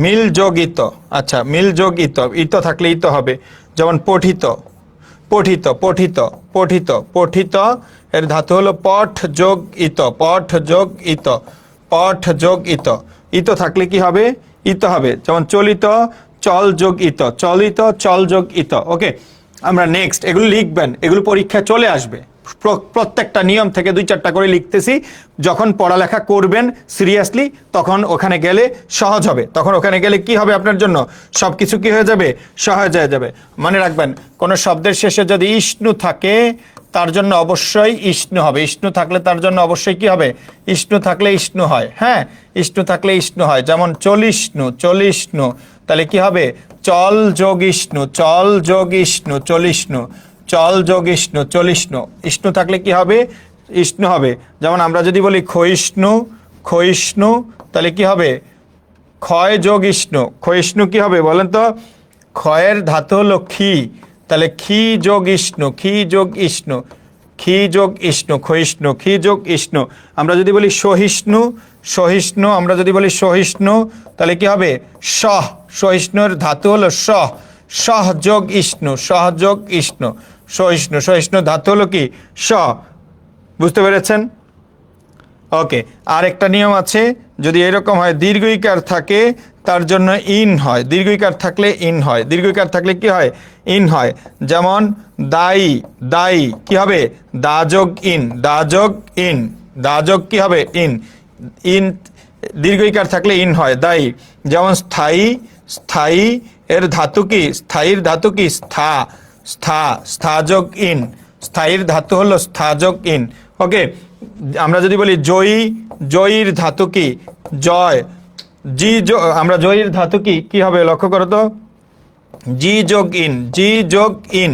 মিল যোগ ইত। আচ্ছা, মিল যোগ ইত, ইত থাকলে ইত হবে। যেমন পঠিত, পঠিত, পঠিত, পঠিত, পঠিত, এর ধাতু হলো পঠ যোগ ইত, পঠ যোগ ইত, পঠ যোগ ইত। ইত থাকলে কি হবে, ইত হবে। যেমন চলিত, চল যোগ ইত, চলিত, চল যোগ ইত। ওকে, আমরা নেক্সট এগুলো লিখবেন, এগুলো পরীক্ষায় চলে আসবে। প্রত্যেকটা নিয়ম থেকে 2-4টা করে লিখতেছি, যখন পড়ালেখা করবেন সিরিয়াসলি তখন ওখানে গেলে সহজ হবে, তখন ওখানে গেলে কি হবে, আপনার জন্য সব কিছু কি হয়ে যাবে, সহজ হয়ে যাবে। মনে রাখবেন, কোনো শব্দের শেষে যদি ইষ্ণু থাকে তার জন্য অবশ্যই ইষ্ণু হবে, ইষ্ণু থাকলে তার জন্য অবশ্যই কি হবে, ইষ্ণু থাকলে ইষ্ণু হয়। হ্যাঁ, ইষ্ণু থাকলে ইষ্ণু হয়। যেমন চলিষ্ণু, চলিষ্ণু, তাহলে কি হবে, চল যোগ ইষ্ণু, চল যোগ ইষ্ণু, চলিষ্ণু, চল যোগ ইষ্ণু, চলিষ্ণু। ইষ্ণু থাকলে কি হবে, ইষ্ণু হবে। যেমন আমরা যদি বলি ক্ষয়িষ্ণু, ক্ষয়িষ্ণু, তাহলে কি হবে, ক্ষয় যোগ ইষ্ণু, ক্ষয়িষ্ণু কি হবে বলেন তো? ক্ষয়ের ধাতু হলো ক্ষী, তাহলে ক্ষী যোগ ইষ্ণু, ক্ষী যোগ ইষ্ণু, ক্ষী যোগ ইষ্ণু, ক্ষয়িষ্ণু, ক্ষী যোগ ইষ্ণু। আমরা যদি বলি সহিষ্ণু, সহিষ্ণু, আমরা যদি বলি সহিষ্ণু তাহলে কি হবে? সহ, সহিষ্ণুর ধাতু হলো সহ, সহ যোগ ইষ্ণু, সহ যোগ ইষ্ণু, সহিষ্ণু, সহিষ্ণু ধাতু হলো কি? স। বুঝতে পেরেছেন? ওকে, আর একটা নিয়ম আছে, যদি এরকম হয় দীর্ঘ ইকার থাকে তার জন্য ইন হয়, দীর্ঘ ইকার থাকলে ইন হয়, দীর্ঘ ইকার থাকলে কি হয়? ইন হয়। যেমন দায়ী, দায়ী কি হবে? দাযোগ ইন, দাযোগ ইন, দাযোগ কি হবে? ইন, ইন দীর্ঘ ইকার থাকলে ইন হয়, দায়ী। যেমন স্থায়ী, স্থায়ী এর ধাতু কি? স্থায়ীর ধাতু কি? স্থা, স্থা, স্থাযোগ ইন, স্থায়ীর ধাতু হলো স্থাযোগ ইন। ওকে, আমরা যদি বলি জয়ী, জয়ীর ধাতু কি? জয়, জি আমরা জয়ীর ধাতু কি? কি হবে লক্ষ্য করো তো? জি যোগ ইন, জি যোগ ইন,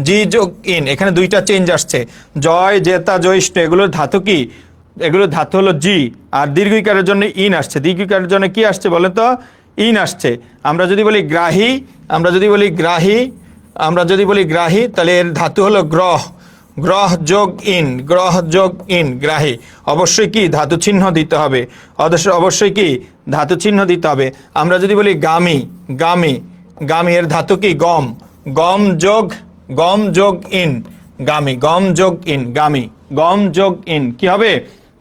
জি যোগ ইন। এখানে দুইটা চেঞ্জ আসছে, জয়, জেতা, জয়িষ্ঠ এগুলোর ধাতু কি? এগুলোর ধাতু হলো জি, আর দীর্ঘিকারের জন্য ইন আসছে। দীর্ঘিকারের জন্য কি আসছে বলেন তো? ইন আসছে। আমরা যদি বলি গ্রাহী, আমরা যদি বলি গ্রাহী, আমরা যদি বলি গ্রাহী তাহলে এর ধাতু হলো গ্রহ, গ্রহ যোগ ইন, গ্রহ যোগ ইন, গ্রাহী। অবশ্যই কি ধাতু চিহ্ন দিতে হবে, অবশ্যই কি ধাতু চিহ্ন দিতে হবে। আমরা যদি বলি গামী, গামী, গামী এর ধাতু কি? গম, গম যোগ, গম যোগ ইন, গামী, গম যোগ ইন, গামী, গম যোগ ইন কি হবে?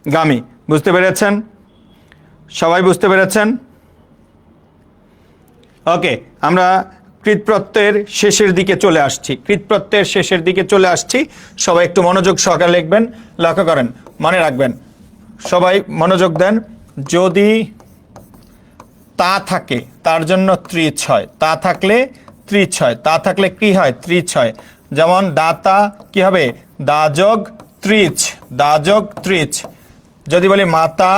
গামী। বুঝতে পেরেছেন? সবাই বুঝতে পেরেছেন? ওকে, আমরা কৃৎপ্রত্যয়ের শেষের দিকে চলে আসছি, কৃৎপ্রত্যয়ের শেষের দিকে চলে আসছি। সবাই একটু মনোযোগ সহকারে লিখবেন, লক্ষ্য করেন, মনে রাখবেন, সবাই মনোযোগ দেন। যদি তা থাকে তার জন্য ত্রিচ হয়, তা থাকলে ত্রিচ হয়, তা থাকলে কি হয়? ত্রিচ হয়। যেমন দাতা কি হবে? দাযোগ ত্রিচ, দাযোগ ত্রিচ। যদি বলি মাতা,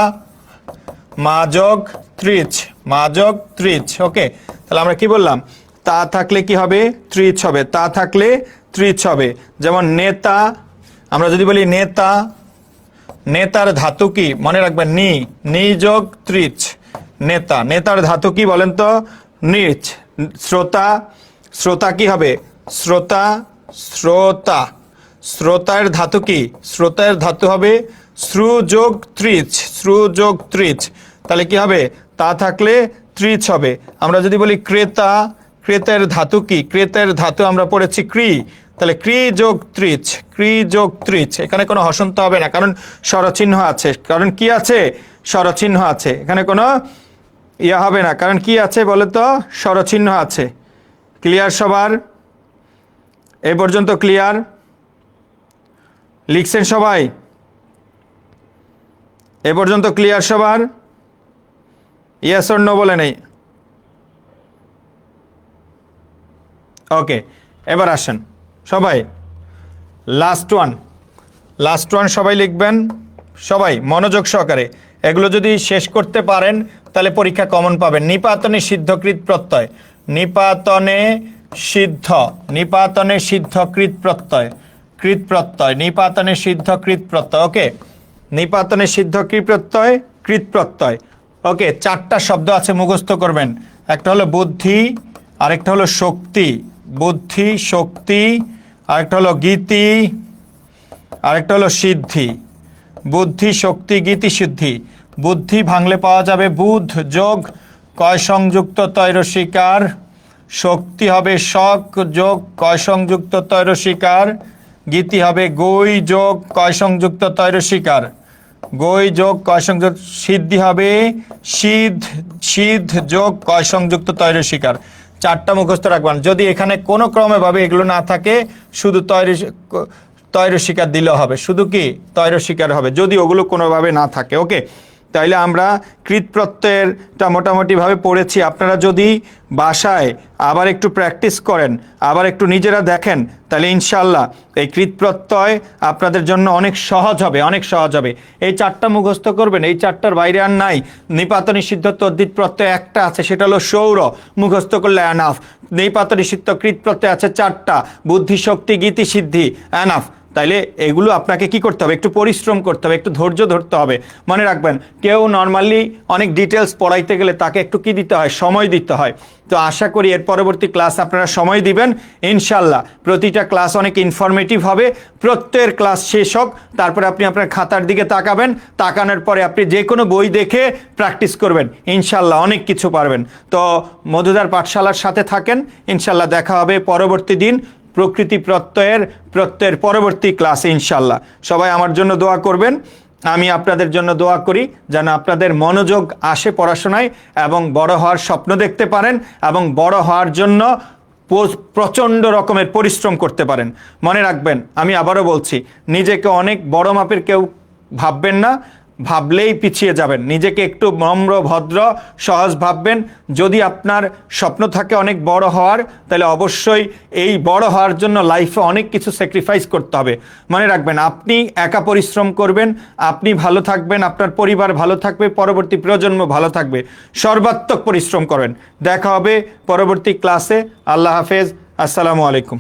মাযোগ ত্রিচ, মাযোগ ত্রিচ। ওকে, তাহলে আমরা কি বললাম? তা থাকলে কি হবে? ত্রিচ হবে, তা থাকলে ত্রিচ হবে। যেমন নেতা, আমরা যদি বলি নেতা, নেতার ধাতু কি? মনে রাখবেন নি, নিযোগ ত্রিচ, নেতা, নেতার ধাতু কি বলেন তো? নিচ। শ্রোতা, শ্রোতা কি হবে? শ্রোতা, শ্রোতা, শ্রোতার ধাতু কি? শ্রোতার ধাতু হবে শ্রু যোগ ত্রিচ, শ্রু যোগ ত্রিচ। তাহলে কি হবে? তা থাকলে ত্রিচ হবে। আমরা যদি বলি ক্রেতা, ক্রেতার ধাতু কি? ক্রেতার ধাতু আমরা পড়েছি ক্রি, তাহলে ক্রি যোগ ত্রিচ, ক্রি যোগ ত্রিচ। এখানে কোনো হসন্ত হবে না, কারণ স্বরচিহ্ন আছে। কারণ কি আছে? স্বরচিহ্ন আছে। এখানে কোনো ইয়া হবে না, কারণ কি আছে বলে তো? স্বরচিহ্ন আছে। ক্লিয়ার সবার? এই পর্যন্ত ক্লিয়ার? লিখছেন সবাই? এ পর্যন্ত ক্লিয়ার সবার? ইয়েস অর নো বলে নেই। ওকে, এবার আসেন সবাই, লাস্ট ওয়ান, লাস্ট ওয়ান সবাই লিখবেন, সবাই মনোযোগ সহকারে। এগুলো যদি শেষ করতে পারেন তাহলে পরীক্ষা কমন পাবেন। নিপাতনে সিদ্ধকৃত প্রত্যয়, নিপাতনে সিদ্ধ, নিপাতনে সিদ্ধকৃত প্রত্যয়, কৃত প্রত্যয়, নিপাতনে সিদ্ধকৃত প্রত্যয়। ওকে, নিপাতনে সিদ্ধকৃত প্রত্যয়, কৃত প্রত্যয়। ওকে, চারটা শব্দ আছে, মুখস্থ করবেন। একটা হলো বুদ্ধি, আরেকটা হলো শক্তি, বুদ্ধি শক্তি, আরেকটা হলো গীতি, আরেকটা হলো সিদ্ধি। বুদ্ধি শক্তি গীতি সিদ্ধি। বুদ্ধি ভাঙলে পাওয়া যাবে বুধ যোগ কয় সংযুক্ত তৈরসিকার, শক্তি হবে শক যোগ কয় সংযুক্ত তৈরসিকার, গীতি হবে গই যোগ কয় সংযুক্ত তৈরসিকার, গই যোগ কয় সংযুক্ত, সিদ্ধি হবে সিদ্ধ, সিদ্ধ যোগ কয় সংযুক্ত তৈরসিকার। চারটা মুখস্থ রাখবেন। যদি এখানে কোনো ক্রমে ভাবে এগুলো না থাকে, শুধু তৈরসিকার দিলেও হবে, শুধু কি তৈরসিকার হবে যদি ওগুলো কোনোভাবে না থাকে। ওকে, তাইলে আমরা কৃত প্রত্যয়েরটা মোটামুটিভাবে পড়েছি। আপনারা যদি বাসায় আবার একটু প্র্যাকটিস করেন, আবার একটু নিজেরা দেখেন, তাহলে ইনশাল্লাহ এই কৃত প্রত্যয় আপনাদের জন্য অনেক সহজ হবে, অনেক সহজ হবে। এই চারটা মুখস্থ করবেন, এই চারটার বাইরে আর নাই। নিপাত নিষিদ্ধ তদ্ধিত প্রত্যয় একটা আছে, সেটা হলো সৌর, মুখস্থ করলে অ্যানাফ। নিপাত নিষিদ্ধ কৃত প্রত্যয় আছে চারটা, বুদ্ধি শক্তি গীতি সিদ্ধি, অ্যানাফ। তাইলে এগুলো আপনাকে কি করতে হবে, একটু পরিশ্রম করতে হবে, একটু ধৈর্য ধরতে হবে। মনে রাখবেন, কেউ নর্মালি অনেক ডিটেলস পড়াইতে গেলে তাকে একটু কি দিতে হয়, সময় দিতে হয়। তো আশা করি এর পরবর্তী ক্লাস আপনারা সময় দিবেন ইনশাল্লাহ। প্রতিটা ক্লাস অনেক ইনফরমেটিভ হবে। প্রত্যেকের ক্লাস শেষ হোক, তারপরে আপনি আপনার খাতার দিকে তাকাবেন, তাকানোর পরে আপনি যে কোনো বই দেখে প্র্যাকটিস করবেন, ইনশাল্লাহ অনেক কিছু পারবেন। তো মধুদার পাঠশালার সাথে থাকেন, ইনশাল্লাহ দেখা হবে পরবর্তী দিন প্রকৃতি প্রত্যয়ের পরবর্তী ক্লাসে ইনশাল্লাহ। সবাই আমার জন্য দোয়া করবেন, আমি আপনাদের জন্য দোয়া করি যেন আপনাদের মনোযোগ আসে পড়াশোনায় এবং বড় হওয়ার স্বপ্ন দেখতে পারেন এবং বড় হওয়ার জন্য প্রচণ্ড রকমের পরিশ্রম করতে পারেন। মনে রাখবেন, আমি আবারও বলছি, নিজেকে অনেক বড় মাপের কেউ ভাববেন না, ভাবলেই পিছিয়ে যাবেন। নিজেকে একটু নম্র, ভদ্র, সহজ ভাববেন। যদি আপনার স্বপ্ন থাকে অনেক বড় হওয়ার, তাহলে অবশ্যই এই বড় হওয়ার জন্য লাইফে অনেক কিছু স্যাক্রিফাইস করতে হবে। মনে রাখবেন, আপনি একা পরিশ্রম করবেন, আপনি ভালো থাকবেন, আপনার পরিবার ভালো থাকবে, পরবর্তী প্রজন্ম ভালো থাকবে। সর্বাত্মক পরিশ্রম করেন। দেখা হবে পরবর্তী ক্লাসে। আল্লাহ হাফেজ, আসসালামু আলাইকুম।